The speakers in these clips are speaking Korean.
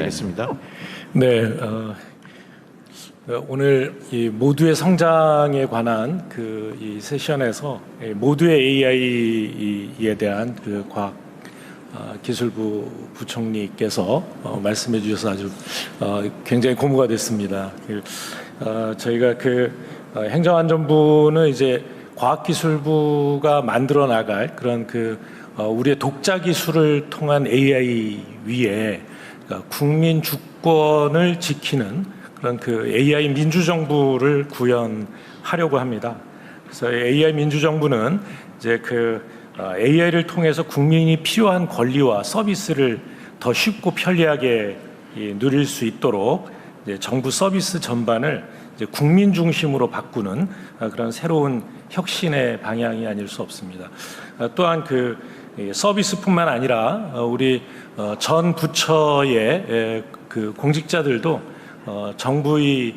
하겠습니다. 네, 오늘 이 모두의 성장에 관한 이 세션에서 모두의 AI에 대한 과학 기술부 부총리께서 말씀해 주셔서 아주 굉장히 고무가 됐습니다. 저희가 행정안전부는 이제 과학기술부가 만들어 나갈 그런 우리의 독자 기술을 통한 AI 위에 국민 주권을 지키는 그런 AI 민주정부를 구현하려고 합니다. 그래서 AI 민주정부는 이제 AI를 통해서 국민이 필요한 권리와 서비스를 더 쉽고 편리하게 누릴 수 있도록 이제 정부 서비스 전반을 이제 국민 중심으로 바꾸는 그런 새로운 혁신의 방향이 아닐 수 없습니다. 또한 서비스뿐만 아니라 우리 전 부처의 공직자들도 정부의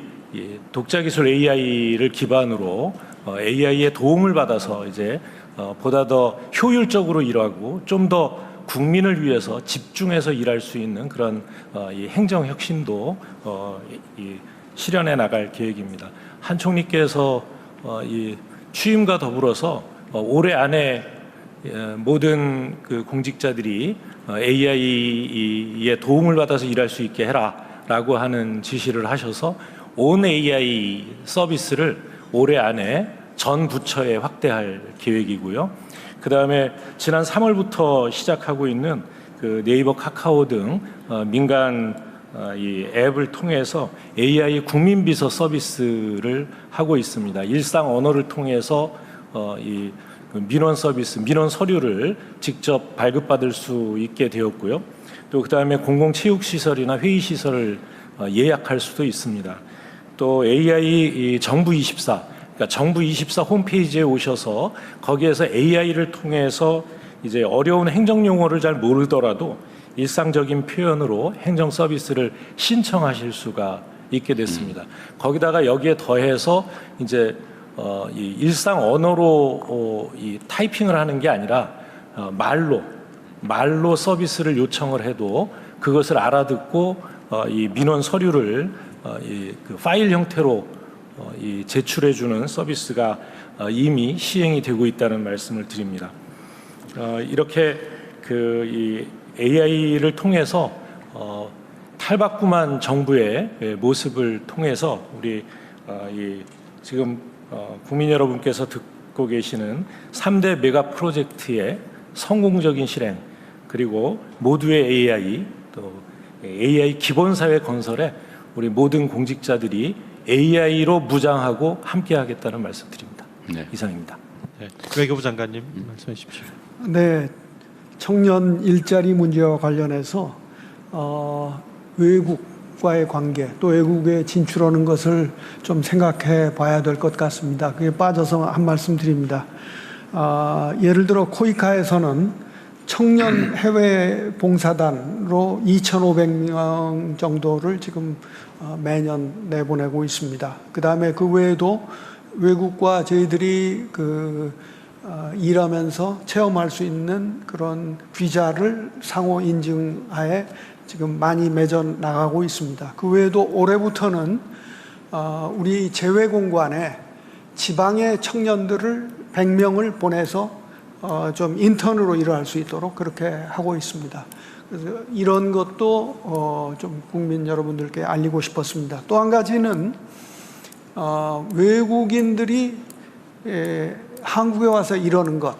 독자기술 AI를 기반으로 AI의 도움을 받아서 이제 보다 더 효율적으로 일하고 좀 더 국민을 위해서 집중해서 일할 수 있는 그런 이 행정 혁신도 실현해 나갈 계획입니다. 한 총리께서 이 취임과 더불어서 올해 안에 모든 공직자들이 AI의 도움을 받아서 일할 수 있게 해라라고 하는 지시를 하셔서 온 AI 서비스를 올해 안에 전 부처에 확대할 계획이고요. 그 다음에 지난 3월부터 시작하고 있는 네이버, 카카오 등 민간 이 앱을 통해서 AI 국민비서 서비스를 하고 있습니다. 일상 언어를 통해서 이 민원 서비스, 민원 서류를 직접 발급받을 수 있게 되었고요. 또 그다음에 공공체육시설이나 회의시설을 예약할 수도 있습니다. 또 AI 정부24, 그러니까 정부24 홈페이지에 오셔서 거기에서 AI를 통해서 이제 어려운 행정 용어를 잘 모르더라도 일상적인 표현으로 행정 서비스를 신청하실 수가 있게 됐습니다. 거기다가 여기에 더해서 이제 이 일상 언어로 이 타이핑을 하는 게 아니라 말로 서비스를 요청을 해도 그것을 알아듣고 이 민원 서류를 파일 형태로 제출해 주는 서비스가 이미 시행이 되고 있다는 말씀을 드립니다. 이렇게 이 AI를 통해서 탈바꿈한 정부의 모습을 통해서 우리 지금 국민 여러분께서 듣고 계시는 3대 메가 프로젝트의 성공적인 실행, 그리고 모두의 AI, 또 AI 기본사회 건설에 우리 모든 공직자들이 AI로 무장하고 함께하겠다는 말씀드립니다. 네. 이상입니다. 네. 외교부 장관님 말씀해 주십시오. 네, 청년 일자리 문제와 관련해서 외국과의 관계, 또 외국에 진출하는 것을 좀 생각해 봐야 될 것 같습니다. 그게 빠져서 한 말씀 드립니다. 예를 들어 코이카에서는 청년 해외 봉사단으로 2,500명 정도를 지금 매년 내보내고 있습니다. 그 다음에 그 외에도 외국과 저희들이 일하면서 체험할 수 있는 그런 비자를 상호 인증하에 지금 많이 맺어 나가고 있습니다. 그 외에도 올해부터는 우리 재외공관에 지방의 청년들을 100명을 보내서 좀 인턴으로 일할 수 있도록 그렇게 하고 있습니다. 그래서 이런 것도 좀 국민 여러분들께 알리고 싶었습니다. 또 한 가지는 외국인들이 한국에 와서 이러는 것,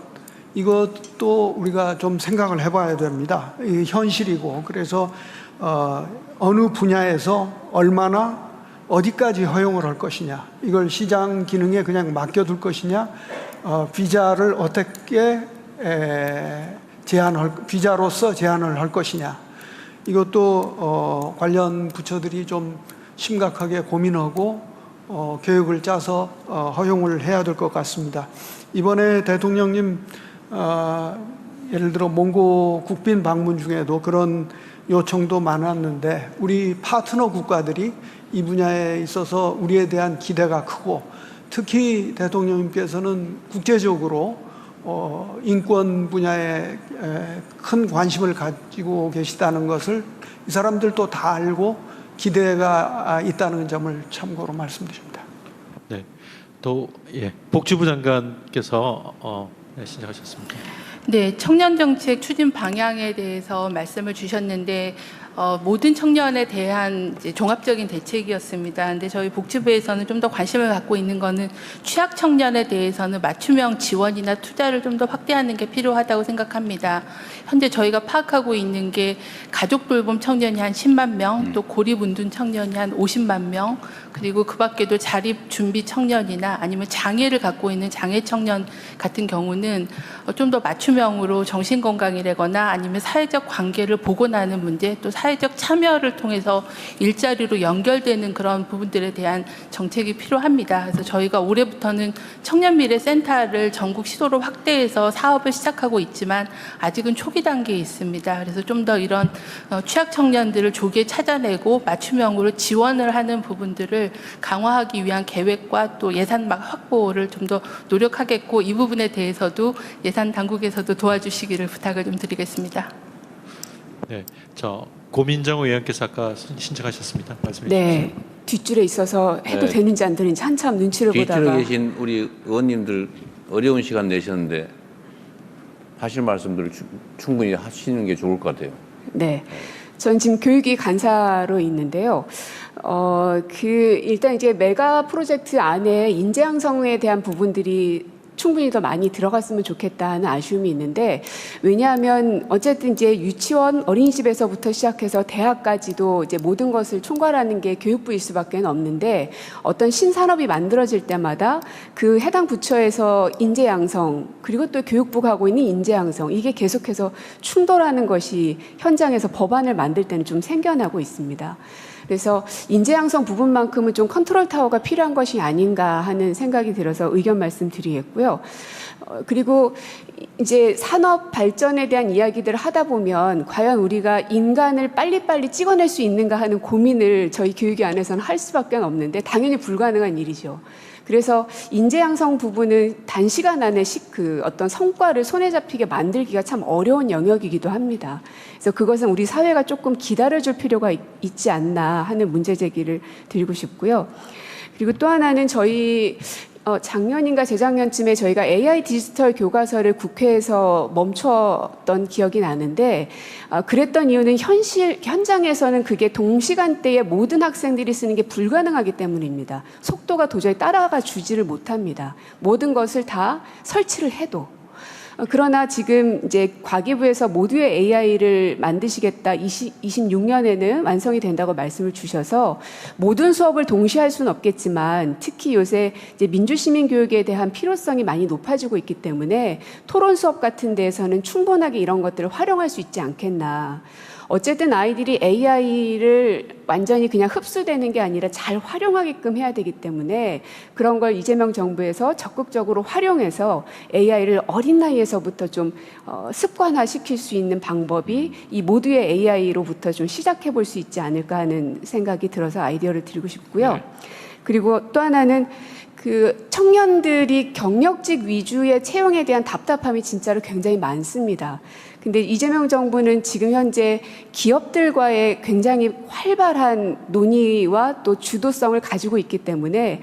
이것도 우리가 좀 생각을 해봐야 됩니다. 이 현실이고, 그래서 어느 분야에서 얼마나 어디까지 허용을 할 것이냐, 이걸 시장 기능에 그냥 맡겨둘 것이냐, 비자를 어떻게 비자로서 제한을 할 것이냐, 이것도 관련 부처들이 좀 심각하게 고민하고 계획을 짜서 허용을 해야 될 것 같습니다. 이번에 대통령님 예를 들어 몽고 국빈 방문 중에도 그런 요청도 많았는데, 우리 파트너 국가들이 이 분야에 있어서 우리에 대한 기대가 크고, 특히 대통령님께서는 국제적으로 인권 분야에 큰 관심을 가지고 계시다는 것을 이 사람들도 다 알고 기대가 있다는 점을 참고로 말씀드립니다. 네, 또 복지부 장관께서 신청하셨습니다. 네, 청년 정책 추진 방향에 대해서 말씀을 주셨는데 모든 청년에 대한 이제 종합적인 대책이었습니다. 근데 저희 복지부에서는 좀 더 관심을 갖고 있는 거는 취약 청년에 대해서는 맞춤형 지원이나 투자를 좀 더 확대하는 게 필요하다고 생각합니다. 현재 저희가 파악하고 있는 게 가족 돌봄 청년이 한 10만 명, 또 고립운둔 청년이 한 50만 명, 그리고 그 밖에도 자립 준비 청년이나 아니면 장애를 갖고 있는 장애 청년 같은 경우는 좀 더 맞춤형으로 정신건강이라거나 아니면 사회적 관계를 복원하는 문제, 또 사회적 참여를 통해서 일자리로 연결되는 그런 부분들에 대한 정책이 필요합니다. 그래서 저희가 올해부터는 청년미래센터를 전국 시도로 확대해서 사업을 시작하고 있지만 아직은 초기 단계에 있습니다. 그래서 좀 더 이런 취약 청년들을 조기에 찾아내고 맞춤형으로 지원을 하는 부분들을 강화하기 위한 계획과 또 예산 확보를 좀 더 노력하겠고, 이 부분에 대해서도 예산 당국에서도 도와주시기를 부탁을 좀 드리겠습니다. 네, 고민정 의원께서 아까 신청하셨습니다. 말씀해 네, 주십시오. 뒷줄에 있어서 해도 네. 되는지 안 되는지 한참 눈치를 뒷줄에 보다가 계신 우리 의원님들 어려운 시간 내셨는데 하실 말씀들을 충분히 하시는 게 좋을 것 같아요. 네, 전 지금 교육위 간사로 있는데요. 일단 이제 메가 프로젝트 안에 인재 양성에 대한 부분들이 충분히 더 많이 들어갔으면 좋겠다 하는 아쉬움이 있는데, 왜냐하면 어쨌든 이제 유치원, 어린이집에서부터 시작해서 대학까지도 이제 모든 것을 총괄하는 게 교육부일 수밖에 없는데, 어떤 신산업이 만들어질 때마다 그 해당 부처에서 인재 양성, 그리고 또 교육부가 하고 있는 인재 양성, 이게 계속해서 충돌하는 것이 현장에서 법안을 만들 때는 좀 생겨나고 있습니다. 그래서 인재 양성 부분만큼은 좀 컨트롤 타워가 필요한 것이 아닌가 하는 생각이 들어서 의견 말씀드리겠고요. 그리고 이제 산업 발전에 대한 이야기들을 하다 보면 과연 우리가 인간을 빨리빨리 찍어낼 수 있는가 하는 고민을 저희 교육위 안에서는 할 수밖에 없는데 당연히 불가능한 일이죠. 그래서 인재 양성 부분은 단시간 안에 어떤 성과를 손에 잡히게 만들기가 참 어려운 영역이기도 합니다. 그래서 그것은 우리 사회가 조금 기다려줄 필요가 있지 않나 하는 문제 제기를 드리고 싶고요. 그리고 또 하나는 저희 작년인가 재작년쯤에 저희가 AI 디지털 교과서를 국회에서 멈췄던 기억이 나는데, 그랬던 이유는 현장에서는 그게 동시간대에 모든 학생들이 쓰는 게 불가능하기 때문입니다. 속도가 도저히 따라가 주지를 못합니다. 모든 것을 다 설치를 해도. 그러나 지금 이제 과기부에서 모두의 AI를 만드시겠다, 26년에는 완성이 된다고 말씀을 주셔서 모든 수업을 동시에 할 수는 없겠지만 특히 요새 이제 민주시민 교육에 대한 필요성이 많이 높아지고 있기 때문에 토론 수업 같은 데에서는 충분하게 이런 것들을 활용할 수 있지 않겠나. 어쨌든 아이들이 AI를 완전히 그냥 흡수되는 게 아니라 잘 활용하게끔 해야 되기 때문에 그런 걸 이재명 정부에서 적극적으로 활용해서 AI를 어린 나이에서부터 좀 습관화시킬 수 있는 방법이 이 모두의 AI로부터 좀 시작해 볼 수 있지 않을까 하는 생각이 들어서 아이디어를 드리고 싶고요. 그리고 또 하나는 청년들이 경력직 위주의 채용에 대한 답답함이 진짜로 굉장히 많습니다. 근데 이재명 정부는 지금 현재 기업들과의 굉장히 활발한 논의와 또 주도성을 가지고 있기 때문에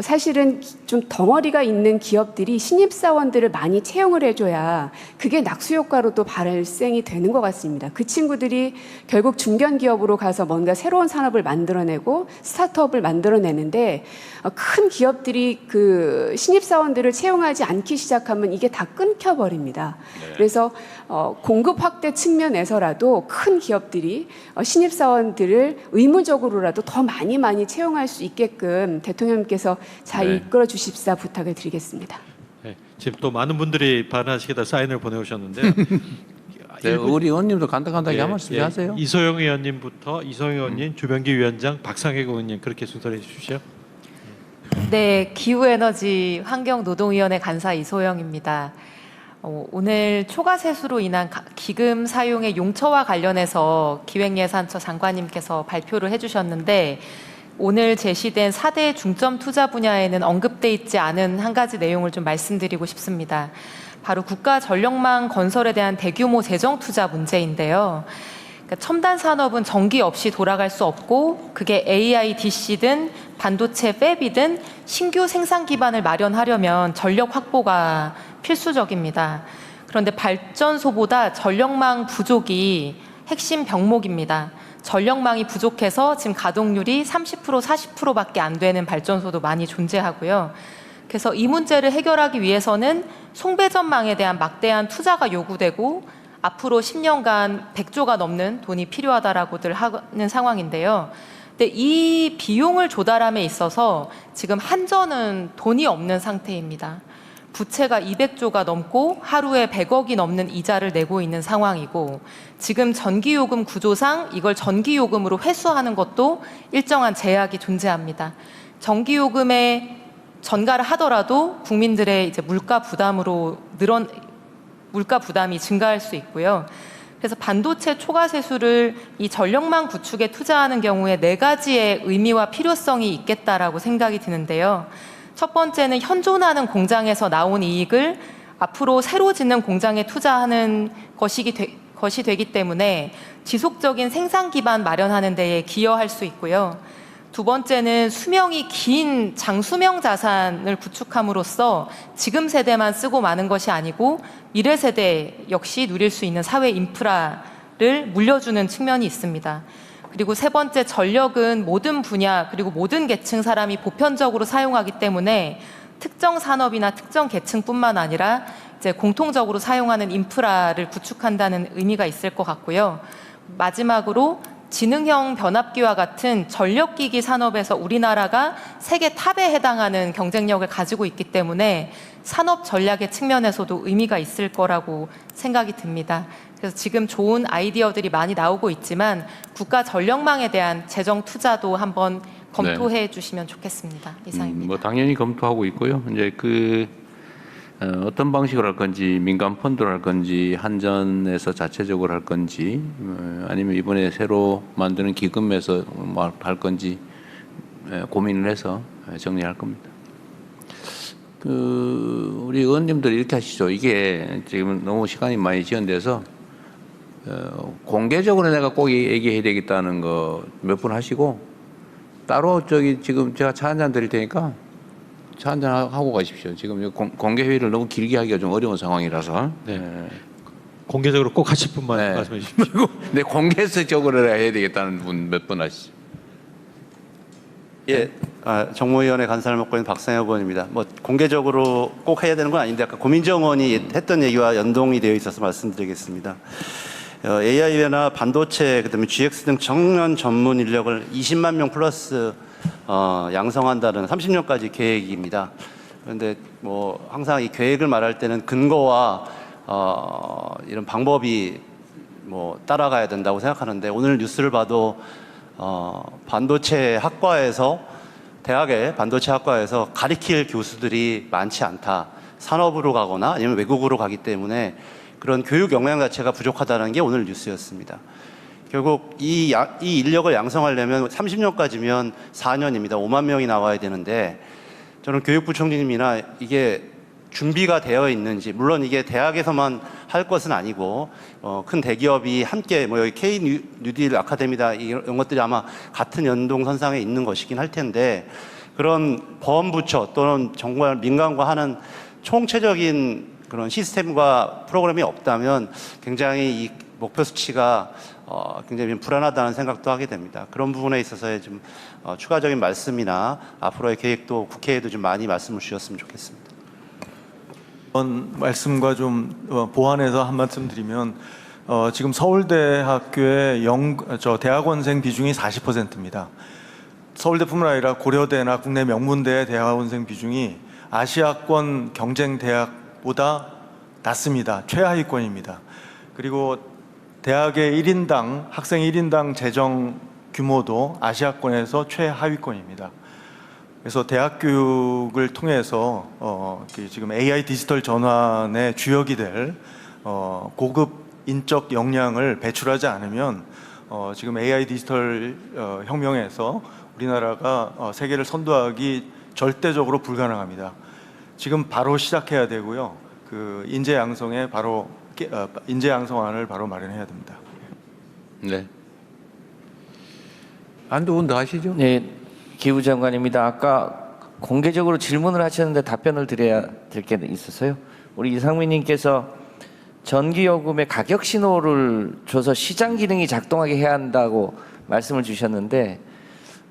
사실은 좀 덩어리가 있는 기업들이 신입사원들을 많이 채용을 해줘야 그게 낙수 효과로도 발생이 되는 것 같습니다. 그 친구들이 결국 중견기업으로 가서 뭔가 새로운 산업을 만들어내고 스타트업을 만들어내는데 큰 기업들이 그 신입사원들을 채용하지 않기 시작하면 이게 다 끊겨버립니다. 네. 그래서 공급 확대 측면에서라도 큰 기업들이 신입사원들을 의무적으로라도 더 많이 채용할 수 있게끔 대통령님께서 잘 이끌어 주십사 부탁을 드리겠습니다. 네, 지금 또 많은 분들이 반하시겠다 사인을 보내오셨는데 네, 우리 의원님도 간단하게 한 말씀 하세요. 이소영 의원님부터 이소영 의원님, 조병기 위원장, 박상혁 의원님 그렇게 순서를 해주십시오. 네, 기후에너지 환경노동위원회 간사 이소영입니다. 오늘 초과세수로 인한 기금 사용의 용처와 관련해서 기획예산처 장관님께서 발표를 해주셨는데 오늘 제시된 4대 중점 투자 분야에는 언급돼 있지 않은 한 가지 내용을 좀 말씀드리고 싶습니다. 바로 국가 전력망 건설에 대한 대규모 재정 투자 문제인데요. 그러니까 첨단 산업은 전기 없이 돌아갈 수 없고 그게 AI, DC든 반도체, 팹이든 신규 생산 기반을 마련하려면 전력 확보가 필수적입니다. 그런데 발전소보다 전력망 부족이 핵심 병목입니다. 전력망이 부족해서 지금 가동률이 30%, 40%밖에 안 되는 발전소도 많이 존재하고요. 그래서 이 문제를 해결하기 위해서는 송배전망에 대한 막대한 투자가 요구되고 앞으로 10년간 100조가 넘는 돈이 필요하다라고들 하는 상황인데요. 근데 이 비용을 조달함에 있어서 지금 한전은 돈이 없는 상태입니다. 부채가 200조가 넘고 하루에 100억이 넘는 이자를 내고 있는 상황이고 지금 전기요금 구조상 이걸 전기요금으로 회수하는 것도 일정한 제약이 존재합니다. 전기요금에 전가를 하더라도 국민들의 이제 물가 부담이 증가할 수 있고요. 그래서 반도체 초과 세수를 이 전력망 구축에 투자하는 경우에 4가지의 의미와 필요성이 있겠다라고 생각이 드는데요. 첫 번째는 현존하는 공장에서 나온 이익을 앞으로 새로 짓는 공장에 투자하는 것이 되기 때문에 지속적인 생산 기반 마련하는 데에 기여할 수 있고요. 두 번째는 수명이 긴 장수명 자산을 구축함으로써 지금 세대만 쓰고 마는 것이 아니고 미래 세대 역시 누릴 수 있는 사회 인프라를 물려주는 측면이 있습니다. 그리고 세 번째, 전력은 모든 분야 그리고 모든 계층 사람이 보편적으로 사용하기 때문에 특정 산업이나 특정 계층뿐만 아니라 이제 공통적으로 사용하는 인프라를 구축한다는 의미가 있을 것 같고요. 마지막으로 지능형 변압기와 같은 전력기기 산업에서 우리나라가 세계 탑에 해당하는 경쟁력을 가지고 있기 때문에 산업 전략의 측면에서도 의미가 있을 거라고 생각이 듭니다. 그래서 지금 좋은 아이디어들이 많이 나오고 있지만 국가 전력망에 대한 재정 투자도 한번 검토해 주시면 좋겠습니다. 이상입니다. 뭐 당연히 검토하고 있고요. 이제 어떤 방식으로 할 건지 민간 펀드로 할 건지 한전에서 자체적으로 할 건지 아니면 이번에 새로 만드는 기금에서 뭐 할 건지 고민을 해서 정리할 겁니다. 우리 의원님들 이렇게 하시죠. 이게 지금 너무 시간이 많이 지연돼서 공개적으로 내가 꼭 얘기해야 되겠다는 거 몇 분 하시고 따로 지금 제가 차 한잔 드릴 테니까 차 한잔 하고 가십시오. 지금 공개 회의를 너무 길게 하기가 좀 어려운 상황이라서. 네. 공개적으로 꼭 하실 분만 네. 말씀해 주십시오. 근데 공개적으로 해야 되겠다는 분 몇 분 하시죠. 예, 정무위원회 간사를 맡고 있는 박상혁 의원입니다. 뭐 공개적으로 꼭 해야 되는 건 아닌데 아까 고민정 의원이 했던 얘기와 연동이 되어 있어서 말씀드리겠습니다. AI나 반도체, 그다음에 GX 등 청년 전문 인력을 20만 명 플러스 양성한다는 30년까지 계획입니다. 그런데 뭐 항상 이 계획을 말할 때는 근거와 이런 방법이 뭐 따라가야 된다고 생각하는데 오늘 뉴스를 봐도 반도체 학과에서 대학의 반도체 학과에서 가리킬 교수들이 많지 않다. 산업으로 가거나 아니면 외국으로 가기 때문에 그런 교육 역량 자체가 부족하다는 게 오늘 뉴스였습니다. 결국 이 인력을 양성하려면 30년까지면 4년입니다. 5만 명이 나와야 되는데 저는 교육부총리님이나 이게 준비가 되어 있는지, 물론 이게 대학에서만 할 것은 아니고 큰 대기업이 함께 뭐 여기 K 뉴딜 아카데미다 이런 것들이 아마 같은 연동선상에 있는 것이긴 할 텐데 그런 범부처 또는 정말 민간과 하는 총체적인 그런 시스템과 프로그램이 없다면 굉장히 이 목표 수치가 굉장히 불안하다는 생각도 하게 됩니다. 그런 부분에 있어서의 좀 추가적인 말씀이나 앞으로의 계획도 국회에도 좀 많이 말씀을 주셨으면 좋겠습니다. 말씀과 좀 보완해서 한 말씀 드리면 지금 서울대학교의 대학원생 비중이 40%입니다. 서울대뿐만 아니라 고려대나 국내 명문대 대학원생 비중이 아시아권 경쟁 대학보다 낮습니다. 최하위권입니다. 그리고 대학의 학생 1인당 재정 규모도 아시아권에서 최하위권입니다. 그래서 대학 교육을 통해서 지금 AI 디지털 전환의 주역이 될 고급 인적 역량을 배출하지 않으면 지금 AI 디지털 혁명에서 우리나라가 세계를 선도하기 절대적으로 불가능합니다. 지금 바로 시작해야 되고요. 그 인재 양성에 바로 인재 양성안을 바로 마련해야 됩니다. 네. 한두분 더 하시죠. 네, 기부 장관입니다. 아까 공개적으로 질문을 하셨는데 답변을 드려야 될 게 있어서요. 우리 이상민님께서 전기요금의 가격 신호를 줘서 시장 기능이 작동하게 해야 한다고 말씀을 주셨는데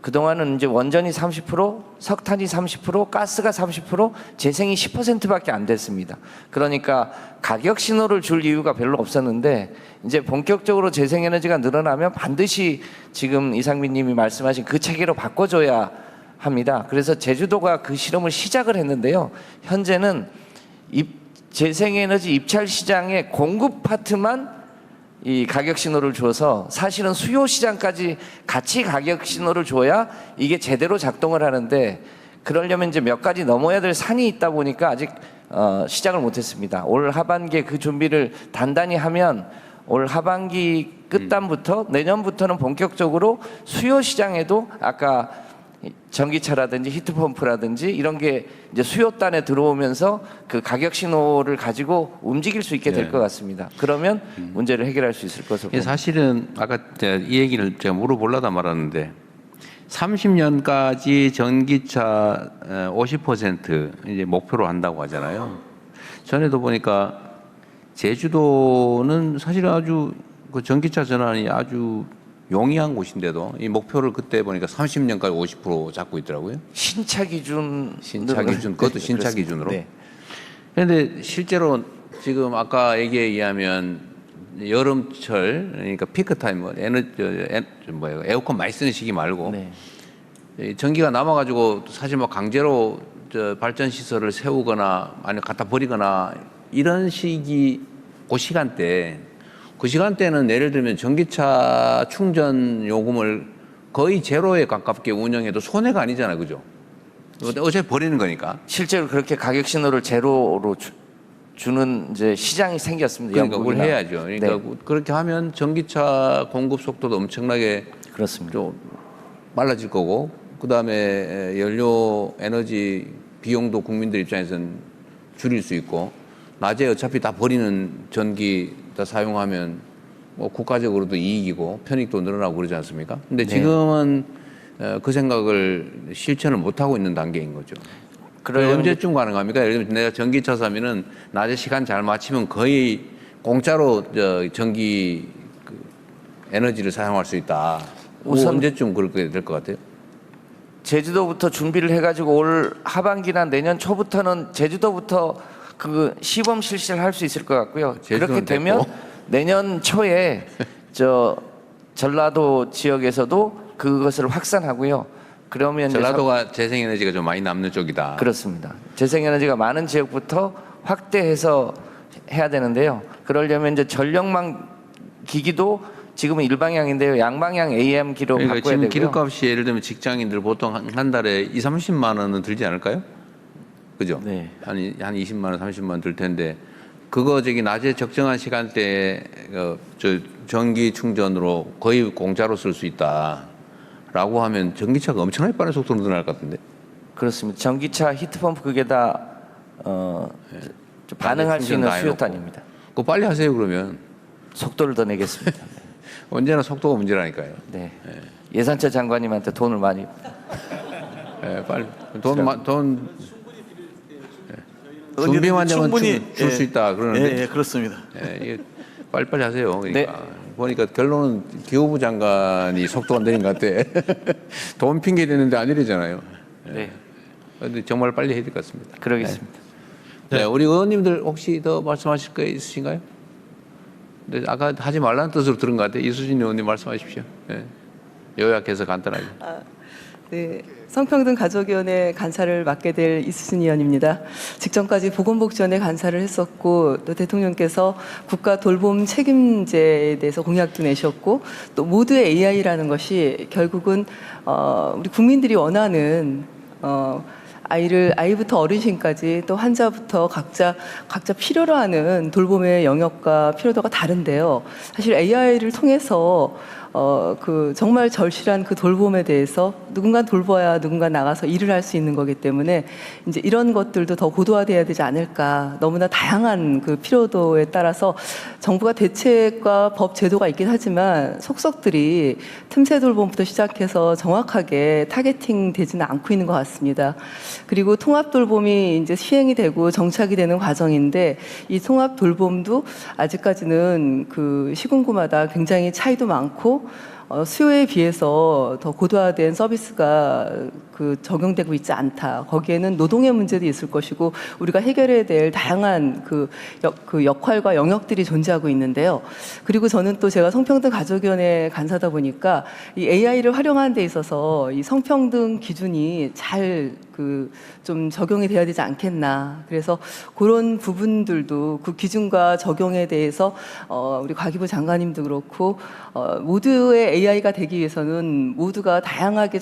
그동안은 이제 원전이 30%, 석탄이 30%, 가스가 30%, 재생이 10%밖에 안 됐습니다. 그러니까 가격 신호를 줄 이유가 별로 없었는데 이제 본격적으로 재생에너지가 늘어나면 반드시 지금 이상민 님이 말씀하신 그 체계로 바꿔줘야 합니다. 그래서 제주도가 그 실험을 시작을 했는데요. 현재는 재생에너지 입찰 시장의 공급 파트만 이 가격 신호를 줘서 사실은 수요 시장까지 같이 가격 신호를 줘야 이게 제대로 작동을 하는데 그러려면 이제 몇 가지 넘어야 될 산이 있다 보니까 아직 시작을 못했습니다. 올 하반기에 그 준비를 단단히 하면 올 하반기 끝단부터 내년부터는 본격적으로 수요 시장에도 아까 전기차라든지 히트펌프라든지 이런 게 이제 수요단에 들어오면서 그 가격 신호를 가지고 움직일 수 있게 될 것 같습니다. 그러면 문제를 해결할 수 있을 것으로 봅니다. 사실은 아까 이 얘기를 제가 물어보려다 말았는데 30년까지 전기차 50% 이제 목표로 한다고 하잖아요. 전에도 보니까 제주도는 사실 아주 그 전기차 전환이 아주 용이한 곳인데도 이 목표를 그때 보니까 30년까지 50% 잡고 있더라고요. 신차 기준 그것도 신차 기준으로. 네. 그런데 실제로 지금 아까 얘기에 의하면 여름철 그러니까 피크 타임 에어컨 많이 쓰는 시기 말고 네. 전기가 남아가지고 사실 뭐 강제로 발전 시설을 세우거나 아니면 갖다 버리거나 이런 시기 그 시간대는 예를 들면 전기차 충전 요금을 거의 제로에 가깝게 운영해도 손해가 아니잖아요, 그죠? 어차피 버리는 거니까. 실제로 그렇게 가격 신호를 제로로 주는 이제 시장이 생겼습니다. 그러니까 그걸 영국이나. 해야죠. 그러니까 네. 그렇게 하면 전기차 공급 속도도 엄청나게 그렇습니다. 좀 빨라질 거고, 그 다음에 연료 에너지 비용도 국민들 입장에서는 줄일 수 있고, 낮에 어차피 다 버리는 전기 다 사용하면 뭐 국가적으로도 이익이고 편익도 늘어나고 그러지 않습니까? 근데 네. 지금은 그 생각을 실천을 못 하고 있는 단계인 거죠. 그러면 언제쯤 가능합니까? 예를 들면 내가 전기차 사면은 낮에 시간 잘 맞추면 거의 공짜로 전기 에너지를 사용할 수 있다. 우선 언제쯤 그렇게 될 것 같아요? 제주도부터 준비를 해가지고 올 하반기나 내년 초부터는 제주도부터 그 시범 실시를 할 수 있을 것 같고요. 그렇게 되면 내년 초에 전라도 지역에서도 그것을 확산하고요. 그러면 전라도가 재생에너지가 좀 많이 남는 쪽이다. 그렇습니다. 재생에너지가 많은 지역부터 확대해서 해야 되는데요. 그러려면 이제 전력망 기기도 지금은 일방향인데요. 양방향 AM기로 그러니까 바꿔야 지금 되고요. 기름값이 예를 들면 직장인들 보통 한 달에 20-30만 원은 들지 않을까요? 그죠? 네. 한 20만 원, 30만 원 들 텐데 그거 낮에 적정한 시간대에 전기 충전으로 거의 공짜로 쓸 수 있다라고 하면 전기차가 엄청나게 빠른 속도로 늘어날 것 같은데. 그렇습니다. 전기차 히트펌프 그게 다 반응할 수 있는 수요단입니다. 그거 빨리 하세요 그러면. 속도를 더 내겠습니다. 언제나 속도가 문제라니까요. 네. 예산처 장관님한테 돈을 많이. 네, 빨리 돈 준비만 되면 줄 수 있다 그러는데. 예, 그렇습니다. 이게 빨리빨리 하세요. 그러니까 네. 보니까 결론은 기후부 장관이 속도가 느린 것 같아. 돈 핑계 대는데 안 이러잖아요. 네. 근데 정말 빨리 해야 될 것 같습니다. 그러겠습니다. 네, 우리 의원님들 혹시 더 말씀하실 거 있으신가요? 네, 아까 하지 말라는 뜻으로 들은 것 같아요. 이수진 의원님 말씀하십시오. 네. 요약해서 간단하게. 네, 성평등 가족위원회 간사를 맡게 될 이수진 의원입니다. 직전까지 보건복지원회 간사를 했었고 또 대통령께서 국가 돌봄 책임제에 대해서 공약도 내셨고 또 모두의 AI라는 것이 결국은 우리 국민들이 원하는 아이부터 어르신까지 또 환자부터 각자 필요로 하는 돌봄의 영역과 필요도가 다른데요. 사실 AI를 통해서 정말 절실한 그 돌봄에 대해서 누군가 돌봐야 누군가 나가서 일을 할 수 있는 거기 때문에 이제 이런 것들도 더 고도화돼야 되지 않을까. 너무나 다양한 그 필요도에 따라서 정부가 대책과 법 제도가 있긴 하지만 속속들이 틈새 돌봄부터 시작해서 정확하게 타겟팅 되지는 않고 있는 것 같습니다. 그리고 통합 돌봄이 이제 시행이 되고 정착이 되는 과정인데 이 통합 돌봄도 아직까지는 그 시군구마다 굉장히 차이도 많고 수요에 비해서 더 고도화된 서비스가 그 적용되고 있지 않다. 거기에는 노동의 문제도 있을 것이고 우리가 해결해야 될 다양한 그 역할과 영역들이 존재하고 있는데요. 그리고 저는 또 제가 성평등 가족위원회 간사다 보니까 이 AI를 활용하는 데 있어서 이 성평등 기준이 잘 좀 적용이 돼야 되지 않겠나. 그래서 그런 부분들도 그 기준과 적용에 대해서 우리 과기부 장관님도 그렇고 모두의 AI가 되기 위해서는 모두가 다양하게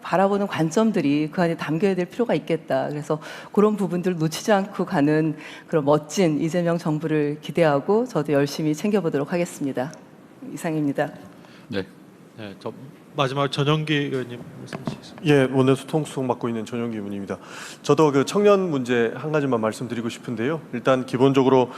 바라보는 관점들이 그 안에 담겨야 될 필요가 있겠다. 그래서 그런 부분들을 놓치지 않고 가는 그런 멋진 이재명 정부를 기대하고 저도 열심히 챙겨보도록 하겠습니다. 이상입니다. 네. 네, 마지막 전영기 의원님 말씀 주시겠습니다. 예, 원내수통수석 맡고 있는 전용기 의원입니다. 저도 그 청년 문제 한 가지만 말씀드리고 싶은데요. 일단 기본적으로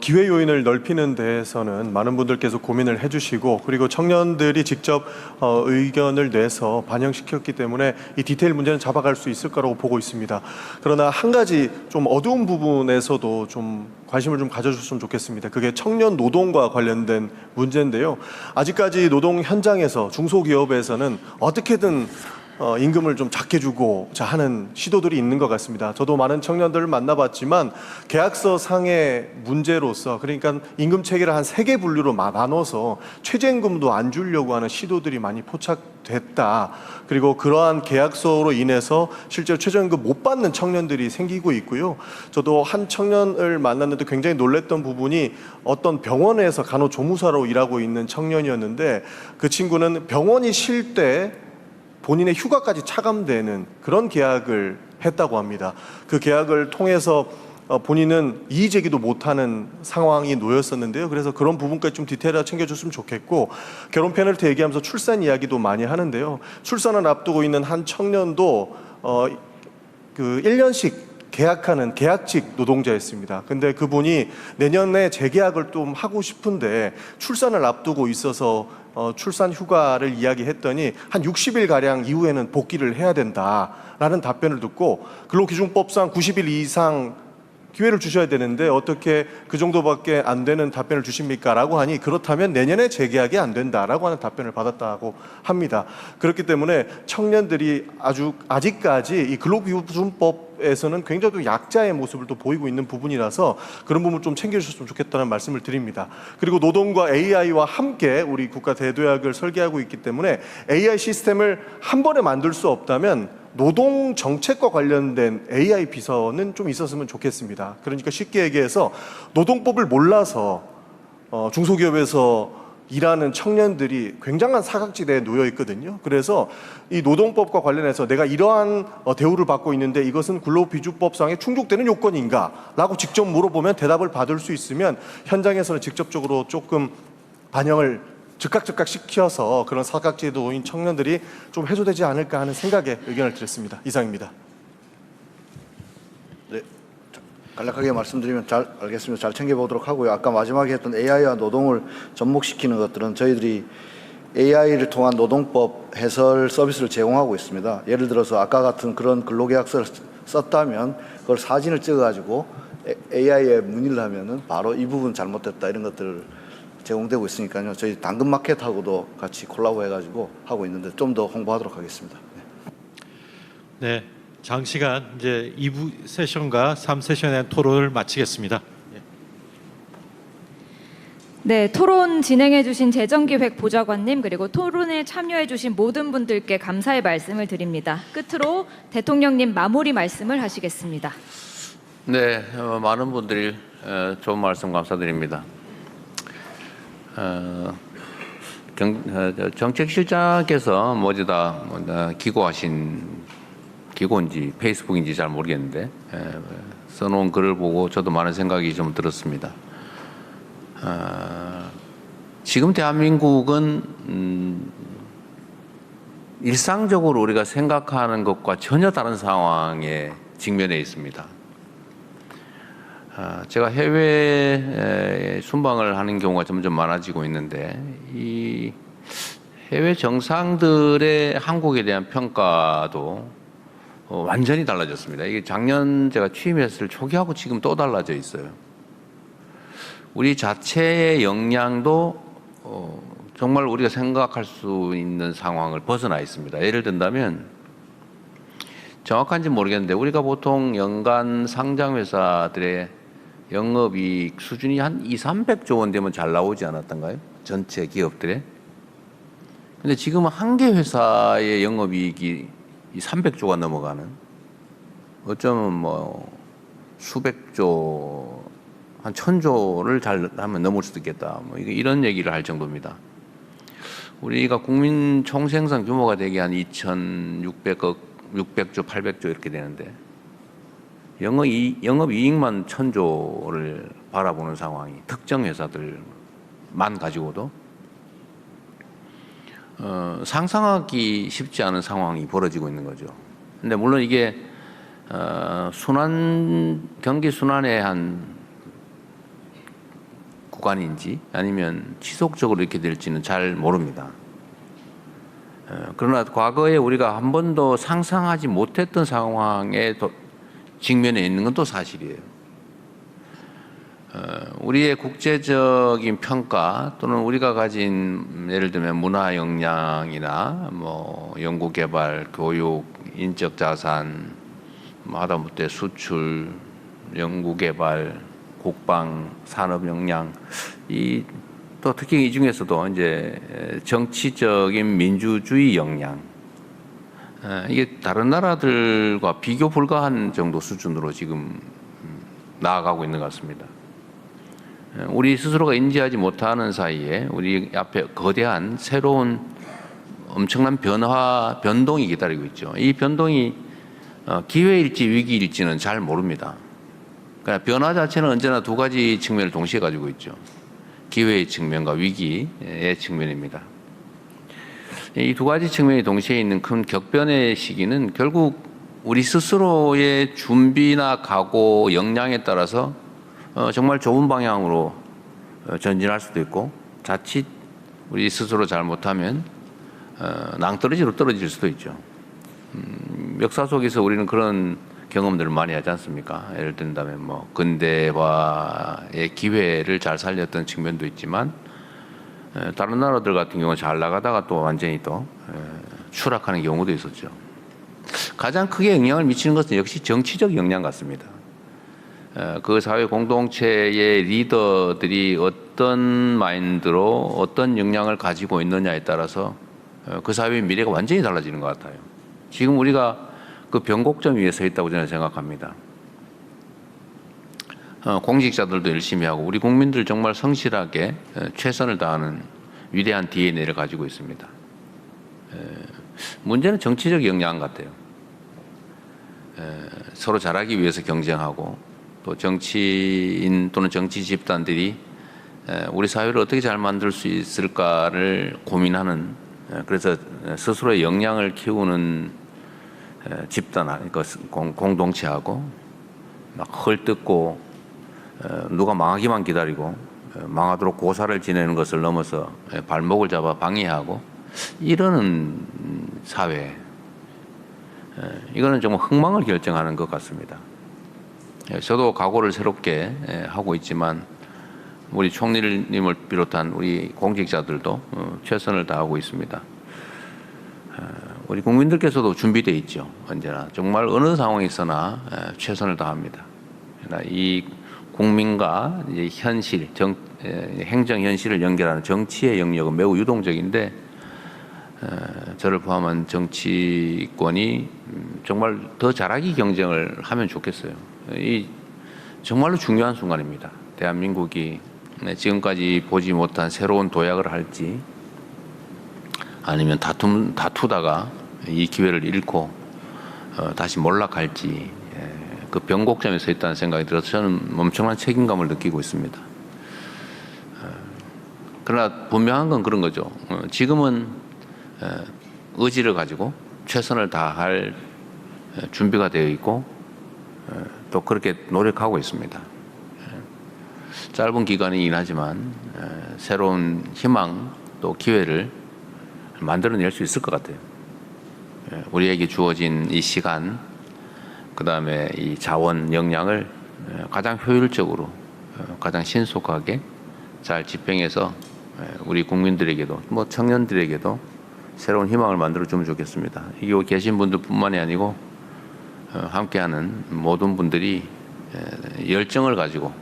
기회 요인을 넓히는 데에서는 많은 분들께서 고민을 해주시고 그리고 청년들이 직접 의견을 내서 반영시켰기 때문에 이 디테일 문제는 잡아갈 수 있을 거라고 보고 있습니다. 그러나 한 가지 좀 어두운 부분에서도 좀 관심을 좀 가져주셨으면 좋겠습니다. 그게 청년 노동과 관련된 문제인데요. 아직까지 노동 현장에서 중소기업에서는 어떻게든 임금을 좀 작게 주고자 하는 시도들이 있는 것 같습니다. 저도 많은 청년들을 만나봤지만 계약서 상의 문제로서 그러니까 임금 체계를 한 3개 분류로 나눠서 최저임금도 안 주려고 하는 시도들이 많이 포착됐다. 그리고 그러한 계약서로 인해서 실제로 최저임금 못 받는 청년들이 생기고 있고요. 저도 한 청년을 만났는데 굉장히 놀랬던 부분이 어떤 병원에서 간호조무사로 일하고 있는 청년이었는데 그 친구는 병원이 쉴 때 본인의 휴가까지 차감되는 그런 계약을 했다고 합니다. 그 계약을 통해서 본인은 이의제기도 못하는 상황이 놓였었는데요. 그래서 그런 부분까지 좀 디테일하게 챙겨줬으면 좋겠고 결혼 페널티 얘기하면서 출산 이야기도 많이 하는데요. 출산을 앞두고 있는 한 청년도 그 1년씩 계약하는 계약직 노동자였습니다. 근데 그분이 내년에 재계약을 좀 하고 싶은데 출산을 앞두고 있어서 출산 휴가를 이야기했더니 한 60일 가량 이후에는 복귀를 해야 된다라는 답변을 듣고 근로기준법상 90일 이상 기회를 주셔야 되는데 어떻게 그 정도밖에 안 되는 답변을 주십니까? 라고 하니 그렇다면 내년에 재계약이 안 된다라고 하는 답변을 받았다고 합니다. 그렇기 때문에 청년들이 아직까지 이 근로기준법에서는 굉장히 또 약자의 모습을 또 보이고 있는 부분이라서 그런 부분 좀 챙겨주셨으면 좋겠다는 말씀을 드립니다. 그리고 노동과 AI와 함께 우리 국가 대도약을 설계하고 있기 때문에 AI 시스템을 한 번에 만들 수 없다면 노동 정책과 관련된 AI 비서는 좀 있었으면 좋겠습니다. 그러니까 쉽게 얘기해서 노동법을 몰라서 중소기업에서 일하는 청년들이 굉장한 사각지대에 놓여 있거든요. 그래서 이 노동법과 관련해서 내가 이러한 대우를 받고 있는데 이것은 근로비주법상에 충족되는 요건인가? 라고 직접 물어보면 대답을 받을 수 있으면 현장에서는 직접적으로 조금 반영을 즉각 시켜서 그런 사각지대에 놓인 청년들이 좀 해소되지 않을까 하는 생각에 의견을 드렸습니다. 이상입니다. 네, 간략하게 말씀드리면 잘 알겠습니다. 잘 챙겨보도록 하고요. 아까 마지막에 했던 AI와 노동을 접목시키는 것들은 저희들이 AI를 통한 노동법 해설 서비스를 제공하고 있습니다. 예를 들어서 아까 같은 그런 근로계약서를 썼다면 그걸 사진을 찍어가지고 AI에 문의를 하면은 바로 이 부분 잘못됐다 이런 것들을 제공되고 있으니까요. 저희 당근마켓하고도 같이 콜라보해가지고 하고 있는데 좀 더 홍보하도록 하겠습니다. 네, 장시간 이제 2부 세션과 3세션에 대한 토론을 마치겠습니다. 네, 토론 진행해주신 재정기획보좌관님 그리고 토론에 참여해주신 모든 분들께 감사의 말씀을 드립니다. 끝으로 대통령님 마무리 말씀을 하시겠습니다. 네, 많은 분들이 좋은 말씀 감사드립니다. 정책실장께서 뭐지다 기고인지 페이스북인지 잘 모르겠는데 써놓은 글을 보고 저도 많은 생각이 좀 들었습니다. 지금 대한민국은 일상적으로 우리가 생각하는 것과 전혀 다른 상황에 직면해 있습니다. 제가 해외에 순방을 하는 경우가 점점 많아지고 있는데 이 해외 정상들의 한국에 대한 평가도 완전히 달라졌습니다. 이게 작년 제가 취임했을 초기하고 지금 또 달라져 있어요. 우리 자체의 역량도 정말 우리가 생각할 수 있는 상황을 벗어나 있습니다. 예를 든다면 정확한지 모르겠는데 우리가 보통 연간 상장 회사들의 영업이익 수준이 한 200~300조 원 되면 잘 나오지 않았던가요? 전체 기업들의. 근데 지금은 한 개 회사의 영업이익이 300조가 넘어가는, 어쩌면 뭐 수백조, 한 1000조를 잘 하면 넘을 수도 있겠다. 뭐 이런 얘기를 할 정도입니다. 우리가 국민 총생산 규모가 되게 한 2,600억, 600조, 800조 이렇게 되는데 영업이익만 1000조를 바라보는 상황이 특정 회사들만 가지고도 상상하기 쉽지 않은 상황이 벌어지고 있는 거죠. 근데 물론 이게 경기 순환의 한 구간인지 아니면 지속적으로 이렇게 될지는 잘 모릅니다. 그러나 과거에 우리가 한 번도 상상하지 못했던 상황에 직면해 있는 건 또 사실이에요. 우리의 국제적인 평가 또는 우리가 가진 예를 들면 문화 역량이나 뭐 연구개발, 교육, 인적 자산, 하다못해 수출, 연구개발, 국방, 산업 역량, 또 특히 이 중에서도 이제 정치적인 민주주의 역량, 이게 다른 나라들과 비교 불가한 정도 수준으로 지금 나아가고 있는 것 같습니다. 우리 스스로가 인지하지 못하는 사이에 우리 앞에 거대한 새로운 엄청난 변동이 기다리고 있죠. 이 변동이 기회일지 위기일지는 잘 모릅니다. 그러니까 변화 자체는 언제나 두 가지 측면을 동시에 가지고 있죠. 기회의 측면과 위기의 측면입니다. 이 두 가지 측면이 동시에 있는 큰 격변의 시기는 결국 우리 스스로의 준비나 각오, 역량에 따라서 정말 좋은 방향으로 전진할 수도 있고 자칫 우리 스스로 잘못하면 낭떠러지로 떨어질 수도 있죠. 역사 속에서 우리는 그런 경험들을 많이 하지 않습니까? 예를 든다면 뭐 근대화의 기회를 잘 살렸던 측면도 있지만 다른 나라들 같은 경우는 잘 나가다가 또 완전히 또 추락하는 경우도 있었죠. 가장 크게 영향을 미치는 것은 역시 정치적 역량 같습니다. 그 사회 공동체의 리더들이 어떤 마인드로 어떤 역량을 가지고 있느냐에 따라서 그 사회의 미래가 완전히 달라지는 것 같아요. 지금 우리가 그 변곡점 위에 서 있다고 저는 생각합니다. 공직자들도 열심히 하고 우리 국민들 정말 성실하게 최선을 다하는 위대한 DNA를 가지고 있습니다. 문제는 정치적 역량 같아요. 서로 잘하기 위해서 경쟁하고 또 정치인 또는 정치 집단들이 우리 사회를 어떻게 잘 만들 수 있을까를 고민하는, 그래서 스스로의 역량을 키우는 집단, 공동체하고 막 헐뜯고 누가 망하기만 기다리고 망하도록 고사를 지내는 것을 넘어서 발목을 잡아 방해하고 이러는 사회, 이거는 정말 흥망을 결정하는 것 같습니다. 저도 각오를 새롭게 하고 있지만 우리 총리님을 비롯한 우리 공직자들도 최선을 다하고 있습니다. 우리 국민들께서도 준비되어 있죠. 언제나 정말 어느 상황에서나 최선을 다합니다. 이 국민과 이제 현실, 행정 현실을 연결하는 정치의 영역은 매우 유동적인데 저를 포함한 정치권이 정말 더 잘하기 경쟁을 하면 좋겠어요. 이 정말로 중요한 순간입니다. 대한민국이 지금까지 보지 못한 새로운 도약을 할지 아니면 다투다가 이 기회를 잃고 다시 몰락할지 그 변곡점에 서 있다는 생각이 들어서 저는 엄청난 책임감을 느끼고 있습니다. 그러나 분명한 건 그런 거죠. 지금은 의지를 가지고 최선을 다할 준비가 되어 있고 또 그렇게 노력하고 있습니다. 짧은 기간이긴 하지만 새로운 희망 또 기회를 만들어낼 수 있을 것 같아요. 우리에게 주어진 이 시간, 그 다음에 이 자원, 역량을 가장 효율적으로, 가장 신속하게 잘 집행해서 우리 국민들에게도, 뭐 청년들에게도 새로운 희망을 만들어주면 좋겠습니다. 여기 계신 분들뿐만이 아니고 함께하는 모든 분들이 열정을 가지고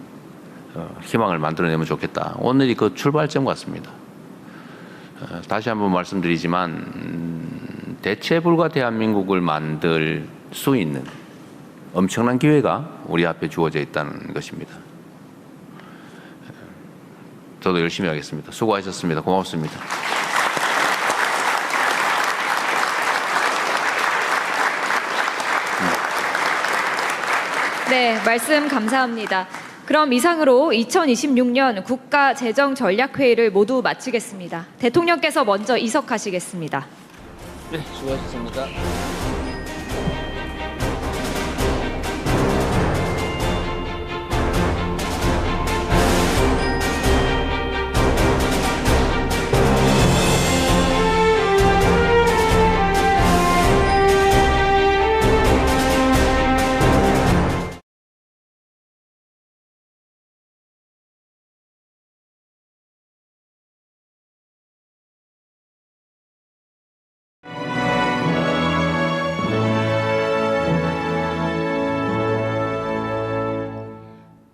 희망을 만들어내면 좋겠다. 오늘이 그 출발점 같습니다. 다시 한번 말씀드리지만 대체불가 대한민국을 만들 수 있는 엄청난 기회가 우리 앞에 주어져 있다는 것입니다. 저도 열심히 하겠습니다. 수고하셨습니다. 고맙습니다. 네, 말씀 감사합니다. 그럼 이상으로 2026년 국가재정전략회의를 모두 마치겠습니다. 대통령께서 먼저 이석하시겠습니다. 네, 수고하셨습니다.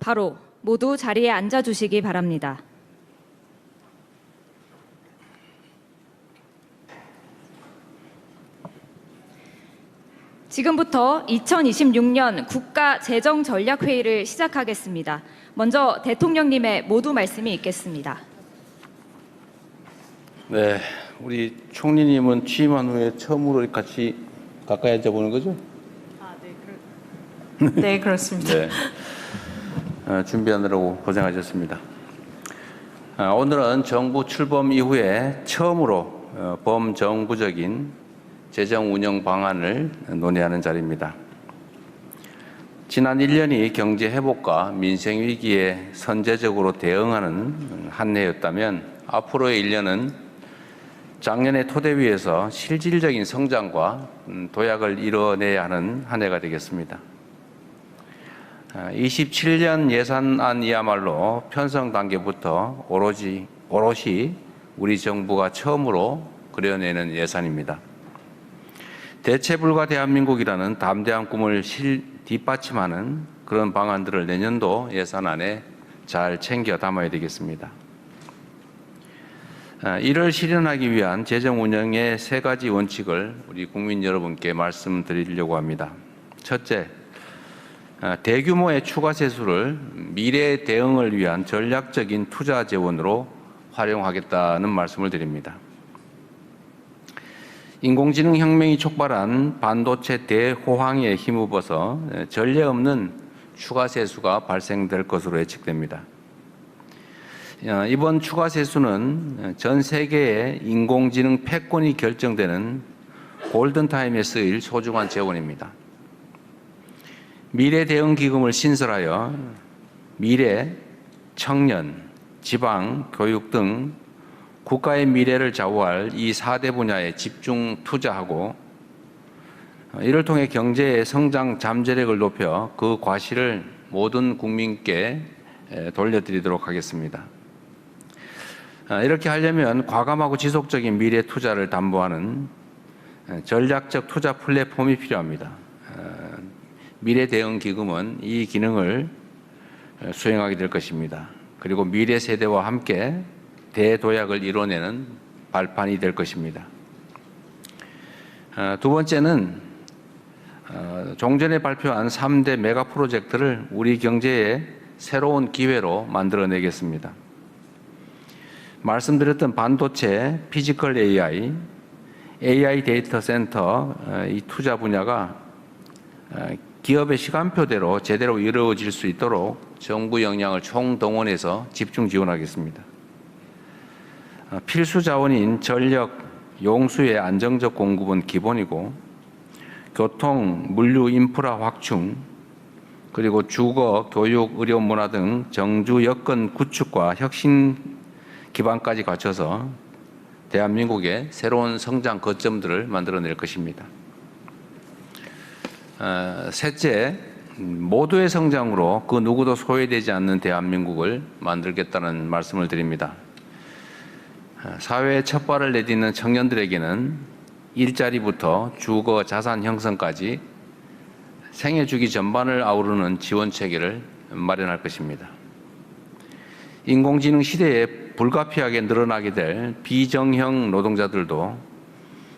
바로 모두 자리에 앉아주시기 바랍니다. 지금부터 2026년 국가재정전략회의를 시작하겠습니다. 먼저 대통령님의 모두 말씀이 있겠습니다. 네, 우리 총리님은 취임한 후에 처음으로 같이 가까이 앉아보는 거죠? 네, 그렇습니다. 네. 준비하느라고 고생하셨습니다. 오늘은 정부 출범 이후에 처음으로 범정부적인 재정 운영 방안을 논의하는 자리입니다. 지난 1년이 경제 회복과 민생 위기에 선제적으로 대응하는 한 해였다면 앞으로의 1년은 작년의 토대 위에서 실질적인 성장과 도약을 이뤄내야 하는 한 해가 되겠습니다. 27년 예산안이야말로 편성 단계부터 오롯이 우리 정부가 처음으로 그려내는 예산입니다. 대체불가 대한민국이라는 담대한 꿈을 뒷받침하는 그런 방안들을 내년도 예산안에 잘 챙겨 담아야 되겠습니다. 이를 실현하기 위한 재정 운영의 세 가지 원칙을 우리 국민 여러분께 말씀드리려고 합니다. 첫째, 대규모의 추가 세수를 미래 대응을 위한 전략적인 투자 재원으로 활용하겠다는 말씀을 드립니다. 인공지능 혁명이 촉발한 반도체 대호황에 힘입어서 전례 없는 추가 세수가 발생될 것으로 예측됩니다. 이번 추가 세수는 전 세계의 인공지능 패권이 결정되는 골든타임에 쓰일 소중한 재원입니다. 미래 대응 기금을 신설하여 미래, 청년, 지방, 교육 등 국가의 미래를 좌우할 이 4대 분야에 집중 투자하고 이를 통해 경제의 성장 잠재력을 높여 그 과실을 모든 국민께 돌려드리도록 하겠습니다. 이렇게 하려면 과감하고 지속적인 미래 투자를 담보하는 전략적 투자 플랫폼이 필요합니다. 미래 대응 기금은 이 기능을 수행하게 될 것입니다. 그리고 미래 세대와 함께 대도약을 이뤄내는 발판이 될 것입니다. 두 번째는 종전에 발표한 3대 메가 프로젝트를 우리 경제의 새로운 기회로 만들어내겠습니다. 말씀드렸던 반도체, 피지컬 AI, AI 데이터 센터 이 투자 분야가 기업의 시간표대로 제대로 이루어질 수 있도록 정부 역량을 총동원해서 집중 지원하겠습니다. 필수 자원인 전력, 용수의 안정적 공급은 기본이고 교통, 물류 인프라 확충, 그리고 주거, 교육, 의료, 문화 등 정주 여건 구축과 혁신 기반까지 갖춰서 대한민국의 새로운 성장 거점들을 만들어낼 것입니다. 셋째, 모두의 성장으로 그 누구도 소외되지 않는 대한민국을 만들겠다는 말씀을 드립니다. 사회의 첫 발을 내딛는 청년들에게는 일자리부터 주거, 자산 형성까지 생애 주기 전반을 아우르는 지원 체계를 마련할 것입니다. 인공지능 시대에 불가피하게 늘어나게 될 비정형 노동자들도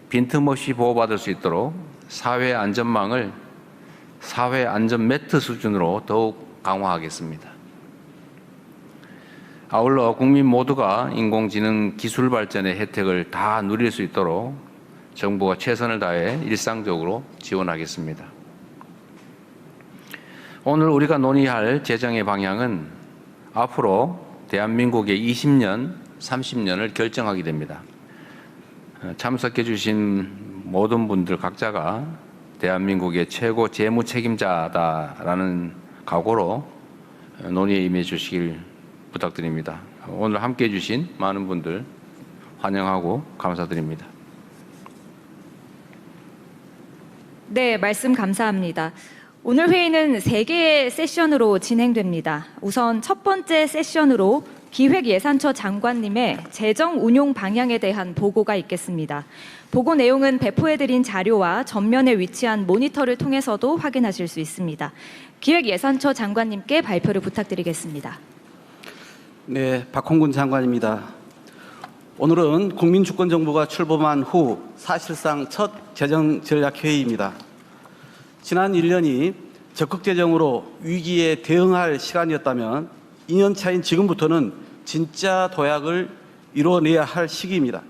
빈틈없이 보호받을 수 있도록 사회 안전망을 사회 안전 매트 수준으로 더욱 강화하겠습니다. 아울러 국민 모두가 인공지능 기술 발전의 혜택을 다 누릴 수 있도록 정부가 최선을 다해 일상적으로 지원하겠습니다. 오늘 우리가 논의할 재정의 방향은 앞으로 대한민국의 20년, 30년을 결정하게 됩니다. 참석해 주신 모든 분들 각자가 대한민국의 최고 재무 책임자다라는 각오로 논의에 임해 주시길 부탁드립니다. 오늘 함께해 주신 많은 분들 환영하고 감사드립니다. 네, 말씀 감사합니다. 오늘 회의는 3개의 세션으로 진행됩니다. 우선 첫 번째 세션으로 기획예산처 장관님의 재정 운용 방향에 대한 보고가 있겠습니다. 보고 내용은 배포해드린 자료와 전면에 위치한 모니터를 통해서도 확인하실 수 있습니다. 기획예산처 장관님께 발표를 부탁드리겠습니다. 네, 박홍근 장관입니다. 오늘은 국민주권정부가 출범한 후 사실상 첫 재정전략회의입니다. 지난 1년이 적극재정으로 위기에 대응할 시간이었다면 2년 차인 지금부터는 진짜 도약을 이뤄내야 할 시기입니다.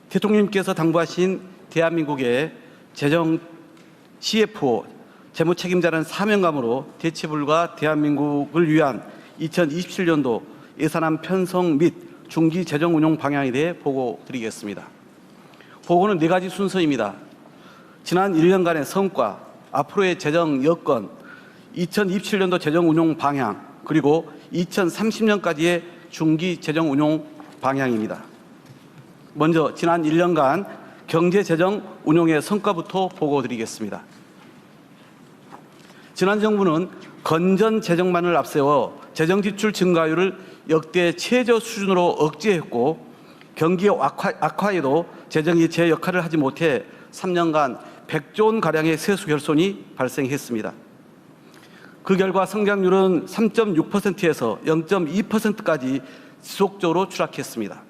대통령님께서 당부하신 대한민국의 재정 CFO, 재무 책임자라는 사명감으로 대체불가 대한민국을 위한 2027년도 예산안 편성 및 중기 재정 운용 방향에 대해 보고 드리겠습니다. 보고는 4가지 순서입니다. 지난 1년간의 성과, 앞으로의 재정 여건, 2027년도 재정 운용 방향, 그리고 2030년까지의 중기 재정 운용 방향입니다. 먼저 지난 1년간 경제 재정 운용의 성과부터 보고 드리겠습니다. 지난 정부는 건전 재정만을 앞세워 재정 지출 증가율을 역대 최저 수준으로 억제했고 경기 악화에도 재정이 제 역할을 하지 못해 3년간 100조 원가량의 세수 결손이 발생했습니다. 그 결과 성장률은 3.6%에서 0.2%까지 지속적으로 추락했습니다.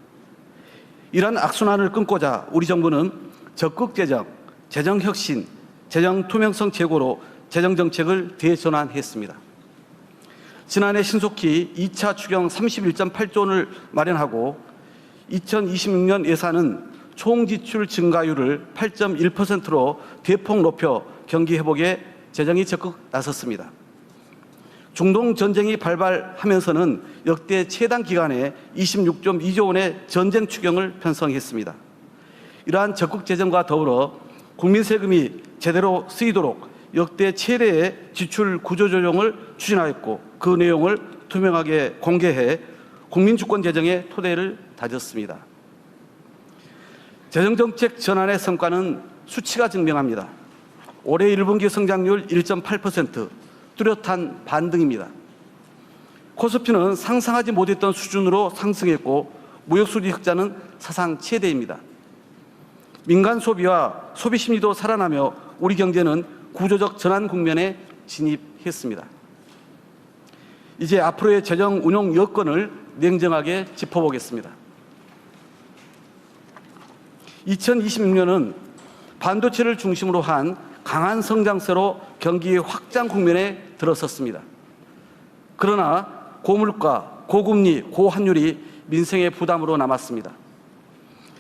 이러한 악순환을 끊고자 우리 정부는 적극 재정, 재정 혁신, 재정 투명성 제고로 재정 정책을 대전환했습니다. 지난해 신속히 2차 추경 31.8조 원을 마련하고 2026년 예산은 총 지출 증가율을 8.1%로 대폭 높여 경기 회복에 재정이 적극 나섰습니다. 중동 전쟁이 발발하면서는 역대 최단 기간에 26.2조 원의 전쟁 추경을 편성했습니다. 이러한 적극 재정과 더불어 국민 세금이 제대로 쓰이도록 역대 최대의 지출 구조조정을 추진하였고 그 내용을 투명하게 공개해 국민주권 재정의 토대를 다졌습니다. 재정정책 전환의 성과는 수치가 증명합니다. 올해 1분기 성장률 1.8%, 뚜렷한 반등입니다. 코스피는 상상하지 못했던 수준으로 상승했고 무역수지 흑자는 사상 최대입니다. 민간 소비와 소비 심리도 살아나며 우리 경제는 구조적 전환 국면에 진입했습니다. 이제 앞으로의 재정 운용 여건을 냉정하게 짚어보겠습니다. 2026년은 반도체를 중심으로 한 강한 성장세로 경기 확장 국면에 들어섰습니다. 그러나 고물가, 고금리, 고환율이 민생의 부담으로 남았습니다.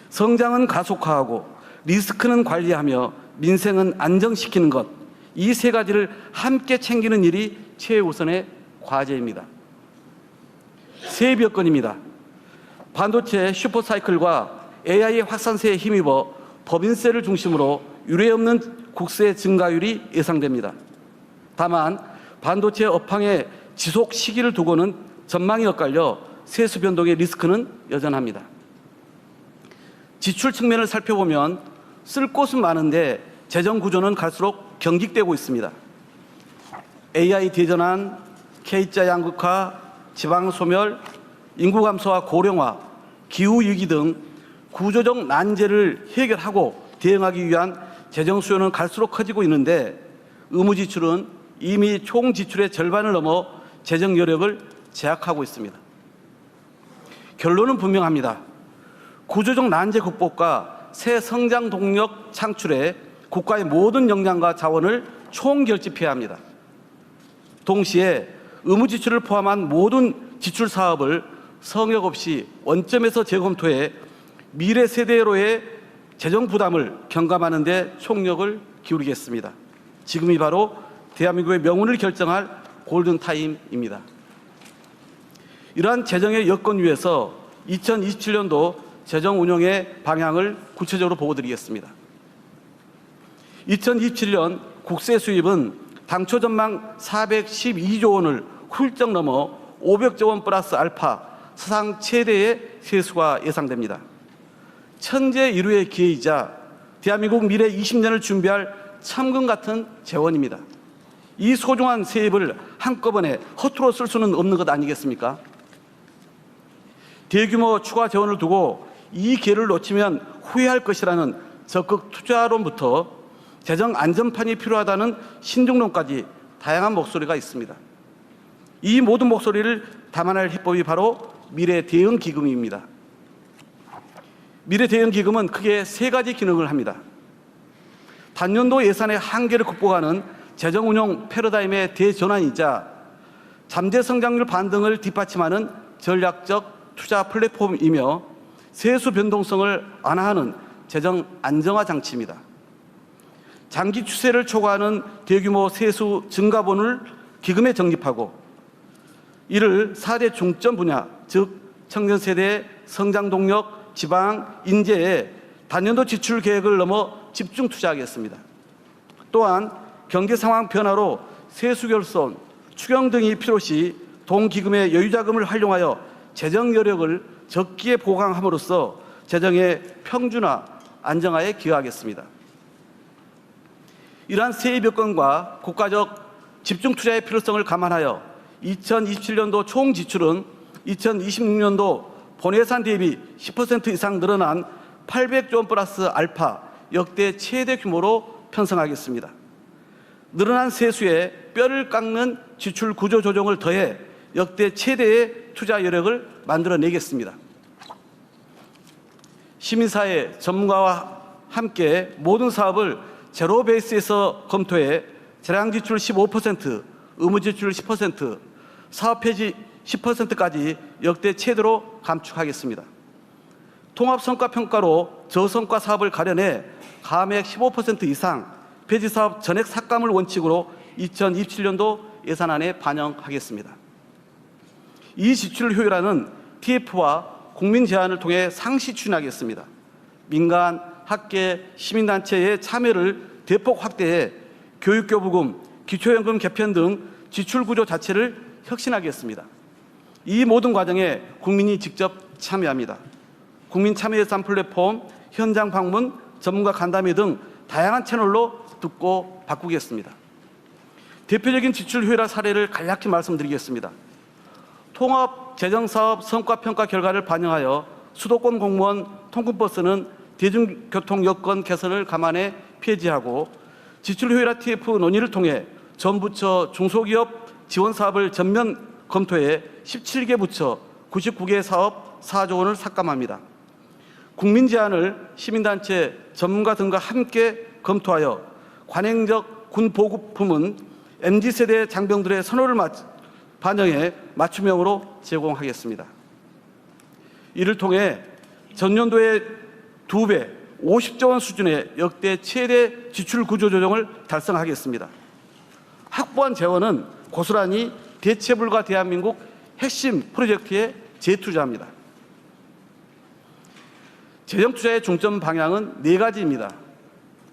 성장은 가속화하고 리스크는 관리하며 민생은 안정시키는 것, 이 3가지를 함께 챙기는 일이 최우선의 과제입니다. 세입 여건입니다. 반도체 슈퍼사이클과 AI 확산세에 힘입어 법인세를 중심으로 유례없는 국세 증가율이 예상됩니다. 다만 반도체 업황의 지속 시기를 두고는 전망이 엇갈려 세수 변동의 리스크는 여전합니다. 지출 측면을 살펴보면 쓸 곳은 많은데 재정 구조는 갈수록 경직되고 있습니다. AI 대전환, K자 양극화, 지방 소멸, 인구 감소와 고령화, 기후 위기 등 구조적 난제를 해결하고 대응하기 위한 재정 수요는 갈수록 커지고 있는데 의무 지출은 이미 총 지출의 절반을 넘어 재정 여력을 제약하고 있습니다. 결론은 분명합니다. 구조적 난제 극복과 새 성장 동력 창출에 국가의 모든 역량과 자원을 총결집해야 합니다. 동시에 의무 지출을 포함한 모든 지출 사업을 성역 없이 원점에서 재검토해 미래 세대로의 재정 부담을 경감하는 데 총력을 기울이겠습니다. 지금이 바로 대한민국의 명운을 결정할 골든타임입니다. 이러한 재정의 여건 위에서 2027년도 재정 운용의 방향을 구체적으로 보고드리겠습니다. 2027년 국세 수입은 당초 전망 412조 원을 훌쩍 넘어 500조 원 플러스 알파 사상 최대의 세수가 예상됩니다. 천재 일우의 기회이자 대한민국 미래 20년을 준비할 참금 같은 재원입니다. 이 소중한 세입을 한꺼번에 허투루 쓸 수는 없는 것 아니겠습니까? 대규모 추가 재원을 두고 이 기회를 놓치면 후회할 것이라는 적극 투자론부터 재정 안전판이 필요하다는 신중론까지 다양한 목소리가 있습니다. 이 모든 목소리를 담아낼 해법이 바로 미래대응기금입니다. 미래대응기금은 크게 세 가지 기능을 합니다. 단년도 예산의 한계를 극복하는 재정운용 패러다임의 대전환이자 잠재성장률 반등을 뒷받침하는 전략적 투자 플랫폼이며 세수 변동성을 완화하는 재정 안정화 장치입니다. 장기 추세를 초과하는 대규모 세수 증가분을 기금에 적립하고 이를 4대 중점 분야, 즉 청년 세대의 성장 동력, 지방, 인재에 단년도 지출 계획을 넘어 집중 투자하겠습니다. 또한 경제 상황 변화로 세수 결손, 추경 등이 필요시 동기금의 여유자금을 활용하여 재정 여력을 적기에 보강함으로써 재정의 평준화, 안정화에 기여하겠습니다. 이러한 세입 여건과 국가적 집중 투자의 필요성을 감안하여 2027년도 총 지출은 2026년도 본예산 대비 10% 이상 늘어난 800조 원 플러스 알파 역대 최대 규모로 편성하겠습니다. 늘어난 세수에 뼈를 깎는 지출 구조 조정을 더해 역대 최대의 투자 여력을 만들어내겠습니다. 시민사회 전문가와 함께 모든 사업을 제로 베이스에서 검토해 재량 지출 15%, 의무 지출 10%, 사업 폐지 10%까지 역대 최대로 감축하겠습니다. 통합 성과 평가로 저성과 사업을 가려내 감액 15% 이상 폐지 사업 전액 삭감을 원칙으로 2027년도 예산안에 반영하겠습니다. 이 지출 효율화는 TF와 국민 제안을 통해 상시 추진하겠습니다. 민간, 학계, 시민단체의 참여를 대폭 확대해 교육교부금, 기초연금 개편 등 지출 구조 자체를 혁신하겠습니다. 이 모든 과정에 국민이 직접 참여합니다. 국민 참여 예산 플랫폼, 현장 방문, 전문가 간담회 등 다양한 채널로 듣고 바꾸겠습니다. 대표적인 지출 효율화 사례를 간략히 말씀드리겠습니다. 통합 재정사업 성과평가 결과를 반영하여 수도권 공무원 통근버스는 대중교통 여건 개선을 감안해 폐지하고 지출 효율화 TF 논의를 통해 전 부처 중소기업 지원 사업을 전면 검토해 17개 부처 99개 사업 4조 원을 삭감합니다. 국민 제안을 시민단체 전문가 등과 함께 검토하여 관행적 군 보급품은 MZ세대 장병들의 선호를 반영해 맞춤형으로 제공하겠습니다. 이를 통해 전년도의 2배 50조 원 수준의 역대 최대 지출 구조 조정을 달성하겠습니다. 확보한 재원은 고스란히 대체 불가 대한민국 핵심 프로젝트에 재투자합니다. 재정 투자의 중점 방향은 4가지입니다.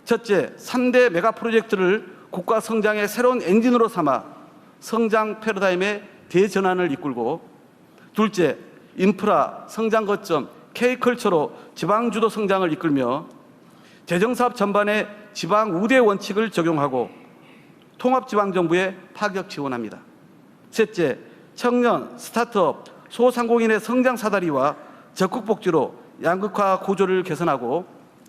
첫째, 3대 메가 프로젝트를 국가 성장의 새로운 엔진으로 삼아 성장 패러다임의 대전환을 이끌고, 둘째, 인프라, 성장 거점, K컬처로 지방주도 성장을 이끌며 재정사업 전반에 지방 우대 원칙을 적용하고 통합지방정부에 파격 지원합니다. 셋째, 청년, 스타트업, 소상공인의 성장 사다리와 적극복지로 양극화 구조를 개선하고,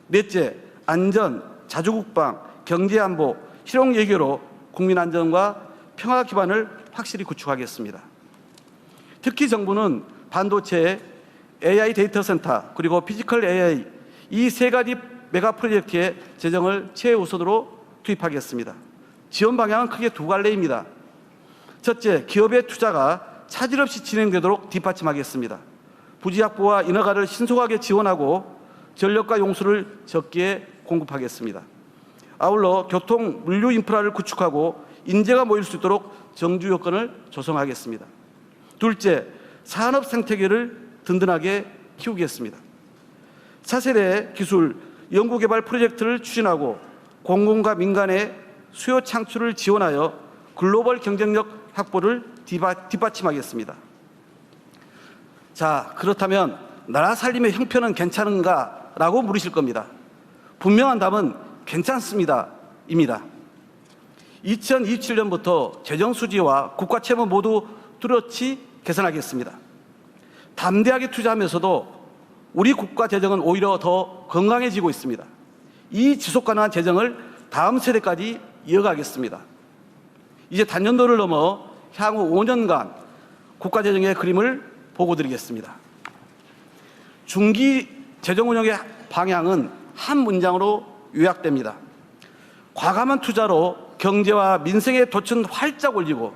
넷째, 안전, 자주국방, 경제안보, 실용외교로 국민안전과 평화 기반을 확실히 구축하겠습니다. 특히 정부는 반도체, AI 데이터 센터, 그리고 피지컬 AI 이 3가지 메가 프로젝트에 재정을 최우선으로 투입하겠습니다. 지원 방향은 크게 2갈래입니다. 첫째, 기업의 투자가 차질 없이 진행되도록 뒷받침하겠습니다. 부지 확보와 인허가를 신속하게 지원하고 전력과 용수를 적기에 공급하겠습니다. 아울러 교통, 물류 인프라를 구축하고 인재가 모일 수 있도록 정주 여건을 조성하겠습니다. 둘째, 산업 생태계를 든든하게 키우겠습니다. 차세대 기술, 연구개발 프로젝트를 추진하고 공공과 민간의 수요 창출을 지원하여 글로벌 경쟁력 확보를 뒷받침하겠습니다. 자, 그렇다면 나라 살림의 형편은 괜찮은가? 라고 물으실 겁니다. 분명한 답은 괜찮습니다. 입니다. 2027년부터 재정 수지와 국가 채무 모두 뚜렷이 개선하겠습니다. 담대하게 투자하면서도 우리 국가 재정은 오히려 더 건강해지고 있습니다. 이 지속 가능한 재정을 다음 세대까지 이어가겠습니다. 이제 단년도를 넘어 향후 5년간 국가 재정의 그림을 보고 드리겠습니다. 중기 재정 운영의 방향은 한 문장으로 요약됩니다. 과감한 투자로 경제와 민생의 돛은 활짝 올리고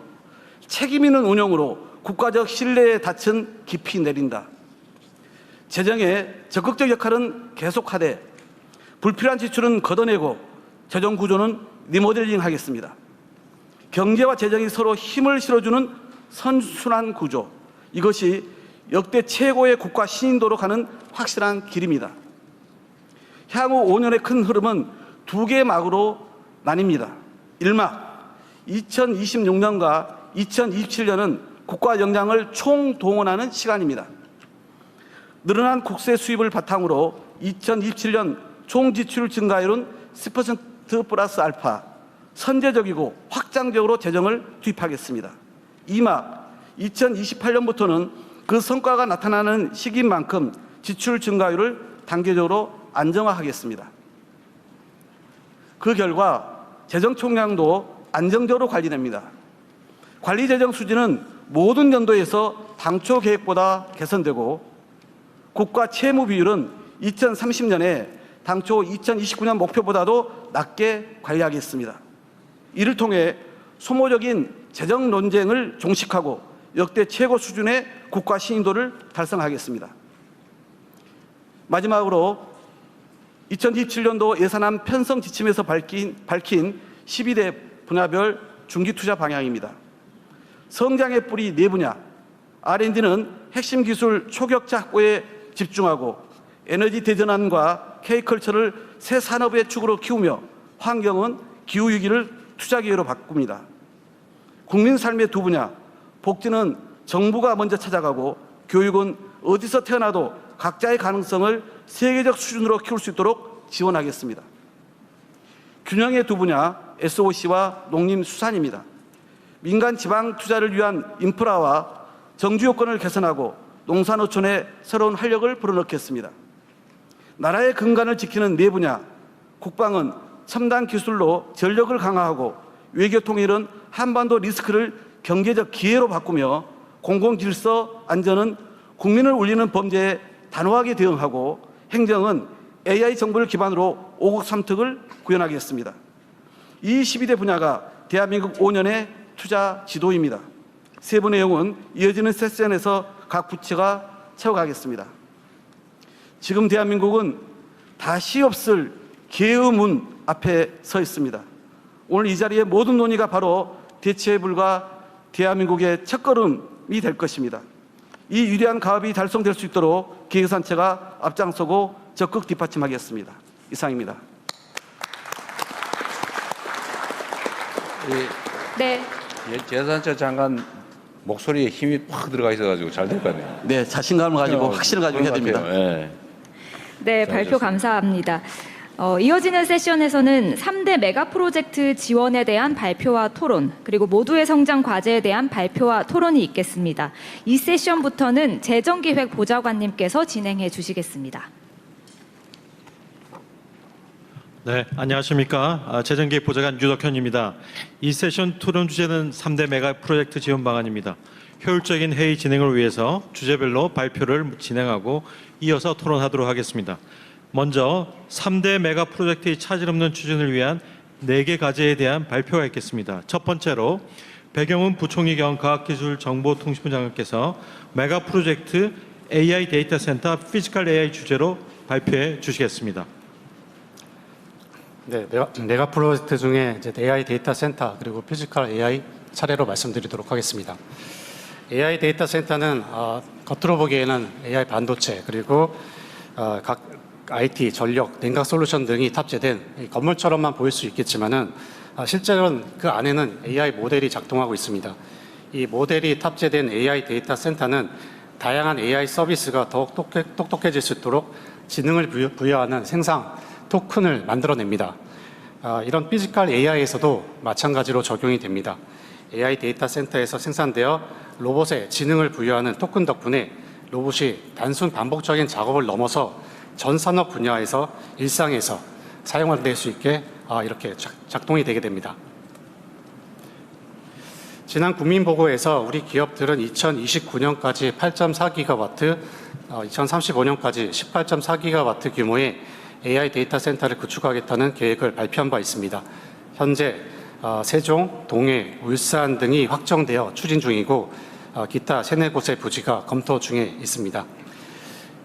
책임 있는 운영으로 국가적 신뢰의 닻은 깊이 내린다. 재정의 적극적 역할은 계속하되 불필요한 지출은 걷어내고 재정 구조는 리모델링 하겠습니다. 경제와 재정이 서로 힘을 실어주는 선순환 구조, 이것이 역대 최고의 국가 신인도로 가는 확실한 길입니다. 향후 5년의 큰 흐름은 2개의 막으로 나뉩니다. 1막, 2026년과 2027년은 국가 역량을 총동원하는 시간입니다. 늘어난 국세 수입을 바탕으로 2027년 총지출 증가율은 10% 플러스 알파, 선제적이고 확장적으로 재정을 투입하겠습니다. 2막, 2028년부터는 그 성과가 나타나는 시기인 만큼 지출 증가율을 단계적으로 안정화하겠습니다. 그 결과 재정 총량도 안정적으로 관리됩니다. 관리 재정 수지는 모든 연도에서 당초 계획보다 개선되고 국가 채무 비율은 2030년에 당초 2029년 목표보다도 낮게 관리하겠습니다. 이를 통해 소모적인 재정 논쟁을 종식하고 역대 최고 수준의 국가 신인도를 달성하겠습니다. 마지막으로 2027년도 예산안 편성 지침에서 밝힌 12대 분야별 중기 투자 방향입니다. 성장의 뿌리 4분야, R&D는 핵심 기술 초격자 확보에 집중하고 에너지 대전환과 K컬처를 새 산업의 축으로 키우며 환경은 기후위기를 투자 기회로 바꿉니다. 국민 삶의 2분야, 복지는 정부가 먼저 찾아가고 교육은 어디서 태어나도 각자의 가능성을 세계적 수준으로 키울 수 있도록 지원하겠습니다. 균형의 2분야, SOC와 농림수산입니다. 민간 지방 투자를 위한 인프라와 정주 요건을 개선하고 농산어촌에 새로운 활력을 불어넣겠습니다. 나라의 근간을 지키는 4분야, 국방은 첨단 기술로 전력을 강화하고 외교 통일은 한반도 리스크를 경제적 기회로 바꾸며 공공질서 안전은 국민을 울리는 범죄에 단호하게 대응하고 행정은 AI 정보를 기반으로 5국 3특을 구현하겠습니다. 이 12대 분야가 대한민국 5년의 투자 지도입니다. 세부 내용은 이어지는 세션에서 각 부처가 채워가겠습니다. 지금 대한민국은 다시 없을 기회의 문 앞에 서 있습니다. 오늘 이 자리의 모든 논의가 바로 대체에 불과 대한민국의 첫걸음이 될 것입니다. 이 위대한 가업이 달성될 수 있도록 기획산체가 앞장서고 적극 뒷받침하겠습니다. 이상입니다. 네. 재산처 장관 목소리에 힘이 확 들어가 있어가지고 잘 될 것 같네요. 네, 자신감을 가지고 확신을 가지고 해야 됩니다. 네. 네, 발표 감사합니다. 이어지는 세션에서는 3대 메가 프로젝트 지원에 대한 발표와 토론, 그리고 모두의 성장 과제에 대한 발표와 토론이 있겠습니다. 이 세션부터는 재정기획보좌관님께서 진행해 주시겠습니다. 네, 안녕하십니까. 재정기획보좌관 유덕현입니다. 이 세션 토론 주제는 3대 메가 프로젝트 지원 방안입니다. 효율적인 회의 진행을 위해서 주제별로 발표를 진행하고 이어서 토론하도록 하겠습니다. 먼저 3대 메가 프로젝트의 차질 없는 추진을 위한 4개 과제에 대한 발표가 있겠습니다. 첫 번째로 배경훈 부총리 겸 과학기술정보통신부 장관께서 메가 프로젝트 AI 데이터 센터 피지컬 AI 주제로 발표해 주시겠습니다. 네, 메가 프로젝트 중에 이제 AI 데이터 센터 그리고 피지컬 AI 차례로 말씀드리도록 하겠습니다. AI 데이터 센터는 겉으로 보기에는 AI 반도체 그리고 각 IT, 전력, 냉각 솔루션 등이 탑재된 건물처럼만 보일 수 있겠지만은 실제로는 그 안에는 AI 모델이 작동하고 있습니다. 이 모델이 탑재된 AI 데이터 센터는 다양한 AI 서비스가 더욱 똑똑해질 수 있도록 지능을 부여하는 생산 토큰을 만들어냅니다. 이런 피지컬 AI에서도 마찬가지로 적용이 됩니다. AI 데이터 센터에서 생산되어 로봇에 지능을 부여하는 토큰 덕분에 로봇이 단순 반복적인 작업을 넘어서 전 산업 분야에서 일상에서 사용될 수 있게 이렇게 작동이 되게 됩니다. 지난 국민보고에서 우리 기업들은 2029년까지 8.4기가와트, 2035년까지 18.4기가와트 규모의 AI 데이터 센터를 구축하겠다는 계획을 발표한 바 있습니다. 현재 세종, 동해, 울산 등이 확정되어 추진 중이고 기타 3-4곳의 부지가 검토 중에 있습니다.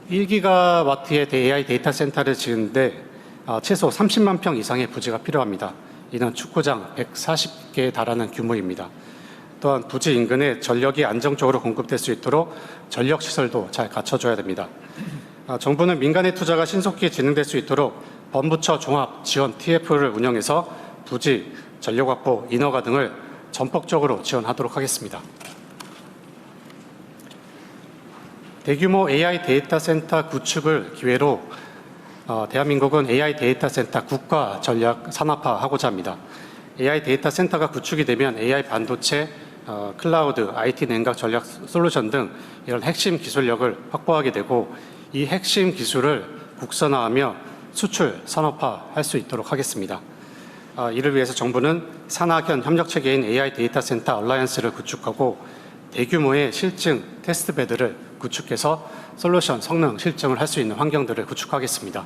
1기가와트의 AI 데이터 센터를 지은데 최소 30만 평 이상의 부지가 필요합니다. 이는 축구장 140개에 달하는 규모입니다. 또한 부지 인근에 전력이 안정적으로 공급될 수 있도록 전력시설도 잘 갖춰줘야 됩니다. 정부는 민간의 투자가 신속히 진행될 수 있도록 범부처 종합 지원 TF를 운영해서 부지, 전력 확보, 인허가 등을 전폭적으로 지원하도록 하겠습니다. 대규모 AI 데이터 센터 구축을 기회로 대한민국은 AI 데이터 센터 국가 전략 산업화하고자 합니다. AI 데이터 센터가 구축이 되면 AI 반도체, 클라우드, IT 냉각 전략 솔루션 등 이런 핵심 기술력을 확보하게 되고 이 핵심 기술을 국산화하며 수출 산업화할 수 있도록 하겠습니다. 이를 위해서 정부는 산학연 협력체계인 AI 데이터 센터 얼라이언스를 구축하고 대규모의 실증 테스트베드를 구축해서 솔루션 성능 실증을 할 수 있는 환경들을 구축하겠습니다.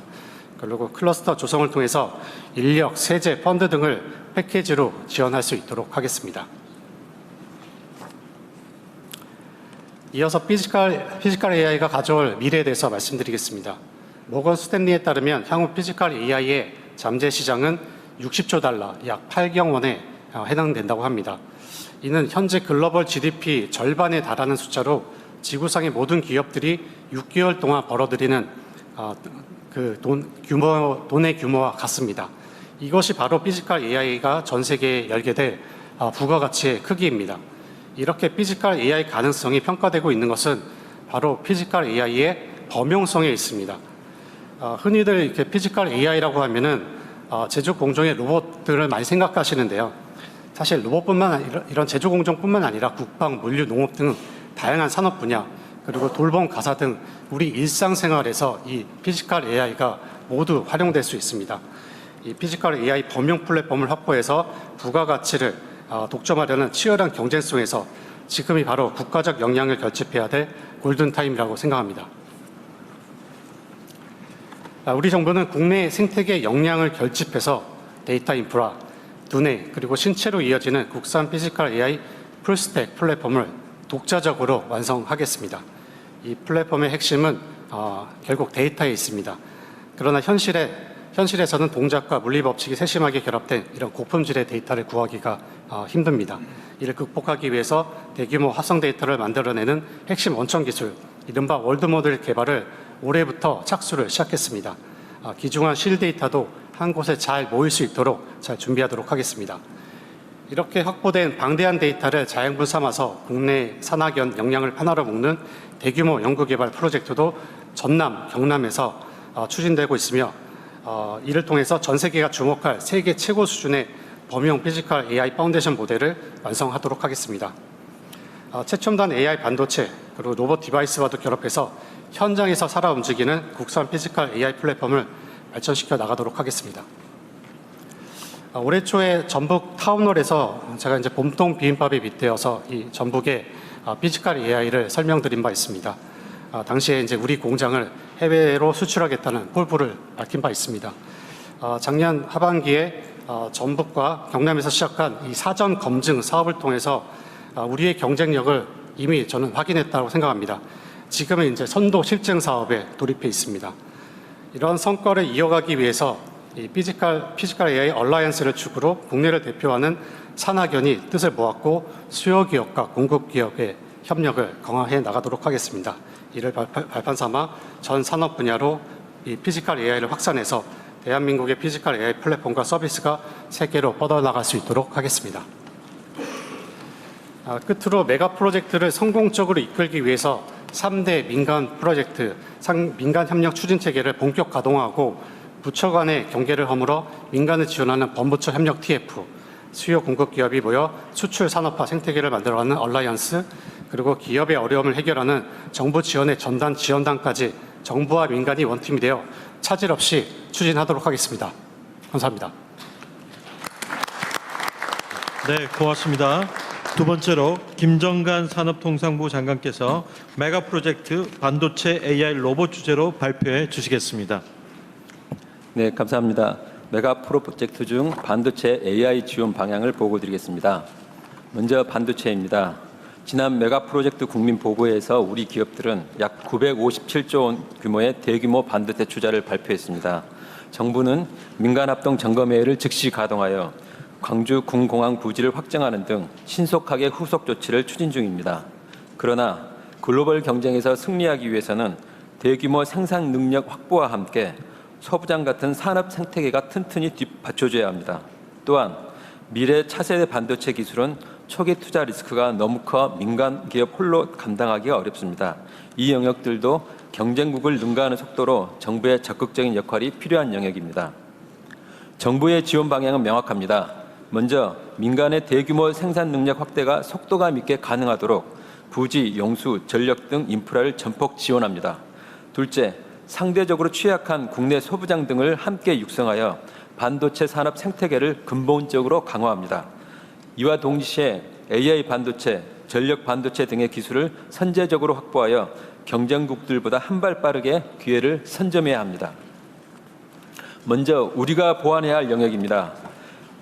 그리고 클러스터 조성을 통해서 인력, 세제, 펀드 등을 패키지로 지원할 수 있도록 하겠습니다. 이어서 피지컬 AI가 가져올 미래에 대해서 말씀드리겠습니다. 모건 스탠리에 따르면 향후 피지컬 AI의 잠재 시장은 60조 달러, 약 8경 원에 해당된다고 합니다. 이는 현재 글로벌 GDP 절반에 달하는 숫자로 지구상의 모든 기업들이 6개월 동안 벌어들이는 돈의 규모와 같습니다. 이것이 바로 피지컬 AI가 전 세계에 열게 될 부가가치의 크기입니다. 이렇게 피지컬 AI 가능성이 평가되고 있는 것은 바로 피지컬 AI의 범용성에 있습니다. 흔히들 이렇게 피지컬 AI라고 하면은 제조 공정의 로봇들을 많이 생각하시는데요. 사실 로봇뿐만 아니라 이런 제조 공정뿐만 아니라 국방, 물류, 농업 등 다양한 산업 분야 그리고 돌봄, 가사 등 우리 일상생활에서 이 피지컬 AI가 모두 활용될 수 있습니다. 이 피지컬 AI 범용 플랫폼을 확보해서 부가가치를 독점하려는 치열한 경쟁 속에서 지금이 바로 국가적 역량을 결집해야 될 골든타임이라고 생각합니다. 우리 정부는 국내 생태계 역량을 결집해서 데이터 인프라, 두뇌 그리고 신체로 이어지는 국산 피지컬 AI 풀스택 플랫폼을 독자적으로 완성하겠습니다. 이 플랫폼의 핵심은 결국 데이터에 있습니다. 그러나 현실에서는 동작과 물리 법칙이 세심하게 결합된 이런 고품질의 데이터를 구하기가 힘듭니다. 이를 극복하기 위해서 대규모 합성 데이터를 만들어내는 핵심 원천 기술, 이른바 월드 모델 개발을 올해부터 착수를 시작했습니다. 귀중한 실데이터도 한 곳에 잘 모일 수 있도록 잘 준비하도록 하겠습니다. 이렇게 확보된 방대한 데이터를 자양분 삼아서 국내 산학연 역량을 하나로 묶는 대규모 연구개발 프로젝트도 전남, 경남에서 추진되고 있으며 이를 통해서 전 세계가 주목할 세계 최고 수준의 범용 피지컬 AI 파운데이션 모델을 완성하도록 하겠습니다. 최첨단 AI 반도체 그리고 로봇 디바이스와도 결합해서 현장에서 살아 움직이는 국산 피지컬 AI 플랫폼을 발전시켜 나가도록 하겠습니다. 올해 초에 전북 타운홀에서 제가 이제 봄동 비빔밥에 빗대어서 이 전북의 피지컬 AI를 설명드린 바 있습니다. 당시에 이제 우리 공장을 해외로 수출하겠다는 폴부를 밝힌 바 있습니다. 작년 하반기에 전북과 경남에서 시작한 이 사전 검증 사업을 통해서 우리의 경쟁력을 이미 저는 확인했다고 생각합니다. 지금은 이제 선도 실증 사업에 돌입해 있습니다. 이런 성과를 이어가기 위해서 이 피지컬 AI 얼라이언스를 축으로 국내를 대표하는 산학연이 뜻을 모았고 수요 기업과 공급 기업의 협력을 강화해 나가도록 하겠습니다. 이를 발판 삼아 전 산업 분야로 이 피지컬 AI를 확산해서 대한민국의 피지컬 AI 플랫폼과 서비스가 세계로 뻗어나갈 수 있도록 하겠습니다. 끝으로 메가 프로젝트를 성공적으로 이끌기 위해서 3대 민간 프로젝트, 민간 협력 추진 체계를 본격 가동하고 부처 간의 경계를 허물어 민간을 지원하는 범부처 협력 TF, 수요 공급 기업이 모여 수출 산업화 생태계를 만들어가는 얼라이언스, 그리고 기업의 어려움을 해결하는 정부 지원의 전단 지원단까지 정부와 민간이 원팀이 되어 차질 없이 추진하도록 하겠습니다. 감사합니다. 네, 고맙습니다. 두 번째로 김정관 산업통상부 장관께서 메가 프로젝트 반도체 AI 로봇 주제로 발표해 주시겠습니다. 네, 감사합니다. 메가 프로젝트 중 반도체 AI 지원 방향을 보고드리겠습니다. 먼저 반도체입니다. 지난 메가 프로젝트 국민 보고에서 우리 기업들은 약 957조 원 규모의 대규모 반도체 투자를 발표했습니다. 정부는 민간 합동 점검회의를 즉시 가동하여 광주 군공항 부지를 확정하는 등 신속하게 후속 조치를 추진 중입니다. 그러나 글로벌 경쟁에서 승리하기 위해서는 대규모 생산 능력 확보와 함께 서부장 같은 산업 생태계가 튼튼히 뒷받쳐줘야 합니다. 또한 미래 차세대 반도체 기술은 초기 투자 리스크가 너무 커 민간 기업 홀로 감당하기가 어렵습니다. 이 영역들도 경쟁국을 능가하는 속도로 정부의 적극적인 역할이 필요한 영역입니다. 정부의 지원 방향은 명확합니다. 먼저 민간의 대규모 생산 능력 확대가 속도감 있게 가능하도록 부지, 용수, 전력 등 인프라를 전폭 지원합니다. 둘째, 상대적으로 취약한 국내 소부장 등을 함께 육성하여 반도체 산업 생태계를 근본적으로 강화합니다. 이와 동시에 AI 반도체, 전력 반도체 등의 기술을 선제적으로 확보하여 경쟁국들보다 한 발 빠르게 기회를 선점해야 합니다. 먼저 우리가 보완해야 할 영역입니다.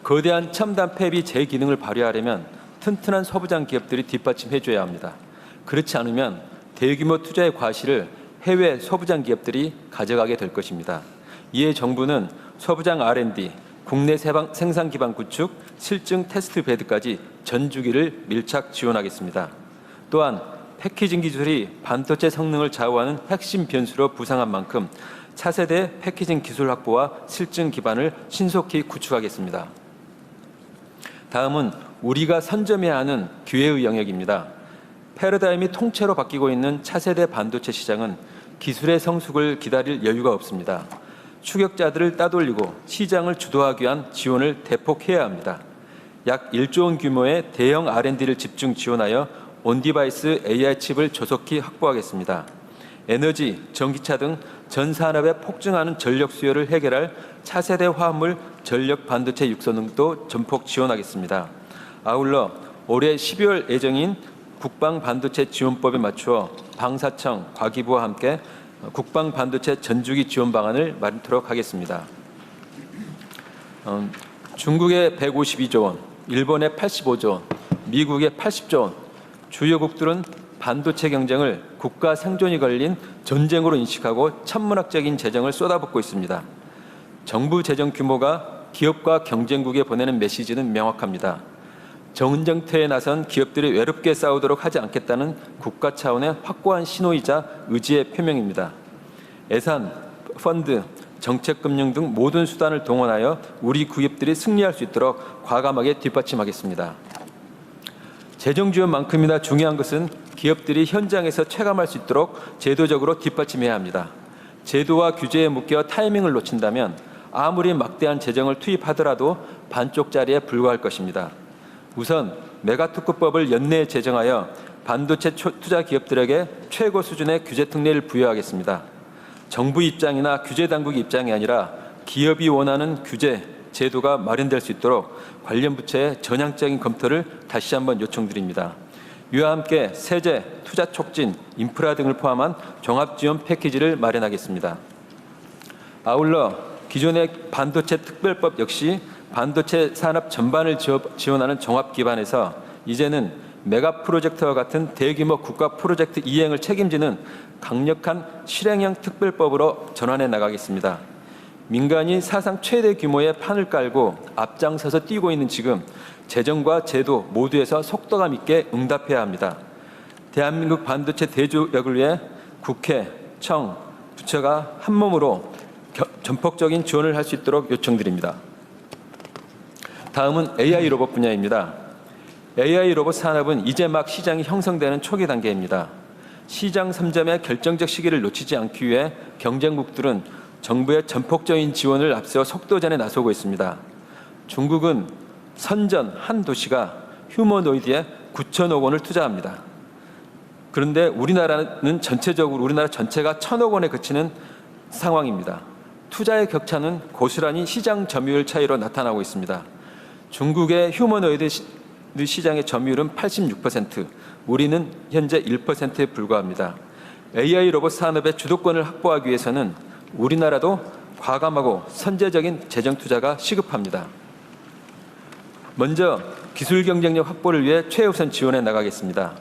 거대한 첨단 팹이 제 기능을 발휘하려면 튼튼한 소부장 기업들이 뒷받침해줘야 합니다. 그렇지 않으면 대규모 투자의 과실을 해외 소부장 기업들이 가져가게 될 것입니다. 이에 정부는 소부장 R&D, 국내 생산 기반 구축, 실증 테스트 베드까지 전 주기를 밀착 지원하겠습니다. 또한 패키징 기술이 반도체 성능을 좌우하는 핵심 변수로 부상한 만큼 차세대 패키징 기술 확보와 실증 기반을 신속히 구축하겠습니다. 다음은 우리가 선점해야 하는 기회의 영역입니다. 패러다임이 통째로 바뀌고 있는 차세대 반도체 시장은 기술의 성숙을 기다릴 여유가 없습니다. 추격자들을 따돌리고 시장을 주도하기 위한 지원을 대폭해야 합니다. 약 1조 원 규모의 대형 R&D를 집중 지원하여 온디바이스 AI 칩을 조속히 확보하겠습니다. 에너지, 전기차 등 전 산업에 폭증하는 전력 수요를 해결할 차세대 화합물 전력 반도체 육성 등도 전폭 지원하겠습니다. 아울러 올해 12월 예정인 국방 반도체 지원법에 맞추어 방사청, 과기부와 함께 국방 반도체 전주기 지원 방안을 마련토록 하겠습니다. 중국의 152조 원, 일본의 85조 원, 미국의 80조 원, 주요국들은 반도체 경쟁을 국가 생존이 걸린 전쟁으로 인식하고 천문학적인 재정을 쏟아붓고 있습니다. 정부 재정 규모가 기업과 경쟁국에 보내는 메시지는 명확합니다. 정은정퇴에 나선 기업들이 외롭게 싸우도록 하지 않겠다는 국가 차원의 확고한 신호이자 의지의 표명입니다. 예산, 펀드, 정책금융 등 모든 수단을 동원하여 우리 기업들이 승리할 수 있도록 과감하게 뒷받침하겠습니다. 재정 지원만큼이나 중요한 것은 기업들이 현장에서 체감할 수 있도록 제도적으로 뒷받침해야 합니다. 제도와 규제에 묶여 타이밍을 놓친다면 아무리 막대한 재정을 투입하더라도 반쪽짜리에 불과할 것입니다. 우선 메가특구법을 연내에 제정하여 반도체 투자 기업들에게 최고 수준의 규제 특례를 부여하겠습니다. 정부 입장이나 규제 당국 입장이 아니라 기업이 원하는 규제, 제도가 마련될 수 있도록 관련 부처의 전향적인 검토를 다시 한번 요청드립니다. 이와 함께 세제, 투자 촉진, 인프라 등을 포함한 종합지원 패키지를 마련하겠습니다. 아울러 기존의 반도체 특별법 역시 반도체 산업 전반을 지원하는 종합기반에서 이제는 메가 프로젝트와 같은 대규모 국가 프로젝트 이행을 책임지는 강력한 실행형 특별법으로 전환해 나가겠습니다. 민간이 사상 최대 규모의 판을 깔고 앞장서서 뛰고 있는 지금 재정과 제도 모두에서 속도감 있게 응답해야 합니다. 대한민국 반도체 대조력을 위해 국회, 청, 부처가 한몸으로 전폭적인 지원을 할 수 있도록 요청드립니다. 다음은 AI 로봇 분야입니다. AI 로봇 산업은 이제 막 시장이 형성되는 초기 단계입니다. 시장 선점의 결정적 시기를 놓치지 않기 위해 경쟁국들은 정부의 전폭적인 지원을 앞세워 속도전에 나서고 있습니다. 중국은 선전 한 도시가 휴머노이드에 9천억 원을 투자합니다. 그런데 우리나라는 우리나라 전체가 1,000억 원에 그치는 상황입니다. 투자의 격차는 고스란히 시장 점유율 차이로 나타나고 있습니다. 중국의 휴머노이드 시장의 점유율은 86%, 우리는 현재 1%에 불과합니다. AI 로봇 산업의 주도권을 확보하기 위해서는 우리나라도 과감하고 선제적인 재정 투자가 시급합니다. 먼저 기술 경쟁력 확보를 위해 최우선 지원해 나가겠습니다.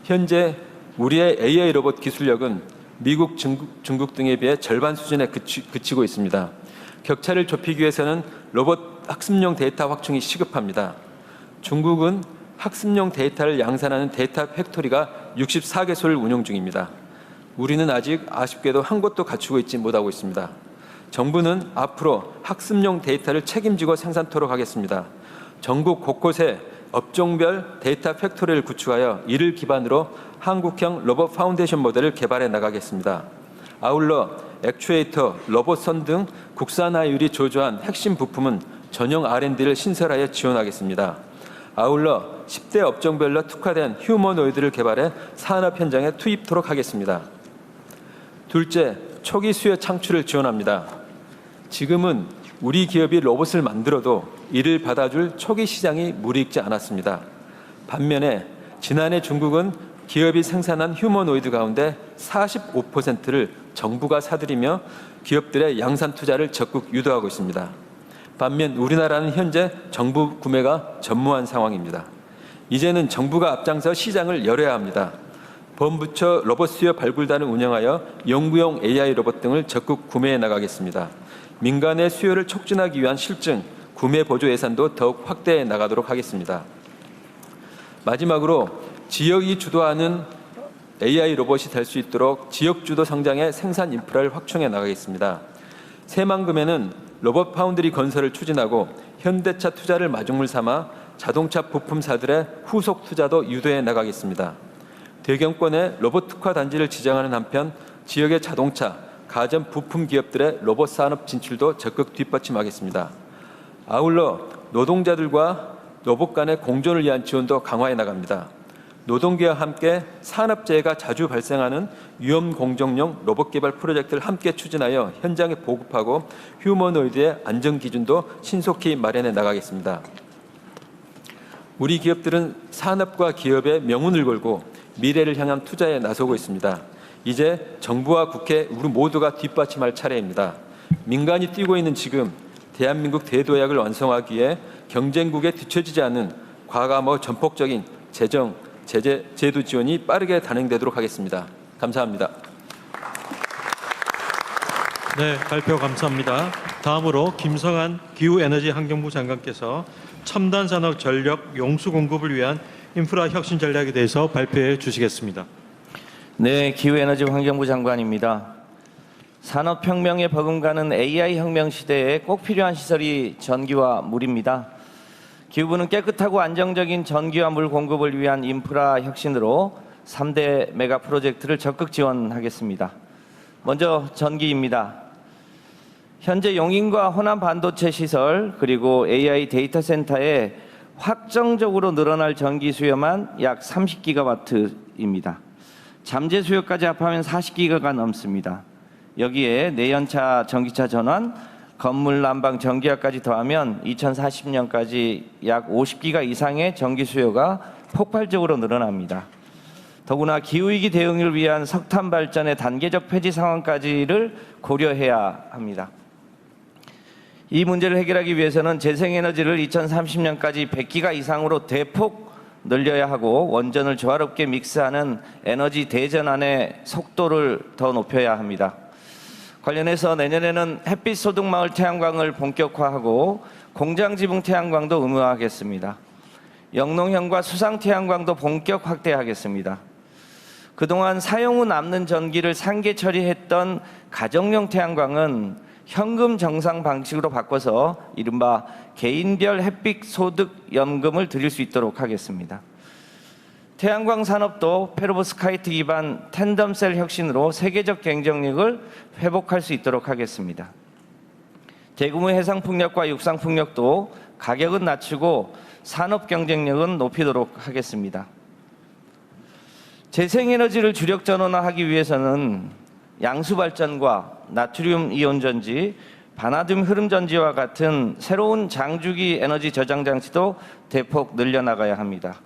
현재 우리의 AI 로봇 기술력은 미국, 중국 등에 비해 절반 수준에 그치고 있습니다. 격차를 좁히기 위해서는 로봇 학습용 데이터 확충이 시급합니다. 중국은 학습용 데이터를 양산하는 데이터 팩토리가 64개소를 운영 중입니다. 우리는 아직 아쉽게도 한 곳도 갖추고 있지 못하고 있습니다. 정부는 앞으로 학습용 데이터를 책임지고 생산토록 하겠습니다. 전국 곳곳에 업종별 데이터 팩토리를 구축하여 이를 기반으로 한국형 로봇 파운데이션 모델을 개발해 나가겠습니다. 아울러 액추에이터, 로봇선 등 국산화율이 조조한 핵심 부품은 전용 R&D를 신설하여 지원하겠습니다. 아울러 10대 업종별로 특화된 휴머노이드를 개발해 산업 현장에 투입토록 하겠습니다. 둘째, 초기 수요 창출을 지원합니다. 지금은 우리 기업이 로봇을 만들어도 이를 받아줄 초기 시장이 무르익지 않았습니다. 반면에 지난해 중국은 기업이 생산한 휴머노이드 가운데 45%를 정부가 사들이며 기업들의 양산 투자를 적극 유도하고 있습니다. 반면 우리나라는 현재 정부 구매가 전무한 상황입니다. 이제는 정부가 앞장서 시장을 열어야 합니다. 범부처 로봇 수요 발굴단을 운영하여 연구용 AI 로봇 등을 적극 구매해 나가겠습니다. 민간의 수요를 촉진하기 위한 실증, 구매 보조 예산도 더욱 확대해 나가도록 하겠습니다. 마지막으로 지역이 주도하는 AI 로봇이 될 수 있도록 지역 주도 성장의 생산 인프라를 확충해 나가겠습니다. 새만금에는 로봇 파운드리 건설을 추진하고 현대차 투자를 마중물 삼아 자동차 부품사들의 후속 투자도 유도해 나가겠습니다. 대경권의 로봇 특화 단지를 지정하는 한편 지역의 자동차, 가전 부품 기업들의 로봇 산업 진출도 적극 뒷받침하겠습니다. 아울러 노동자들과 로봇 간의 공존을 위한 지원도 강화해 나갑니다. 노동계와 함께 산업재해가 자주 발생하는 위험 공정용 로봇 개발 프로젝트를 함께 추진하여 현장에 보급하고 휴머노이드의 안전 기준도 신속히 마련해 나가겠습니다. 우리 기업들은 산업과 기업의 명운을 걸고 미래를 향한 투자에 나서고 있습니다. 이제 정부와 국회 우리 모두가 뒷받침할 차례입니다. 민간이 뛰고 있는 지금 대한민국 대도약을 완성하기 위해 경쟁국에 뒤처지지 않는 과감하고 전폭적인 재정, 제도 지원이 빠르게 단행되도록 하겠습니다. 감사합니다. 네, 발표 감사합니다. 다음으로 김성한 기후에너지환경부 장관께서 첨단 산업 전력 용수 공급을 위한 인프라 혁신 전략에 대해서 발표해 주시겠습니다. 네, 기후에너지환경부 장관입니다. 산업혁명에 버금가는 AI 혁명 시대에 꼭 필요한 시설이 전기와 물입니다. 기후부는 깨끗하고 안정적인 전기와 물 공급을 위한 인프라 혁신으로 3대 메가 프로젝트를 적극 지원하겠습니다. 먼저 전기입니다. 현재 용인과 호남 반도체 시설 그리고 AI 데이터 센터에 확정적으로 늘어날 전기 수요만 약 30기가와트입니다. 잠재 수요까지 합하면 40기가가 넘습니다. 여기에 내연차 전기차 전환, 건물 난방 전기화까지 더하면 2040년까지 약 50기가 이상의 전기 수요가 폭발적으로 늘어납니다. 더구나 기후위기 대응을 위한 석탄 발전의 단계적 폐지 상황까지를 고려해야 합니다. 이 문제를 해결하기 위해서는 재생에너지를 2030년까지 100기가 이상으로 대폭 늘려야 하고 원전을 조화롭게 믹스하는 에너지 대전환의 속도를 더 높여야 합니다. 관련해서 내년에는 햇빛 소득 마을 태양광을 본격화하고 공장 지붕 태양광도 의무화하겠습니다. 영농형과 수상 태양광도 본격 확대하겠습니다. 그동안 사용 후 남는 전기를 상계 처리했던 가정용 태양광은 현금 정상 방식으로 바꿔서 이른바 개인별 햇빛 소득 연금을 드릴 수 있도록 하겠습니다. 태양광 산업도 페로브스카이트 기반 텐덤셀 혁신으로 세계적 경쟁력을 회복할 수 있도록 하겠습니다. 대규모 해상풍력과 육상풍력도 가격은 낮추고 산업 경쟁력은 높이도록 하겠습니다. 재생에너지를 주력 전원화하기 위해서는 양수발전과 나트륨 이온 전지, 바나듐 흐름 전지와 같은 새로운 장주기 에너지 저장 장치도 대폭 늘려나가야 합니다.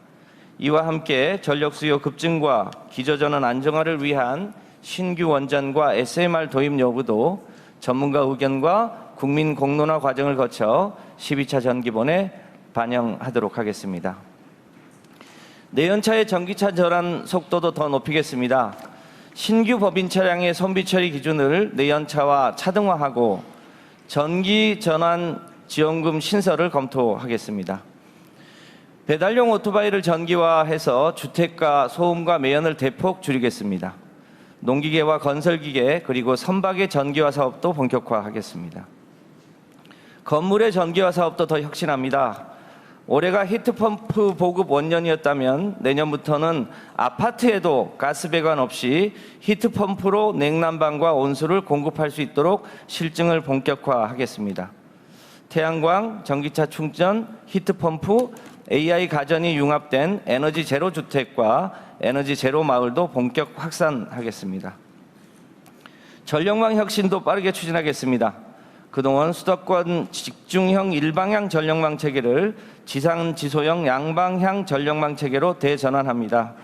이와 함께 전력 수요 급증과 기저전원 안정화를 위한 신규 원전과 SMR 도입 여부도 전문가 의견과 국민 공론화 과정을 거쳐 12차 전기본에 반영하도록 하겠습니다. 내연차의 전기차 전환 속도도 더 높이겠습니다. 신규 법인 차량의 선비 처리 기준을 내연차와 차등화하고 전기 전환 지원금 신설을 검토하겠습니다. 배달용 오토바이를 전기화해서 주택가 소음과 매연을 대폭 줄이겠습니다. 농기계와 건설기계 그리고 선박의 전기화 사업도 본격화하겠습니다. 건물의 전기화 사업도 더 혁신합니다. 올해가 히트펌프 보급 원년이었다면 내년부터는 아파트에도 가스 배관 없이 히트펌프로 냉난방과 온수를 공급할 수 있도록 실증을 본격화하겠습니다. 태양광, 전기차 충전, 히트펌프, AI 가전이 융합된 에너지 제로 주택과 에너지 제로 마을도 본격 확산하겠습니다. 전력망 혁신도 빠르게 추진하겠습니다. 그동안 수도권 직중형 일방향 전력망 체계를 지상 지소형 양방향 전력망 체계로 대전환합니다.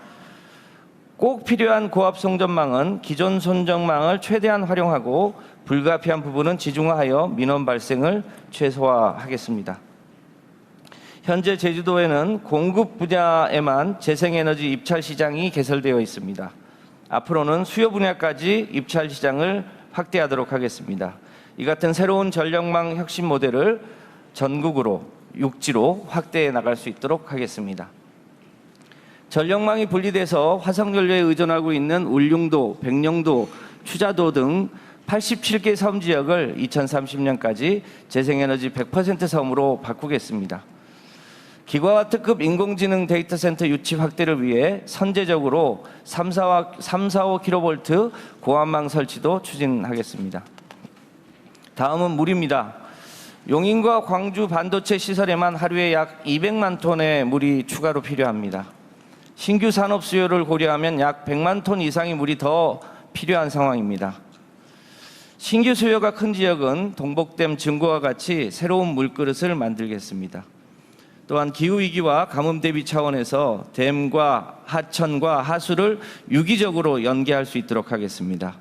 꼭 필요한 고압 송전망은 기존 손전망을 최대한 활용하고 불가피한 부분은 지중화하여 민원 발생을 최소화하겠습니다. 현재 제주도에는 공급 분야에만 재생에너지 입찰 시장이 개설되어 있습니다. 앞으로는 수요 분야까지 입찰 시장을 확대하도록 하겠습니다. 이 같은 새로운 전력망 혁신 모델을 전국으로 육지로 확대해 나갈 수 있도록 하겠습니다. 전력망이 분리돼서 화석연료에 의존하고 있는 울릉도, 백령도, 추자도 등 87개 섬 지역을 2030년까지 재생에너지 100% 섬으로 바꾸겠습니다. 기가와트급 인공지능 데이터 센터 유치 확대를 위해 선제적으로 345kV 고압망 설치도 추진하겠습니다. 다음은 물입니다. 용인과 광주 반도체 시설에만 하루에 약 200만 톤의 물이 추가로 필요합니다. 신규 산업 수요를 고려하면 약 100만 톤 이상의 물이 더 필요한 상황입니다. 신규 수요가 큰 지역은 동복댐 증거와 같이 새로운 물그릇을 만들겠습니다. 또한 기후위기와 가뭄 대비 차원에서 댐과 하천과 하수를 유기적으로 연계할 수 있도록 하겠습니다.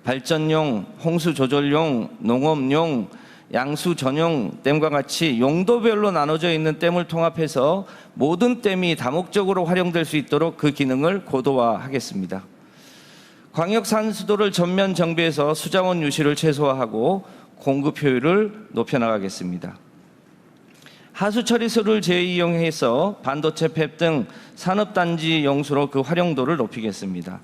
발전용, 홍수 조절용, 농업용, 양수 전용 댐과 같이 용도별로 나눠져 있는 댐을 통합해서 모든 댐이 다목적으로 활용될 수 있도록 그 기능을 고도화하겠습니다. 광역 산수도를 전면 정비해서 수자원 유실을 최소화하고 공급 효율을 높여나가겠습니다. 하수 처리소를 재이용해서 반도체 팹 등 산업단지 용수로 그 활용도를 높이겠습니다.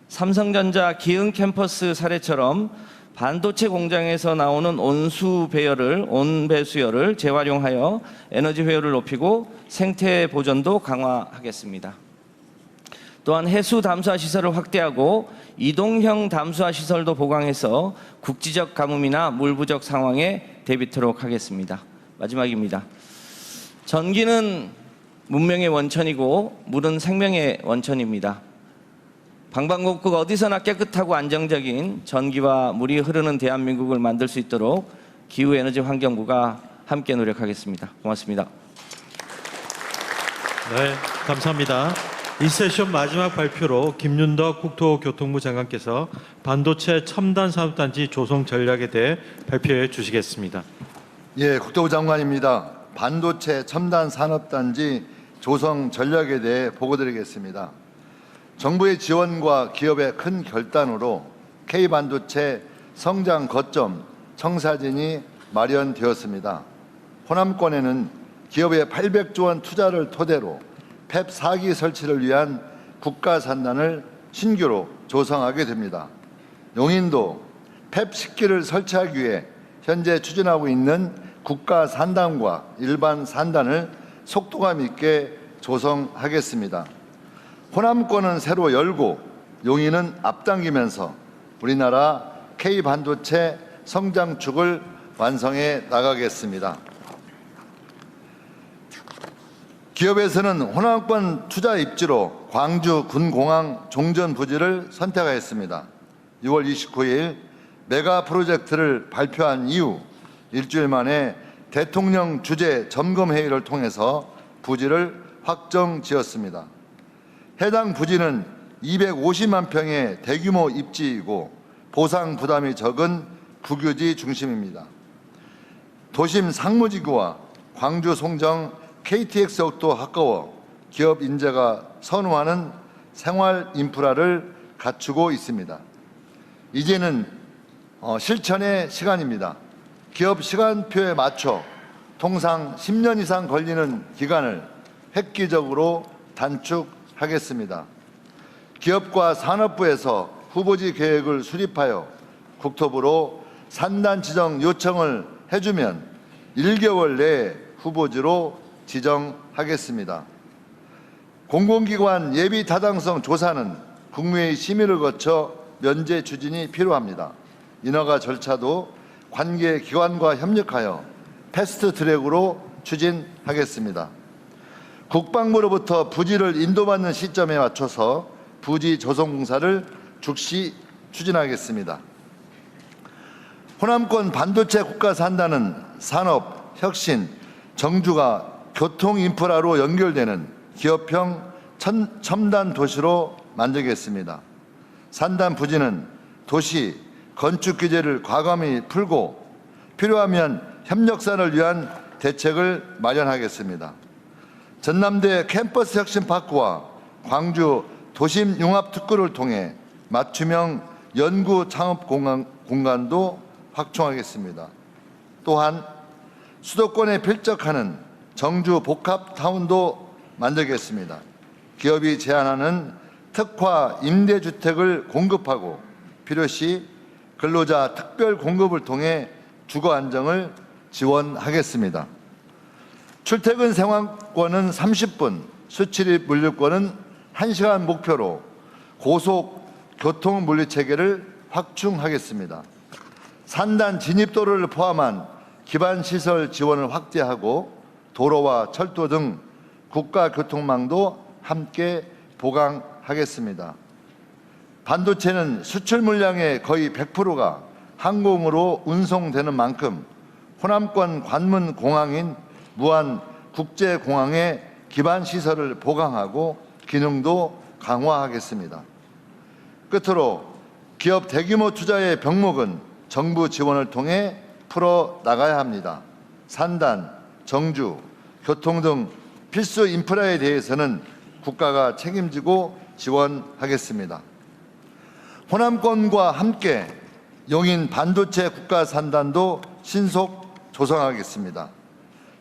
삼성전자 기흥 캠퍼스 사례처럼 반도체 공장에서 나오는 온배수열을 재활용하여 에너지 효율을 높이고 생태 보전도 강화하겠습니다. 또한 해수 담수화 시설을 확대하고 이동형 담수화 시설도 보강해서 국지적 가뭄이나 물 부족 상황에 대비토록 하겠습니다. 마지막입니다. 전기는 문명의 원천이고 물은 생명의 원천입니다. 방방곡곡 어디서나 깨끗하고 안정적인 전기와 물이 흐르는 대한민국을 만들 수 있도록 기후에너지환경부가 함께 노력하겠습니다. 고맙습니다. 네, 감사합니다. 이 세션 마지막 발표로 김윤덕 국토교통부 장관께서 반도체 첨단 산업단지 조성 전략에 대해 발표해 주시겠습니다. 예, 국토부 장관입니다. 반도체 첨단 산업단지 조성 전략에 대해 보고드리겠습니다. 정부의 지원과 기업의 큰 결단으로 K반도체 성장 거점 청사진이 마련되었습니다. 호남권에는 기업의 800조 원 투자를 토대로 펩 4기 설치를 위한 국가 산단을 신규로 조성하게 됩니다. 용인도 펩 10기를 설치하기 위해 현재 추진하고 있는 국가 산단과 일반 산단을 속도감 있게 조성하겠습니다. 호남권은 새로 열고 용인은 앞당기면서 우리나라 K반도체 성장축을 완성해 나가겠습니다. 기업에서는 호남권 투자 입지로 광주 군공항 종전 부지를 선택하였습니다. 6월 29일 메가 프로젝트를 발표한 이후 일주일 만에 대통령 주재 점검회의를 통해서 부지를 확정 지었습니다. 해당 부지는 250만 평의 대규모 입지이고 보상 부담이 적은 국유지 중심입니다. 도심 상무지구와 광주 송정 KTX역도 가까워 기업 인재가 선호하는 생활 인프라를 갖추고 있습니다. 이제는 실천의 시간입니다. 기업 시간표에 맞춰 통상 10년 이상 걸리는 기간을 획기적으로 단축하겠습니다. 기업과 산업부에서 후보지 계획을 수립하여 국토부로 산단 지정 요청을 해주면 1개월 내에 후보지로 지정하겠습니다. 공공기관 예비 타당성 조사는 국무회의 심의를 거쳐 면제 추진이 필요합니다. 인허가 절차도 관계 기관과 협력하여 패스트 트랙으로 추진하겠습니다. 국방부로부터 부지를 인도받는 시점에 맞춰서 부지 조성 공사를 즉시 추진하겠습니다. 호남권 반도체 국가 산단은 산업, 혁신, 정주가 교통 인프라로 연결되는 기업형 첨단 도시로 만들겠습니다. 산단 부지는 도시 건축 규제를 과감히 풀고 필요하면 협력사를 위한 대책을 마련하겠습니다. 전남대 캠퍼스 혁신파크와 광주 도심 융합특구를 통해 맞춤형 연구 창업 공간도 확충하겠습니다. 또한 수도권에 필적하는 정주 복합타운도 만들겠습니다. 기업이 제안하는 특화 임대주택을 공급하고 필요시 근로자 특별 공급을 통해 주거 안정을 지원하겠습니다. 출퇴근 생활권은 30분, 수출입 물류권은 1시간 목표로 고속 교통 물리 체계를 확충하겠습니다. 산단 진입도로를 포함한 기반 시설 지원을 확대하고 도로와 철도 등 국가 교통망도 함께 보강하겠습니다. 반도체는 수출 물량의 거의 100%가 항공으로 운송되는 만큼 호남권 관문 공항인 무안 국제공항의 기반 시설을 보강하고 기능도 강화하겠습니다. 끝으로 기업 대규모 투자의 병목은 정부 지원을 통해 풀어 나가야 합니다. 산단, 정주, 교통 등 필수 인프라에 대해서는 국가가 책임지고 지원하겠습니다. 호남권과 함께 용인 반도체 국가 산단도 신속 조성하겠습니다.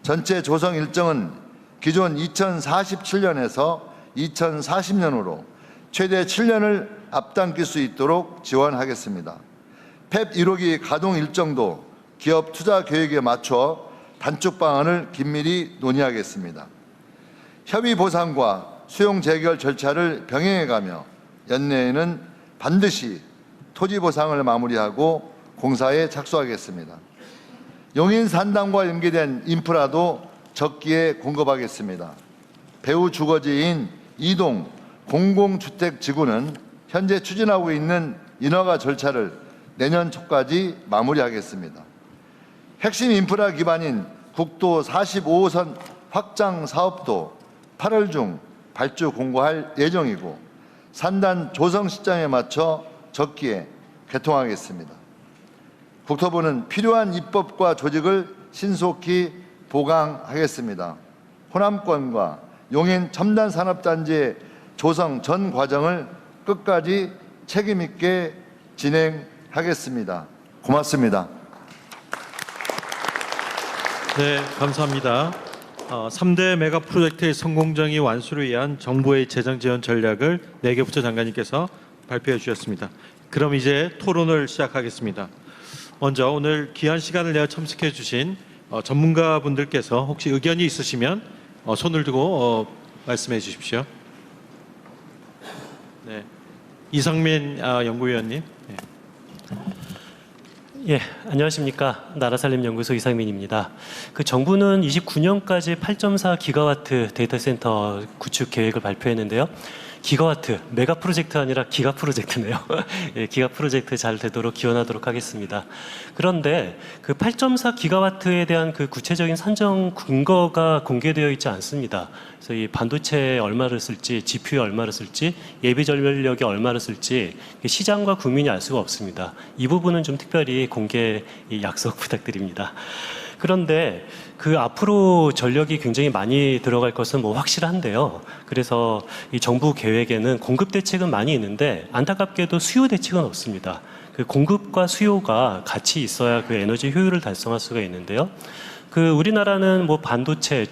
전체 조성 일정은 기존 2047년에서 2040년으로 최대 7년을 앞당길 수 있도록 지원하겠습니다. 펩 1호기 가동 일정도 기업 투자 계획에 맞춰 단축 방안을 긴밀히 논의하겠습니다. 협의 보상과 수용 재결 절차를 병행해가며 연내에는 반드시 토지 보상을 마무리하고 공사에 착수하겠습니다. 용인 산단과 연계된 인프라도 적기에 공급하겠습니다. 배후 주거지인 이동 공공주택지구는 현재 추진하고 있는 인허가 절차를 내년 초까지 마무리하겠습니다. 핵심 인프라 기반인 국도 45호선 확장 사업도 8월 중 발주 공고할 예정이고 산단 조성 시점에 맞춰 적기에 개통하겠습니다. 국토부는 필요한 입법과 조직을 신속히 보강하겠습니다. 호남권과 용인 첨단산업단지의 조성 전 과정을 끝까지 책임 있게 진행하겠습니다. 고맙습니다. 네, 감사합니다. 3대 메가 프로젝트의 성공정의 완수를 위한 정부의 재정 지원 전략을 4개 부처 장관님께서 발표해 주셨습니다. 그럼 이제 토론을 시작하겠습니다. 먼저 오늘 귀한 시간을 내어 참석해 주신 전문가분들께서 혹시 의견이 있으시면 손을 들고 말씀해 주십시오. 네, 이상민 연구위원님. 네. 예, 안녕하십니까. 나라살림연구소 이상민입니다. 정부는 29년까지 8.4 기가와트 데이터 센터 구축 계획을 발표했는데요. 기가와트, 메가 프로젝트 아니라 기가 프로젝트네요. 예, 기가 프로젝트 잘 되도록 기원하도록 하겠습니다. 그런데 8.4 기가와트에 대한 구체적인 산정 근거가 공개되어 있지 않습니다. 그래서 이 반도체에 얼마를 쓸지, GPU에 얼마를 쓸지, 예비 전력에 얼마를 쓸지 시장과 국민이 알 수가 없습니다. 이 부분은 좀 특별히 공개 약속 부탁드립니다. 그런데 앞으로 전력이 굉장히 많이 들어갈 것은 확실한데요. 그래서 이 정부 계획에는 공급 대책은 많이 있는데 안타깝게도 수요 대책은 없습니다. 공급과 수요가 같이 있어야 에너지 효율을 달성할 수가 있는데요. 우리나라는 반도체,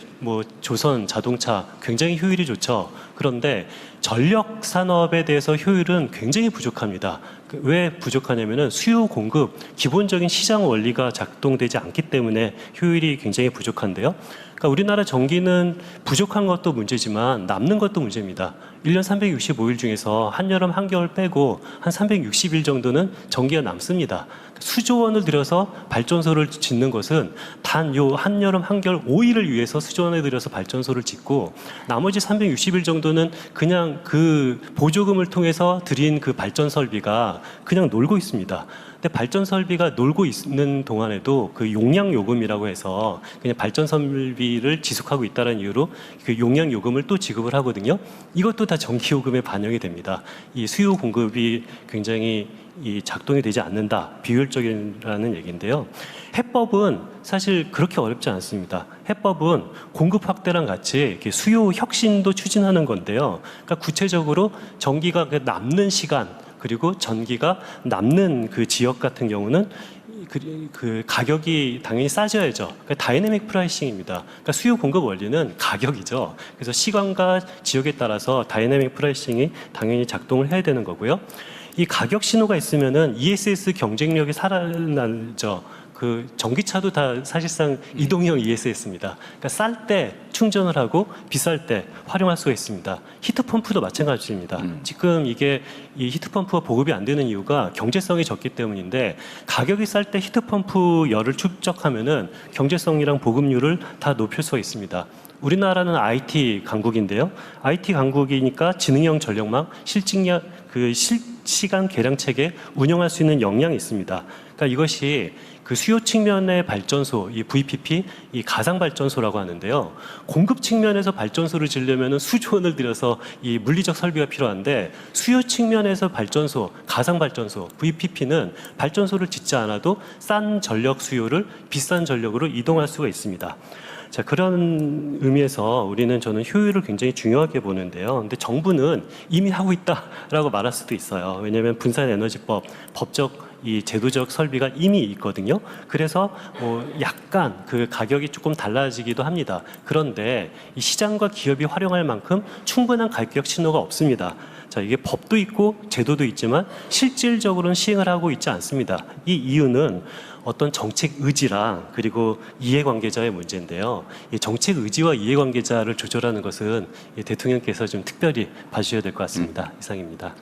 조선, 자동차 굉장히 효율이 좋죠. 그런데 전력 산업에 대해서 효율은 굉장히 부족합니다. 왜 부족하냐면은 수요 공급, 기본적인 시장 원리가 작동되지 않기 때문에 효율이 굉장히 부족한데요. 그러니까 우리나라 전기는 부족한 것도 문제지만 남는 것도 문제입니다. 1년 365일 중에서 한여름, 한겨울 빼고 한 360일 정도는 전기가 남습니다. 수조 원을 들여서 발전소를 짓는 것은 단 요 한여름, 한겨울 5일을 위해서 수조 원을 들여서 발전소를 짓고 나머지 360일 정도는 그냥 보조금을 통해서 들인 발전 설비가 그냥 놀고 있습니다. 근데 발전 설비가 놀고 있는 동안에도 용량 요금이라고 해서 그냥 발전 설비를 지속하고 있다는 이유로 용량 요금을 또 지급을 하거든요. 이것도 다 전기 요금에 반영이 됩니다. 이 수요 공급이 굉장히 작동이 되지 않는다, 비효율적이라는 얘기인데요. 해법은 사실 그렇게 어렵지 않습니다. 해법은 공급 확대랑 같이 수요 혁신도 추진하는 건데요. 그러니까 구체적으로 전기가 남는 시간 그리고 전기가 남는 지역 같은 경우는 가격이 당연히 싸져야죠. 그러니까 다이내믹 프라이싱입니다. 그러니까 수요 공급 원리는 가격이죠. 그래서 시간과 지역에 따라서 다이내믹 프라이싱이 당연히 작동을 해야 되는 거고요. 이 가격 신호가 있으면은 ESS 경쟁력이 살아나죠. 전기차도 다 사실상 이동형 ESS입니다. 그러니까 쌀 때 충전을 하고 비쌀 때 활용할 수가 있습니다. 히트펌프도 마찬가지입니다. 지금 이게 이 히트펌프가 보급이 안 되는 이유가 경제성이 적기 때문인데 가격이 쌀 때 히트펌프 열을 축적하면은 경제성이랑 보급률을 다 높일 수가 있습니다. 우리나라는 IT 강국인데요. IT 강국이니까 지능형 전력망, 실시간 계량 체계 운영할 수 있는 역량이 있습니다. 그러니까 이것이 수요 측면의 발전소, 이 VPP, 이 가상 발전소라고 하는데요. 공급 측면에서 발전소를 지으려면 수조 원을 들여서 이 물리적 설비가 필요한데 수요 측면에서 발전소, 가상 발전소, VPP는 발전소를 짓지 않아도 싼 전력 수요를 비싼 전력으로 이동할 수가 있습니다. 자, 그런 의미에서 저는 효율을 굉장히 중요하게 보는데요. 근데 정부는 이미 하고 있다라고 말할 수도 있어요. 왜냐하면 분산에너지법, 법적 이 제도적 설비가 이미 있거든요. 그래서 약간 가격이 조금 달라지기도 합니다. 그런데 이 시장과 기업이 활용할 만큼 충분한 가격 신호가 없습니다. 자, 이게 법도 있고 제도도 있지만 실질적으로는 시행을 하고 있지 않습니다. 이 이유는 어떤 정책 의지랑 그리고 이해관계자의 문제인데요. 이 정책 의지와 이해관계자를 조절하는 것은 이 대통령께서 좀 특별히 봐주셔야 될 것 같습니다. 이상입니다.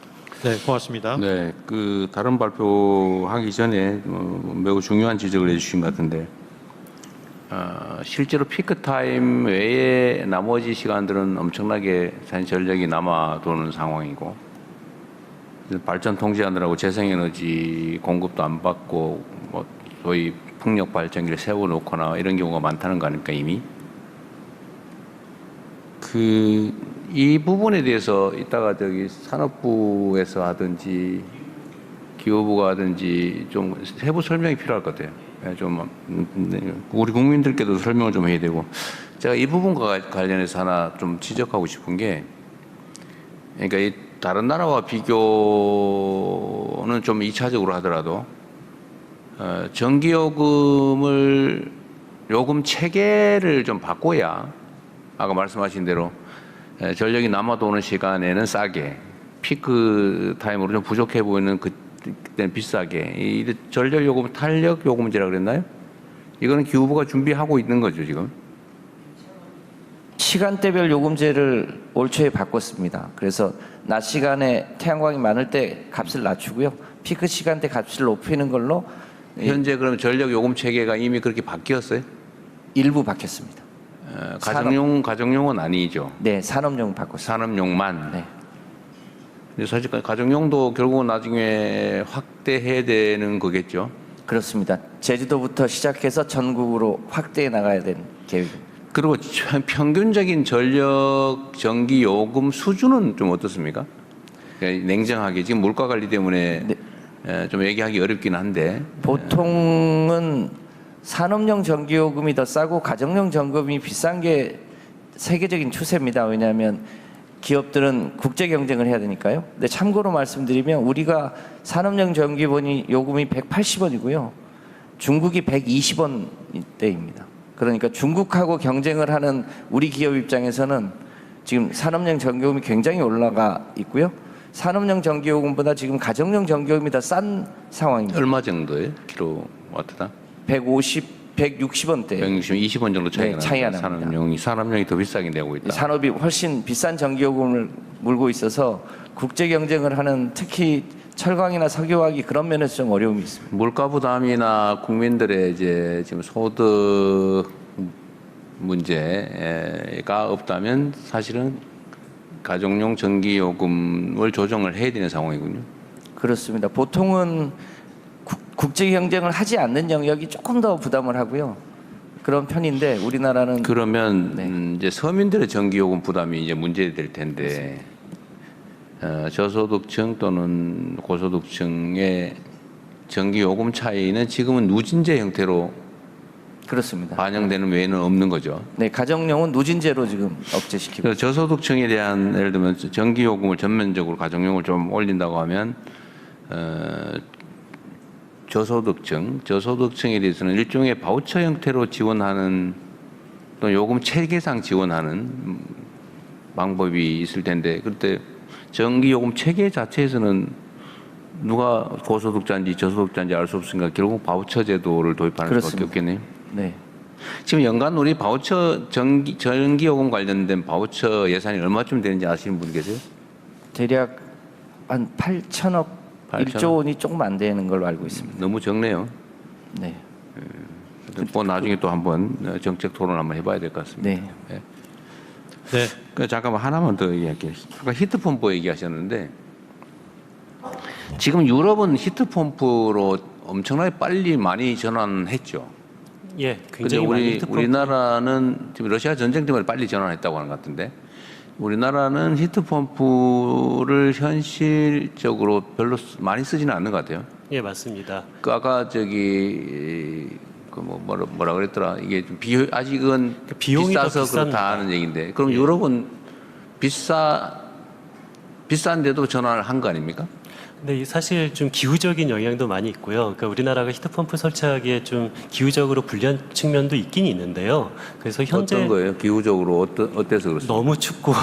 네, 고맙습니다. 네, 그 다른 발표하기 전에 매우 중요한 지적을 해주신 것 같은데 실제로 피크 타임 외에 나머지 시간들은 엄청나게 전력이 남아 도는 상황이고 발전 통제하느라고 재생에너지 공급도 안 받고 뭐 소위 풍력 발전기를 세워놓거나 이런 경우가 많다는 거 아닙니까 이미? 이 부분에 대해서 이따가 저기 산업부에서 하든지 기후부가 하든지 좀 세부 설명이 필요할 것 같아요. 좀 우리 국민들께도 설명을 좀 해야 되고 제가 이 부분과 관련해서 하나 좀 지적하고 싶은 게 그러니까 이 다른 나라와 비교는 좀 2차적으로 하더라도 전기요금을 요금 체계를 좀 바꿔야 아까 말씀하신 대로 전력이 남아도는 시간에는 싸게 피크 타임으로 좀 부족해 보이는 그때는 비싸게 이 전력 요금 탄력 요금제라 그랬나요? 이거는 기후부가 준비하고 있는 거죠 지금. 시간대별 요금제를 올 초에 바꿨습니다. 그래서 낮 시간에 태양광이 많을 때 값을 낮추고요. 피크 시간대 값을 높이는 걸로 현재 그럼 전력 요금 체계가 이미 그렇게 바뀌었어요? 일부 바뀌었습니다. 가정용은 아니죠. 네, 산업용 바꿨습니다. 산업용만. 네. 근데 사실 가정용도 결국은 나중에 확대해야 되는 거겠죠. 그렇습니다. 제주도부터 시작해서 전국으로 확대해 나가야 되는 계획입니다. 그리고 평균적인 전력 전기 요금 수준은 좀 어떻습니까? 냉정하게 지금 물가 관리 때문에 좀 얘기하기 어렵긴 한데 보통은 산업용 전기요금이 더 싸고 가정용 전기요금이 비싼 게 세계적인 추세입니다. 왜냐하면 기업들은 국제 경쟁을 해야 되니까요. 근데 참고로 말씀드리면 우리가 산업용 전기요금이 180원이고요. 중국이 120원대입니다. 그러니까 중국하고 경쟁을 하는 우리 기업 입장에서는 지금 산업용 전기요금이 굉장히 올라가 있고요. 산업용 전기요금보다 지금 가정용 전기요금이 더 싼 상황입니다. 얼마 정도예요? 킬로와트당? 160원대. 20원 정도 차이가 납니다. 산업용이 더 비싸게 내고 있다. 산업이 훨씬 비싼 전기요금을 물고 있어서 국제 경쟁을 하는 특히 철강이나 석유화학이 그런 면에서 좀 어려움이 있습니다. 물가 부담이나 국민들의 이제 지금 소득 문제가 없다면 사실은 가정용 전기요금을 조정을 해야 되는 상황이군요. 그렇습니다. 보통은 국제 경쟁을 하지 않는 영역이 조금 더 부담을 하고요. 그런 편인데 우리나라는 그러면 이제 서민들의 전기요금 부담이 이제 문제될 텐데 저소득층 또는 고소득층의 전기요금 차이는 지금은 누진제 형태로 그렇습니다. 반영되는 외에는 없는 거죠. 네, 가정용은 누진제로 지금 억제시키고. 그래서 저소득층에 대한 예를 들면 전기요금을 전면적으로 가정용을 좀 올린다고 하면 저소득층에 대해서는 일종의 바우처 형태로 지원하는 또 요금 체계상 지원하는 방법이 있을 텐데 그때 전기요금 체계 자체에서는 누가 고소득자인지 저소득자인지 알 수 없으니까 결국 바우처 제도를 도입하는 수밖에 없겠네요. 네. 지금 연간 우리 바우처 전기요금 관련된 바우처 예산이 얼마쯤 되는지 아시는 분 계세요? 대략 한 8천억 1조 원이 조금 안 되는 걸로 알고 있습니다. 너무 적네요. 네. 뭐 나중에 또 한번 정책 토론 한번 해봐야 될 것 같습니다. 네. 네. 잠깐만 하나만 더 이야기해. 아까 히트펌프 얘기하셨는데 지금 유럽은 히트펌프로 엄청나게 빨리 많이 전환했죠. 예, 굉장히 많이 히트펌프. 우리나라는 지금 러시아 전쟁 때문에 빨리 전환했다고 하는 것 같은데 우리나라는 히트펌프를 현실적으로 별로 많이 쓰지는 않는 것 같아요. 예, 맞습니다. 아까 저기 뭐라 그랬더라. 이게 좀 아직은 비용이 더 비싸서 그렇다 하는 얘기인데 그럼 유럽은 비싼데도 전환을 한 거 아닙니까? 근데 사실 좀 기후적인 영향도 많이 있고요. 그러니까 우리나라가 히트펌프 설치하기에 좀 기후적으로 불리한 측면도 있긴 있는데요. 그래서 현재 어떤 거예요? 기후적으로 어때서 그렇습니까? 너무 춥고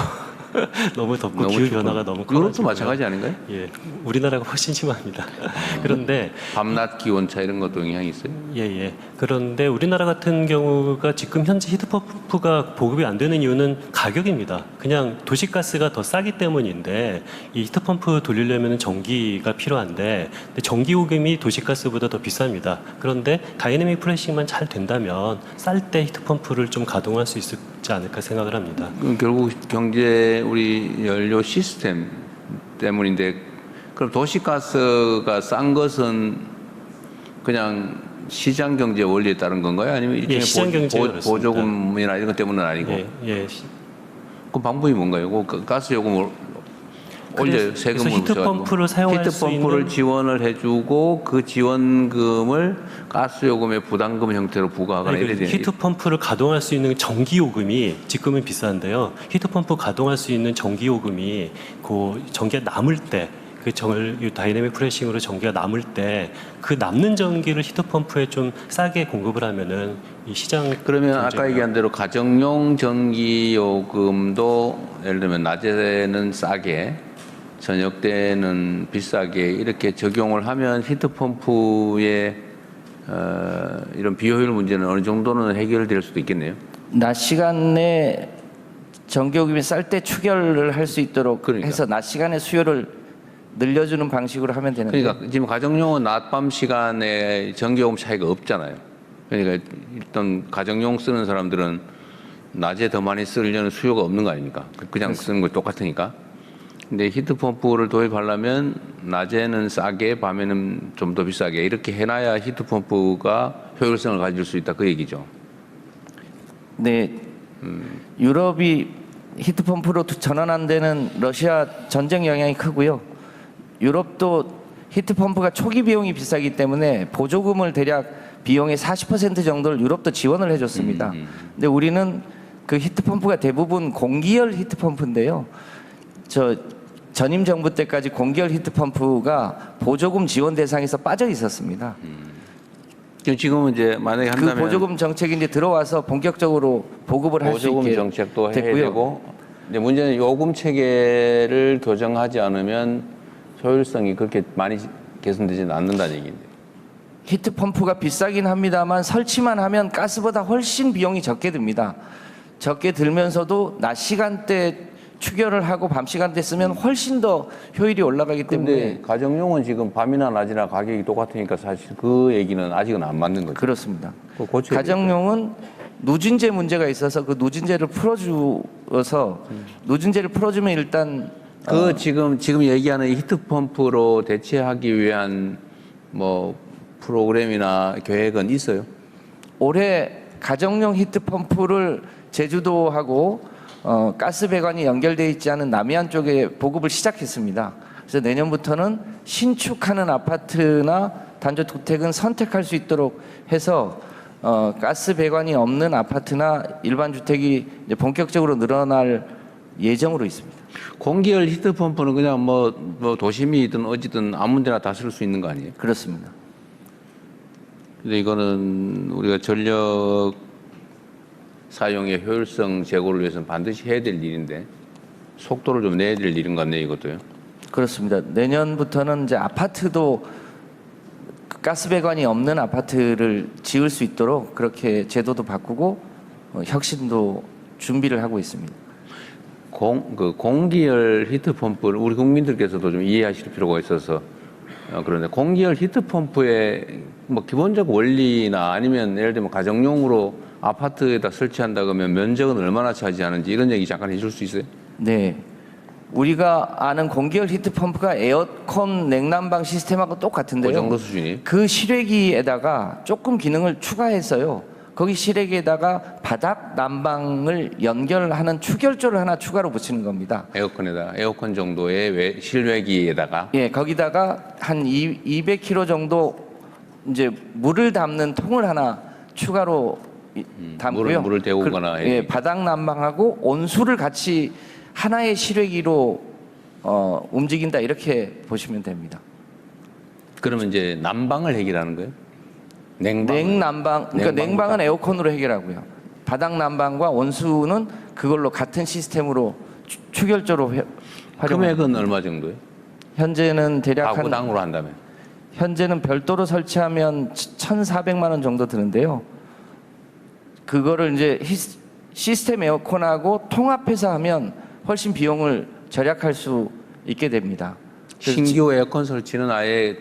너무 덥고 너무 기후 춥고. 변화가 너무 커. 유럽도 마찬가지 아닌가요? 예, 우리나라가 훨씬 심합니다. 그런데 밤낮 기온차 이런 것도 영향이 있어요? 예. 그런데 우리나라 같은 경우가 지금 현재 히트펌프가 보급이 안 되는 이유는 가격입니다. 그냥 도시가스가 더 싸기 때문인데 이 히트펌프 돌리려면 전기가 필요한데 근데 전기 요금이 도시가스보다 더 비쌉니다. 그런데 다이내믹 프레싱만 잘 된다면 쌀 때 히트펌프를 좀 가동할 수 있지 않을까 생각을 합니다. 결국 경제 우리 연료 시스템 때문인데 그럼 도시가스가 싼 것은 그냥 시장 경제 원리에 따른 건가요? 아니면 일종의 시장 경제에 그렇습니다. 보조금이나 이런 것 때문은 아니고? 그 방법이 뭔가요? 그 가스 요금을 올려 세금을 히트펌프를 사용할 수 히트펌프를 있는 지원을 해주고 그 지원금을 가스 요금의 부담금 형태로 부과하거나 이래야 되는 히트펌프를 가동할 수 있는 전기 요금이 지금은 비싼데요. 히트펌프 가동할 수 있는 전기 요금이 그 전기가 남을 때 그 다이내믹 프레싱으로 전기가 남을 때 그 남는 전기를 히트펌프에 좀 싸게 공급을 하면은 이 시장 그러면 아까 얘기한 대로 가정용 전기 요금도 예를 들면 낮에는 싸게 저녁 때는 비싸게 이렇게 적용을 하면 히트펌프의 이런 비효율 문제는 어느 정도는 해결될 수도 있겠네요. 낮 시간에 전기요금이 쌀 때 추결을 할 수 있도록 해서 낮 시간에 수요를 늘려주는 방식으로 하면 되는데. 그러니까 지금 가정용은 낮밤 시간에 전기요금 차이가 없잖아요. 그러니까 일단 가정용 쓰는 사람들은 낮에 더 많이 쓰려는 수요가 없는 거 아닙니까? 그냥 쓰는 거 똑같으니까. 근데 히트펌프를 도입하려면 낮에는 싸게, 밤에는 좀 더 비싸게 이렇게 해놔야 히트펌프가 효율성을 가질 수 있다 그 얘기죠. 네, 유럽이 히트펌프로 전환한 데는 러시아 전쟁 영향이 크고요. 유럽도 히트펌프가 초기 비용이 비싸기 때문에 보조금을 대략 비용의 40% 정도를 유럽도 지원을 해줬습니다. 근데 우리는 그 히트펌프가 대부분 공기열 히트펌프인데요. 전임 정부 때까지 공기열 히트펌프가 보조금 지원 대상에서 빠져 있었습니다. 지금은 이제 만약에 한다면 그 보조금 정책이 이제 들어와서 본격적으로 보급을 할 수 있게 보조금 정책도 됐고요. 해야 되고 이제 문제는 요금 체계를 교정하지 않으면 효율성이 그렇게 많이 개선되지는 않는다는 얘기인데. 히트펌프가 비싸긴 합니다만 설치만 하면 가스보다 훨씬 비용이 적게 듭니다. 적게 들면서도 낮 시간대 추결을 하고 밤 시간대 쓰면 훨씬 더 효율이 올라가기 때문에. 근데 가정용은 지금 밤이나 낮이나 가격이 똑같으니까 사실 그 얘기는 아직은 안 맞는 거죠. 그렇습니다. 고쳐야 가정용은 누진제 문제가 있어서 그 누진제를 풀어주어서 누진제를 풀어주면 일단 지금 얘기하는 히트펌프로 대체하기 위한 뭐 프로그램이나 계획은 있어요? 올해 가정용 히트펌프를 제주도하고 가스 배관이 연결되어 있지 않은 남해안 쪽에 보급을 시작했습니다. 그래서 내년부터는 신축하는 아파트나 단독주택은 선택할 수 있도록 해서 가스 배관이 없는 아파트나 일반 주택이 이제 본격적으로 늘어날 예정으로 있습니다. 공기열 히트펌프는 그냥 뭐 도심이든 어디든 아무 데나 다 쓸 수 있는 거 아니에요? 그렇습니다. 근데 이거는 우리가 전력 사용의 효율성 제고를 위해서는 반드시 해야 될 일인데 속도를 좀 내야 될 일인 것 같네요, 이것도요. 그렇습니다. 내년부터는 이제 아파트도 가스 배관이 없는 아파트를 지을 수 있도록 그렇게 제도도 바꾸고 혁신도 준비를 하고 있습니다. 공기열 히트펌프를 우리 국민들께서도 좀 이해하실 필요가 있어서 그런데 공기열 히트펌프의 뭐 기본적 원리나 아니면 예를 들면 가정용으로 아파트에다 설치한다 그러면 면적은 얼마나 차지하는지 이런 얘기 잠깐 해줄 수 있어요? 네. 우리가 아는 공기열 히트펌프가 에어컨 냉난방 시스템하고 똑같은데요. 그 정도 수준이? 그 실외기에다가 조금 기능을 추가했어요. 거기 실외기에다가 바닥 난방을 연결하는 추결조를 하나 추가로 붙이는 겁니다. 에어컨 정도의 실외기에다가? 예, 거기다가 한 200kg 정도 이제 물을 담는 통을 하나 추가로 담고요. 물을 데우거나 예, 바닥 난방하고 온수를 같이 하나의 실외기로 움직인다 이렇게 보시면 됩니다. 그러면 이제 난방을 해결하는 거예요? 냉난방, 그러니까 냉방은 에어컨으로 해결하고요. 바닥 난방과 온수는 그걸로 같은 시스템으로 추결조로 활용. 금액은 얼마 정도예요? 현재는 대략 가구당으로 한다면? 현재는 별도로 설치하면 1,400만 원 정도 드는데요. 그거를 이제 시스템 에어컨하고 통합해서 하면 훨씬 비용을 절약할 수 있게 됩니다. 신규 에어컨 설치는 아예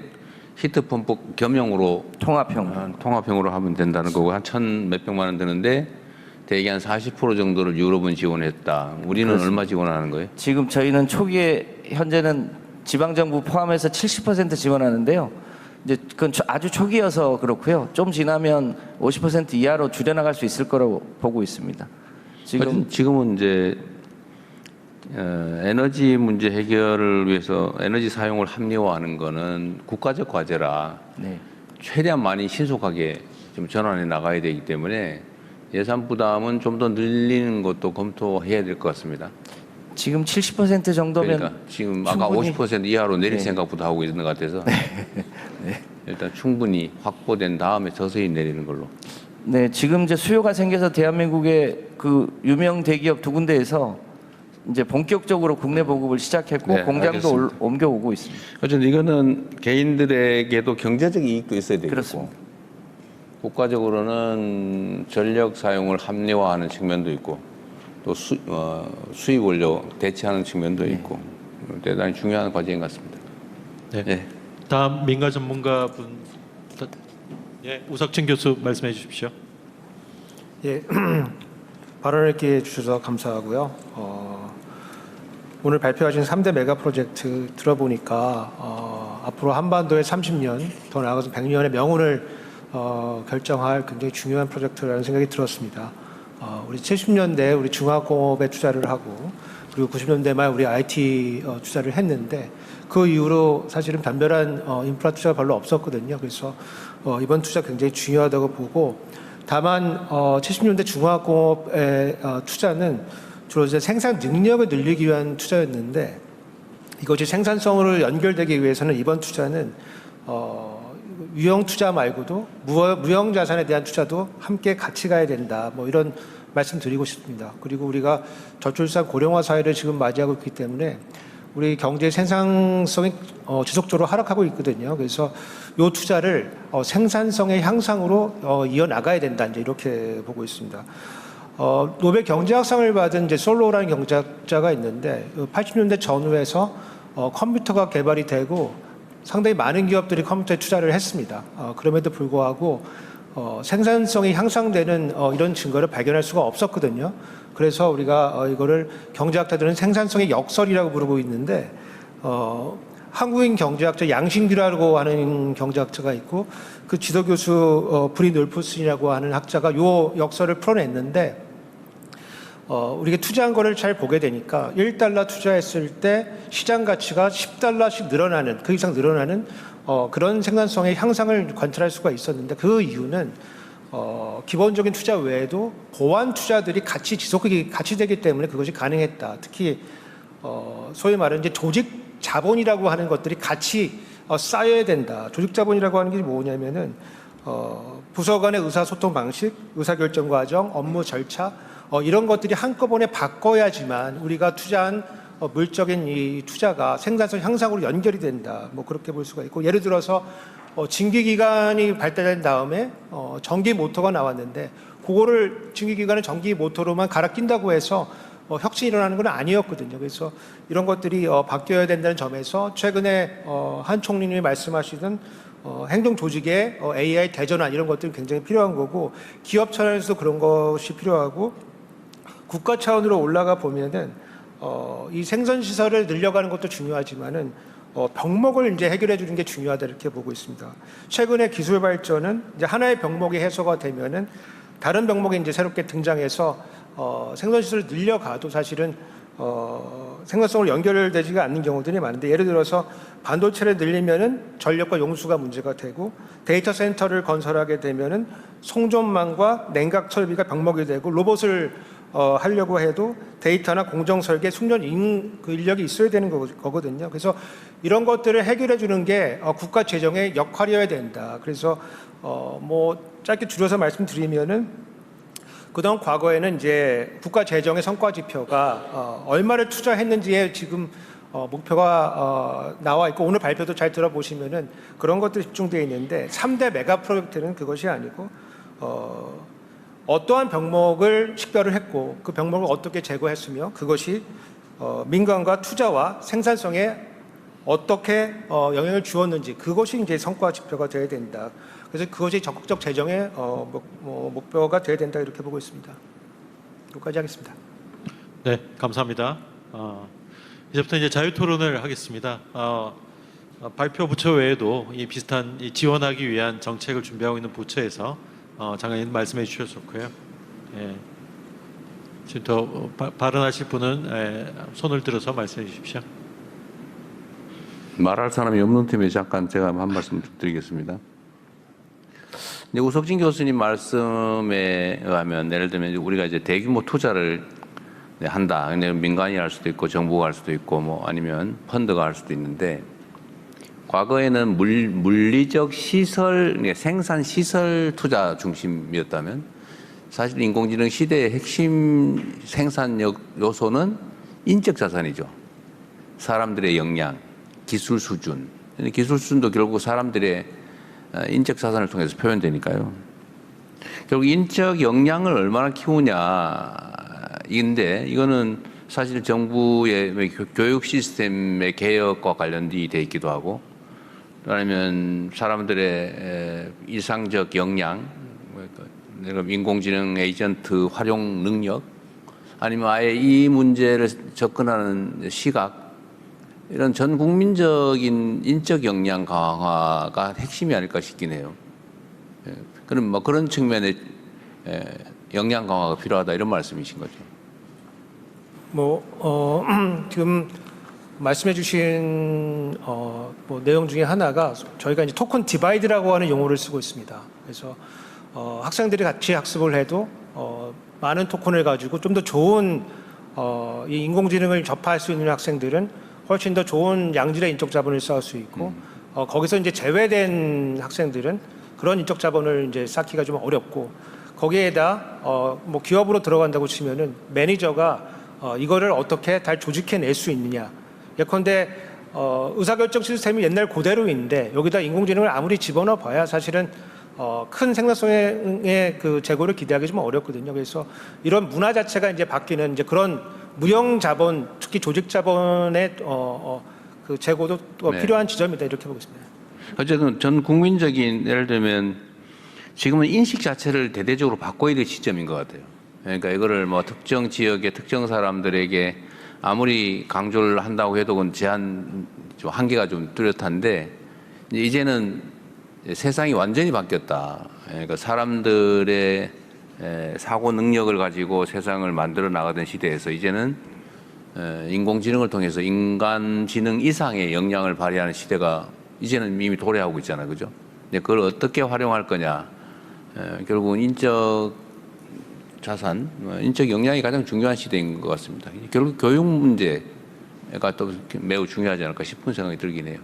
히트펌프 겸용으로 통합형으로 하면 된다는 거고 한 1,000몇백만 원 드는데 대개 한 40% 정도를 유럽은 지원했다. 우리는 그렇습니다. 얼마 지원하는 거예요? 지금 저희는 초기에 현재는 지방정부 포함해서 70% 지원하는데요. 이제 그건 아주 초기여서 그렇고요. 좀 지나면 50% 이하로 줄여나갈 수 있을 거라고 보고 있습니다. 지금은 이제 에너지 문제 해결을 위해서 에너지 사용을 합리화하는 거는 국가적 과제라 네. 최대한 많이 신속하게 좀 전환해 나가야 되기 때문에 예산 부담은 좀 더 늘리는 것도 검토해야 될 것 같습니다. 지금 70% 정도면 그러니까 지금 아까 충분히- 50% 이하로 내릴 네. 생각부터 하고 있는 것 같아서 일단 충분히 확보된 다음에 서서히 내리는 걸로. 네, 지금 이제 수요가 생겨서 대한민국의 그 유명 대기업 두 군데에서 이제 본격적으로 국내 보급을 시작했고 네, 공장도 알겠습니다. 옮겨오고 있습니다. 어쨌든 이거는 개인들에게도 경제적 이익도 있어야 되고 그렇습니다. 국가적으로는 전력 사용을 합리화하는 측면도 있고 또 수입 원료 대체하는 측면도 있고 대단히 중요한 과제인 것 같습니다. 네. 다음 민가 전문가분 우석진 교수 말씀해 주십시오. 예, 발언을 기회 주셔서 감사하고요. 오늘 발표하신 3대 메가 프로젝트 들어보니까 앞으로 한반도의 30년, 더 나아가서 100년의 명운을 결정할 굉장히 중요한 프로젝트라는 생각이 들었습니다. 우리 70년대 우리 중화공업에 투자를 하고 그리고 90년대 말 우리 IT 투자를 했는데 그 이후로 사실은 변별한 인프라 투자가 별로 없었거든요. 그래서 이번 투자 굉장히 중요하다고 보고 다만 70년대 중화공업의 투자는 주로 이제 생산 능력을 늘리기 위한 투자였는데 이것이 생산성으로 연결되기 위해서는 이번 투자는 유형 투자 말고도 무형 자산에 대한 투자도 함께 같이 가야 된다. 뭐 이런 말씀 드리고 싶습니다. 그리고 우리가 저출산 고령화 사회를 지금 맞이하고 있기 때문에 우리 경제 생산성이 지속적으로 하락하고 있거든요. 그래서 이 투자를 생산성의 향상으로 이어나가야 된다. 이제 이렇게 보고 있습니다. 노벨 경제학상을 받은 이제 솔로라는 경제학자가 있는데 80년대 전후에서 컴퓨터가 개발이 되고 상당히 많은 기업들이 컴퓨터에 투자를 했습니다. 그럼에도 불구하고 생산성이 향상되는 이런 증거를 발견할 수가 없었거든요. 그래서 우리가 이거를 경제학자들은 생산성의 역설이라고 부르고 있는데 한국인 경제학자 양신규라고 하는 경제학자가 있고 그 지도교수 브리놀프슨이라고 하는 학자가 요 역설을 풀어냈는데 우리가 투자한 거를 잘 보게 되니까 1달러 투자했을 때 시장 가치가 10달러씩 늘어나는 그 이상 늘어나는 그런 생산성의 향상을 관찰할 수가 있었는데 그 이유는 기본적인 투자 외에도 보완 투자들이 같이 지속하기 같이 되기 때문에 그것이 가능했다. 특히 소위 말하는 이제 조직 자본이라고 하는 것들이 같이 쌓여야 된다. 조직 자본이라고 하는 게 뭐냐면은 부서 간의 의사소통 방식, 의사결정 과정, 업무 절차 이런 것들이 한꺼번에 바꿔야지만 우리가 투자한 물적인 이 투자가 생산성 향상으로 연결이 된다. 뭐 그렇게 볼 수가 있고 예를 들어서 증기기관이 발달된 다음에 전기 모터가 나왔는데 그거를 증기기관을 전기 모터로만 갈아 낀다고 해서 혁신이 일어나는 건 아니었거든요. 그래서 이런 것들이 바뀌어야 된다는 점에서 최근에 한 총리님이 말씀하시던 행정 조직의 AI 대전환 이런 것들이 굉장히 필요한 거고 기업 차원에서도 그런 것이 필요하고 국가 차원으로 올라가 보면은 이 생산 시설을 늘려가는 것도 중요하지만은 병목을 이제 해결해 주는 게 중요하다 이렇게 보고 있습니다. 최근에 기술 발전은 이제 하나의 병목이 해소가 되면은 다른 병목이 이제 새롭게 등장해서 생산 시설을 늘려가도 사실은 생산성으로 연결되지가 않는 경우들이 많은데 예를 들어서 반도체를 늘리면은 전력과 용수가 문제가 되고 데이터 센터를 건설하게 되면은 송전망과 냉각 설비가 병목이 되고 로봇을 하려고 해도 데이터나 공정 설계, 숙련 인력이 있어야 되는 거거든요. 그래서 이런 것들을 해결해 주는 게 국가 재정의 역할이어야 된다. 그래서 뭐 짧게 줄여서 말씀드리면은 그동안 과거에는 이제 국가 재정의 성과 지표가 얼마를 투자했는지에 지금 목표가 나와 있고 오늘 발표도 잘 들어보시면은 그런 것들이 집중되어 있는데 3대 메가 프로젝트는 그것이 아니고 어떠한 병목을 식별을 했고 그 병목을 어떻게 제거했으며 그것이 민간과 투자와 생산성에 어떻게 영향을 주었는지 그것이 이제 성과 지표가 되어야 된다. 그래서 그것이 적극적 재정의 목표가 되어야 된다 이렇게 보고 있습니다. 여기까지 하겠습니다. 네, 감사합니다. 이제부터 이제 자유 토론을 하겠습니다. 발표 부처 외에도 이 비슷한 지원하기 위한 정책을 준비하고 있는 부처에서 장관님 말씀해 주셨었고요. 예, 지금 더 발언하실 분은 손을 들어서 말씀해 주십시오. 말할 사람이 없는 팀에 잠깐 제가 한 말씀 드리겠습니다. 이제 우석진 교수님 말씀에 의하면 예를 들면 우리가 이제 대규모 투자를 한다. 근데 민간이 할 수도 있고 정부가 할 수도 있고 뭐 아니면 펀드가 할 수도 있는데 과거에는 물리적 시설, 생산 시설 투자 중심이었다면 사실 인공지능 시대의 핵심 생산 요소는 인적 자산이죠. 사람들의 역량, 기술 수준. 기술 수준도 결국 사람들의 인적 자산을 통해서 표현되니까요. 결국 인적 역량을 얼마나 키우냐인데 이거는 사실 정부의 교육 시스템의 개혁과 관련이 돼 있기도 하고 아니면 사람들의 일상적 역량, 인공지능 에이전트 활용 능력 아니면 아예 이 문제를 접근하는 시각 이런 전 국민적인 인적 역량 강화가 핵심이 아닐까 싶긴 해요. 그럼 뭐 그런 측면에 역량 강화가 필요하다 이런 말씀이신 거죠. 지금 말씀해주신 내용 중에 하나가 저희가 이제 토큰 디바이드라고 하는 용어를 쓰고 있습니다. 그래서 학생들이 같이 학습을 해도 많은 토큰을 가지고 좀 더 좋은 이 인공지능을 접할 수 있는 학생들은 훨씬 더 좋은 양질의 인적 자본을 쌓을 수 있고 거기서 이제 제외된 학생들은 그런 인적 자본을 이제 쌓기가 좀 어렵고 거기에다 뭐 기업으로 들어간다고 치면은 매니저가 이거를 어떻게 잘 조직해낼 수 있느냐. 예컨대 의사결정 시스템이 옛날 그대로인데 여기다 인공지능을 아무리 집어넣어 봐야 사실은 큰 생산성의 그 재고를 기대하기 좀 어렵거든요. 그래서 이런 문화 자체가 이제 바뀌는 이제 그런 무형 자본, 특히 조직 자본의 그 재고도 네. 필요한 지점이다 이렇게 보고 있습니다. 어쨌든 전 국민적인 예를 들면 지금은 인식 자체를 대대적으로 바꿔야 될 시점인 것 같아요. 그러니까 이거를 뭐 특정 지역의 특정 사람들에게 아무리 강조를 한다고 해도 그건 제한 좀 한계가 좀 뚜렷한데 이제는 세상이 완전히 바뀌었다. 그러니까 사람들의 사고 능력을 가지고 세상을 만들어 나가던 시대에서 이제는 인공지능을 통해서 인간지능 이상의 역량을 발휘하는 시대가 이제는 이미 도래하고 있잖아요. 그죠? 근데 그걸 어떻게 활용할 거냐. 결국은 인적 자산, 인적 역량이 가장 중요한 시대인 것 같습니다. 결국 교육 문제가 또 매우 중요하지 않을까 싶은 생각이 들긴 해요.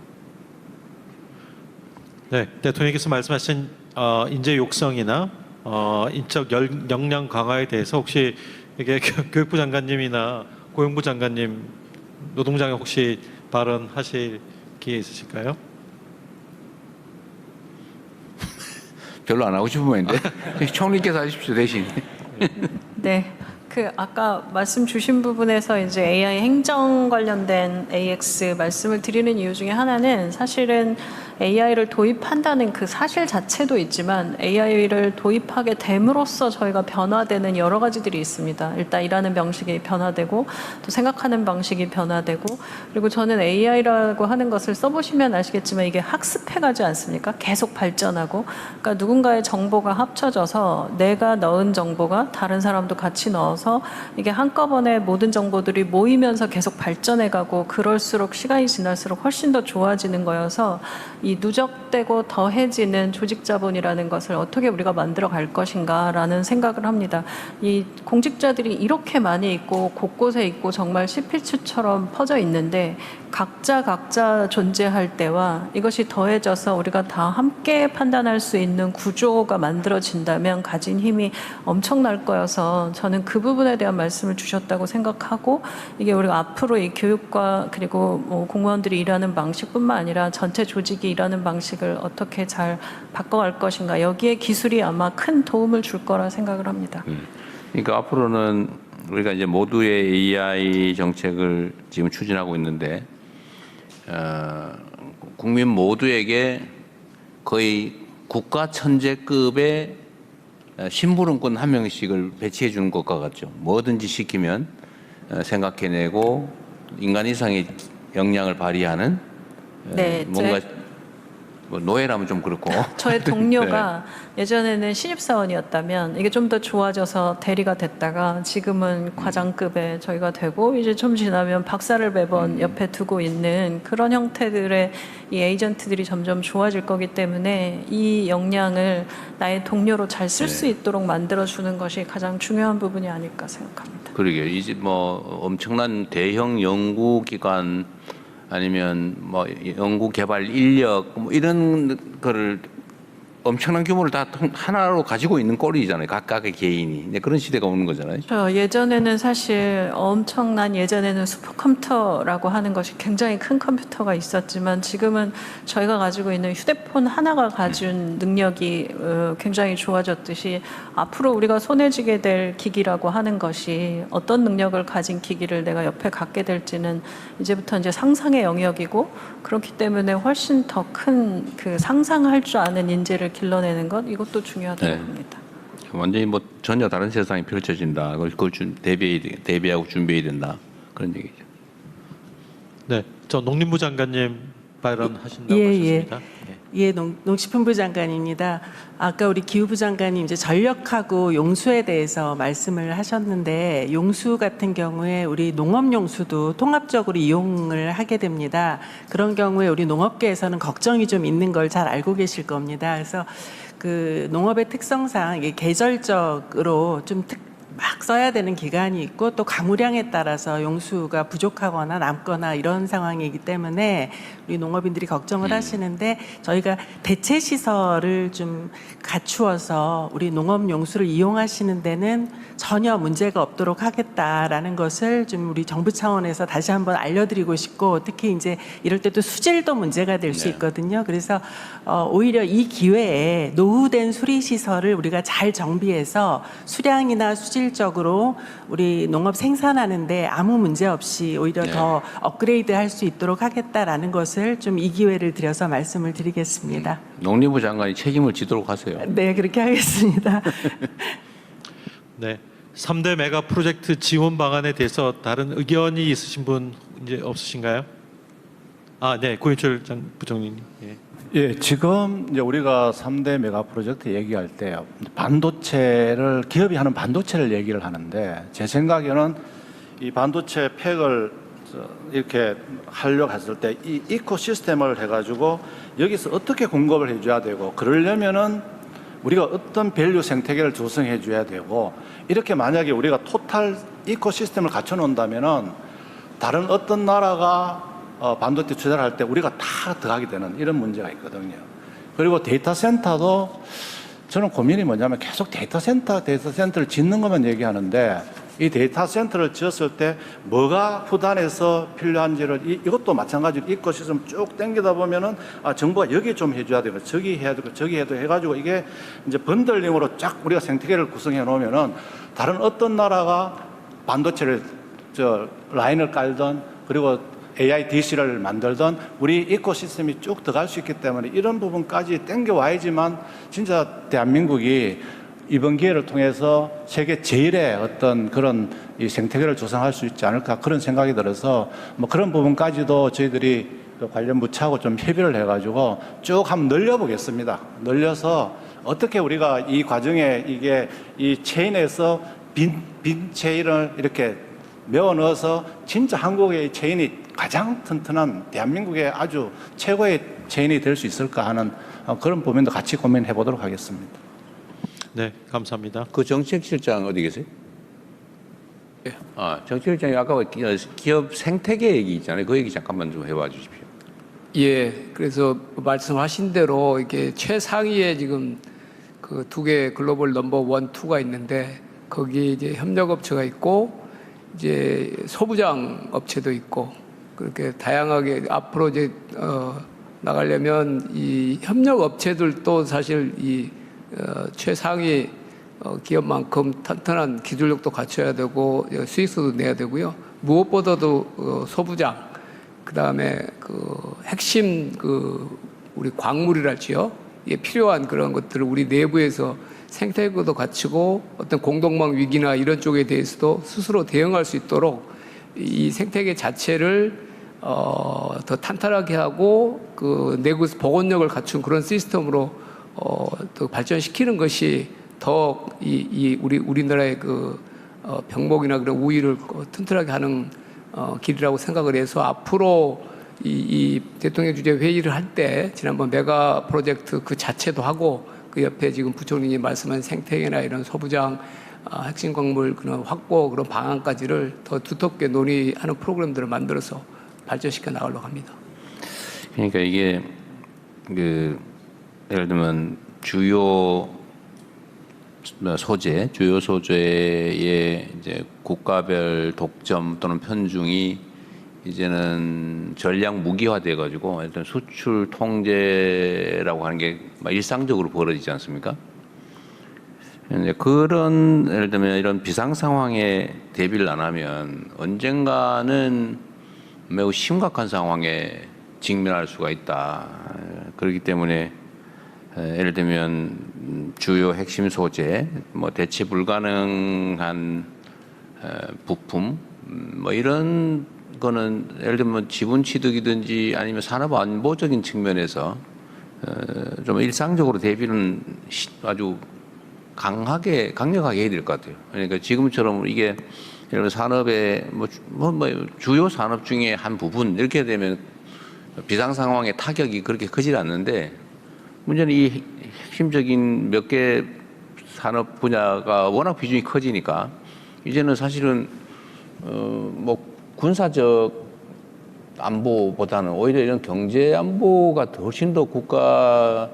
네, 대통령께서 말씀하신 인재 육성이나 인적 역량 강화에 대해서 혹시 이게 교육부 장관님이나 고용부 장관님, 노동장에 혹시 발언하실 기회 있으실까요? 별로 안 하고 싶은 모양인데 총리께서 하십시오 대신. 네. 아까 말씀 주신 부분에서 이제 AI 행정 관련된 AX 말씀을 드리는 이유 중에 하나는 사실은 AI를 도입한다는 그 사실 자체도 있지만 AI를 도입하게 됨으로써 저희가 변화되는 여러 가지들이 있습니다. 일단 일하는 방식이 변화되고 또 생각하는 방식이 변화되고 그리고 저는 AI라고 하는 것을 써보시면 아시겠지만 이게 학습해가지 않습니까? 계속 발전하고 그러니까 누군가의 정보가 합쳐져서 내가 넣은 정보가 다른 사람도 같이 넣어서 넘어서 이게 한꺼번에 모든 정보들이 모이면서 계속 발전해가고 그럴수록 시간이 지날수록 훨씬 더 좋아지는 거여서 이 누적되고 더해지는 조직 자본이라는 것을 어떻게 우리가 만들어 갈 것인가라는 생각을 합니다. 이 공직자들이 이렇게 많이 있고 곳곳에 있고 정말 시필추처럼 퍼져 있는데 각자 존재할 때와 이것이 더해져서 우리가 다 함께 판단할 수 있는 구조가 만들어진다면 가진 힘이 엄청날 거여서 저는 그 부분에 대한 말씀을 주셨다고 생각하고 이게 우리가 앞으로 이 교육과 그리고 뭐 공무원들이 일하는 방식뿐만 아니라 전체 조직이 일하는 방식을 어떻게 잘 바꿔갈 것인가 여기에 기술이 아마 큰 도움을 줄 거라 생각을 합니다. 그러니까 앞으로는 우리가 이제 모두의 AI 정책을 지금 추진하고 있는데 국민 모두에게 거의 국가 천재급의 심부름꾼 한 명씩을 배치해 주는 것과 같죠. 뭐든지 시키면 생각해내고 인간 이상의 역량을 발휘하는 네, 뭔가 뭐 노예라면 좀 그렇고 저의 동료가 예전에는 신입사원이었다면 이게 좀 더 좋아져서 대리가 됐다가 지금은 과장급에 저희가 되고 이제 좀 지나면 박사를 매번 옆에 두고 있는 그런 형태들의 이 에이전트들이 점점 좋아질 거기 때문에 이 역량을 나의 동료로 잘 쓸 수 있도록 만들어주는 것이 가장 중요한 부분이 아닐까 생각합니다. 그러게요. 이제 뭐 엄청난 대형 연구기관 아니면 뭐 연구 개발 인력 뭐 이런 거를 엄청난 규모를 다 하나로 가지고 있는 꼴이잖아요. 각각의 개인이. 이제 그런 시대가 오는 거잖아요. 예전에는 사실 엄청난 예전에는 슈퍼컴퓨터라고 하는 것이 굉장히 큰 컴퓨터가 있었지만 지금은 저희가 가지고 있는 휴대폰 하나가 가진 능력이 굉장히 좋아졌듯이 앞으로 우리가 손에 쥐게 될 기기라고 하는 것이 어떤 능력을 가진 기기를 내가 옆에 갖게 될지는 이제부터 이제 상상의 영역이고 그렇기 때문에 훨씬 더 큰 그 상상할 줄 아는 인재를 길러내는 것 이것도 중요하다고 봅니다. 완전히 뭐 전혀 다른 세상이 펼쳐진다. 그걸 대비하고 준비해야 된다. 그런 얘기죠. 네, 저 농림부 장관님 발언하신다고 하셨습니다. 예, 농식품부 장관입니다. 아까 우리 기후부 장관님 이제 전력하고 용수에 대해서 말씀을 하셨는데 용수 같은 경우에 우리 농업 용수도 통합적으로 이용을 하게 됩니다. 그런 경우에 우리 농업계에서는 걱정이 좀 있는 걸 잘 알고 계실 겁니다. 그래서 그 농업의 특성상 이게 계절적으로 좀 막 써야 되는 기간이 있고 또 가무량에 따라서 용수가 부족하거나 남거나 이런 상황이기 때문에 우리 농업인들이 걱정을 하시는데 저희가 대체 시설을 좀 갖추어서 우리 농업 용수를 이용하시는 데는 전혀 문제가 없도록 하겠다라는 것을 좀 우리 정부 차원에서 다시 한번 알려드리고 싶고 특히 이제 이럴 때 또 수질도 문제가 될 수 있거든요. 그래서 오히려 이 기회에 노후된 수리 시설을 우리가 잘 정비해서 수량이나 수질적으로 우리 농업 생산하는데 아무 문제 없이 오히려 더 업그레이드 할 수 있도록 하겠다라는 것을 좀 이 기회를 들여서 말씀을 드리겠습니다. 농림부 장관이 책임을 지도록 하세요. 네, 그렇게 하겠습니다. 네, 3대 메가 프로젝트 지원 방안에 대해서 다른 의견이 있으신 분 이제 없으신가요? 아, 네, 고인철 부총리님. 예, 지금 이제 우리가 3대 메가 프로젝트 얘기할 때 반도체를 기업이 하는 반도체를 얘기를 하는데 제 생각에는 이 반도체 팩을 이렇게 하려고 했을 때 이 이코시스템을 해가지고 여기서 어떻게 공급을 해줘야 되고 그러려면은 우리가 어떤 밸류 생태계를 조성해 줘야 되고 이렇게 만약에 우리가 토탈 이코시스템을 갖춰 놓는다면은 다른 어떤 나라가 반도체 투자를 할 때 우리가 다 들어가게 되는 이런 문제가 있거든요. 그리고 데이터 센터도 저는 고민이 뭐냐면 계속 데이터 센터를 짓는 것만 얘기하는데 이 데이터 센터를 지었을 때 뭐가 후단에서 필요한지를 이것도 마찬가지로 이코시스템 쭉 당기다 보면은 정부가 여기 좀 해줘야 되고 저기 해야 되고 저기 해도 해가지고 이게 이제 번들링으로 쫙 우리가 생태계를 구성해 놓으면은 다른 어떤 나라가 반도체를 라인을 깔던 그리고 AI DC를 만들던 우리 이코시스템이 쭉 들어갈 수 있기 때문에 이런 부분까지 땡겨와야지만 진짜 대한민국이 이번 기회를 통해서 세계 제일의 어떤 그런 이 생태계를 조성할 수 있지 않을까 그런 생각이 들어서 뭐 그런 부분까지도 저희들이 관련 부처하고 좀 협의를 해가지고 쭉 한번 늘려보겠습니다. 늘려서 어떻게 우리가 이 과정에 이게 이 체인에서 빈 체인을 이렇게 메워 넣어서 진짜 한국의 체인이 가장 튼튼한 대한민국의 아주 최고의 체인이 될 수 있을까 하는 그런 부분도 같이 고민해 보도록 하겠습니다. 네, 감사합니다. 그 정책실장 어디 계세요? 정책실장이 아까 기업 생태계 얘기 있잖아요. 그 얘기 잠깐만 좀 해봐 주십시오. 예, 그래서 말씀하신 대로 이게 최상위에 지금 그 두 개 글로벌 넘버 1, 2가 있는데 거기에 이제 협력업체가 있고 이제 소부장 업체도 있고 그렇게 다양하게 앞으로 이제 나가려면 이 협력업체들도 사실 이 최상위 기업만큼 탄탄한 기술력도 갖춰야 되고 수익성도 내야 되고요. 무엇보다도 소부장 그다음에 그 핵심 그 우리 광물이랄지요. 이게 필요한 그런 것들을 우리 내부에서 생태계도 갖추고 어떤 공동망 위기나 이런 쪽에 대해서도 스스로 대응할 수 있도록 이 생태계 자체를 더 탄탄하게 하고 그 내부에서 복원력을 갖춘 그런 시스템으로 더 발전시키는 것이 더 우리나라의 그 병목이나 그런 우위를 튼튼하게 하는 길이라고 생각을 해서 앞으로 이 대통령 주재 회의를 할 때 지난번 메가 프로젝트 그 자체도 하고 그 옆에 지금 부총리님 말씀한 생태계나 이런 소부장 핵심 광물 그런 확보 그런 방안까지를 더 두텁게 논의하는 프로그램들을 만들어서 발전시켜 나가려고 합니다. 그러니까 이게 그 예를 들면 주요 소재의 이제 국가별 독점 또는 편중이 이제는 전략 무기화돼 가지고 일단 수출 통제라고 하는 게 일상적으로 벌어지지 않습니까? 이제 그런 예를 들면 이런 비상 상황에 대비를 안 하면 언젠가는 매우 심각한 상황에 직면할 수가 있다. 그렇기 때문에 예를 들면 주요 핵심 소재, 뭐 대체 불가능한 부품, 뭐 이런 거는 예를 들면 지분 취득이든지 아니면 산업 안보적인 측면에서 좀 일상적으로 대비는 아주 강력하게 해야 될 것 같아요. 그러니까 지금처럼 이게 예를 들면 산업의 뭐 주요 산업 중에 한 부분 이렇게 되면 비상 상황의 타격이 그렇게 크질 않는데 문제는 이 핵심적인 몇 개 산업 분야가 워낙 비중이 커지니까 이제는 사실은 뭐 군사적 안보보다는 오히려 이런 경제 안보가 훨씬 더 국가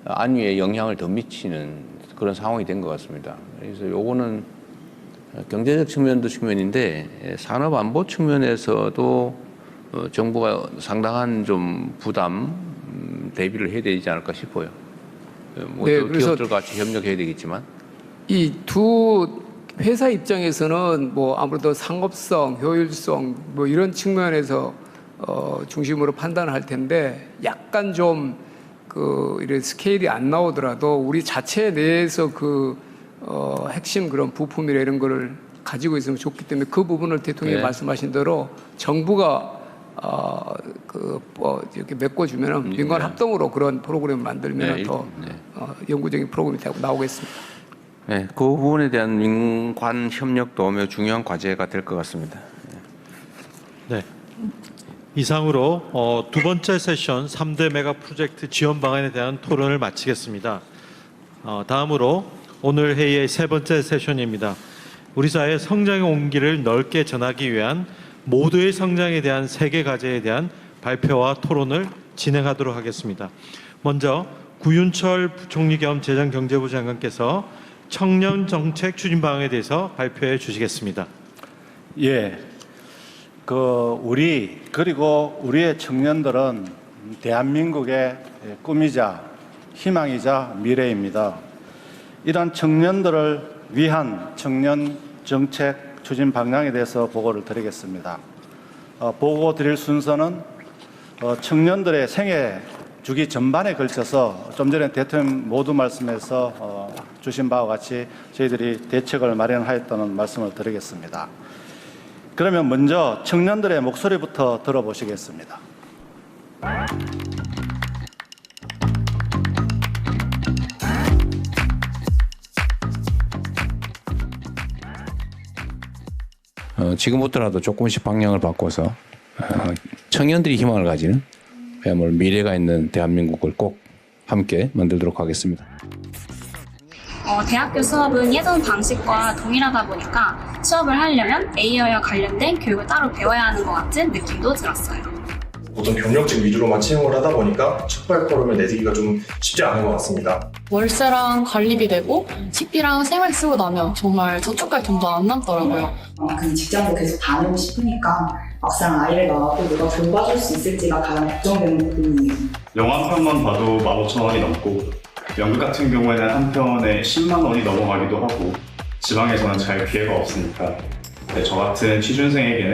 안위에 영향을 더 미치는 그런 상황이 된 것 같습니다. 그래서 요거는 경제적 측면도 측면인데 산업 안보 측면에서도 정부가 상당한 좀 부담 대비를 해야 되지 않을까 싶어요. 뭐 네, 그래서 기업들과 같이 협력해야 되겠지만 이 두 회사 입장에서는 뭐 아무래도 상업성, 효율성 뭐 이런 측면에서 중심으로 판단을 할 텐데 약간 좀 그 이런 스케일이 안 나오더라도 우리 자체 내에서 그 핵심 그런 부품이나 이런 거를 가지고 있으면 좋기 때문에 그 부분을 대통령이 네. 말씀하신 대로 정부가 이렇게 메꿔주면은 민관 합동으로 그런 프로그램을 만들면 네, 더 연구적인 프로그램이 되고 나오겠습니다. 네, 그 부분에 대한 민관 협력도 매우 중요한 과제가 될 것 같습니다. 네. 이상으로 두 번째 세션 3대 메가 프로젝트 지원 방안에 대한 토론을 마치겠습니다. 다음으로 오늘 회의의 세 번째 세션입니다. 우리 사회의 성장의 온기를 넓게 전하기 위한 모두의 성장에 대한 세계 과제에 대한 발표와 토론을 진행하도록 하겠습니다. 먼저 구윤철 부총리 겸 재정경제부 장관께서 청년 정책 추진 방안에 대해서 발표해 주시겠습니다. 예. 그리고 우리의 청년들은 대한민국의 꿈이자 희망이자 미래입니다. 이런 청년들을 위한 청년 정책 추진 방향에 대해서 보고를 드리겠습니다. 보고 드릴 순서는 청년들의 생애 주기 전반에 걸쳐서 좀 전에 대통령 모두 말씀에서 주신 바와 같이 저희들이 대책을 마련하였다는 말씀을 드리겠습니다. 그러면 먼저 청년들의 목소리부터 들어보시겠습니다. 지금부터라도 조금씩 방향을 바꿔서 청년들이 희망을 가지는 그야말로 미래가 있는 대한민국을 꼭 함께 만들도록 하겠습니다. 대학교 수업은 예전 방식과 동일하다 보니까 수업을 하려면 AI와 관련된 교육을 따로 배워야 하는 것 같은 느낌도 들었어요. 보통 경력직 위주로만 채용을 하다 보니까 첫 발걸음을 내딛기가 좀 쉽지 않은 것 같습니다. 월세랑 관리비 내고 식비랑 생활 쓰고 나면 정말 저축할 돈도 안 남더라고요. 그 직장도 계속 다니고 싶으니까 막상 아이를 낳아도 누가 돌봐줄 수 있을지가 가장 걱정되는 부분이에요. 영화 한 편만 봐도 15,000원이 넘고 연극 같은 경우에는 한 편에 10만 원이 넘어가기도 하고 지방에서는 잘 기회가 없으니까 저 같은 취준생에게는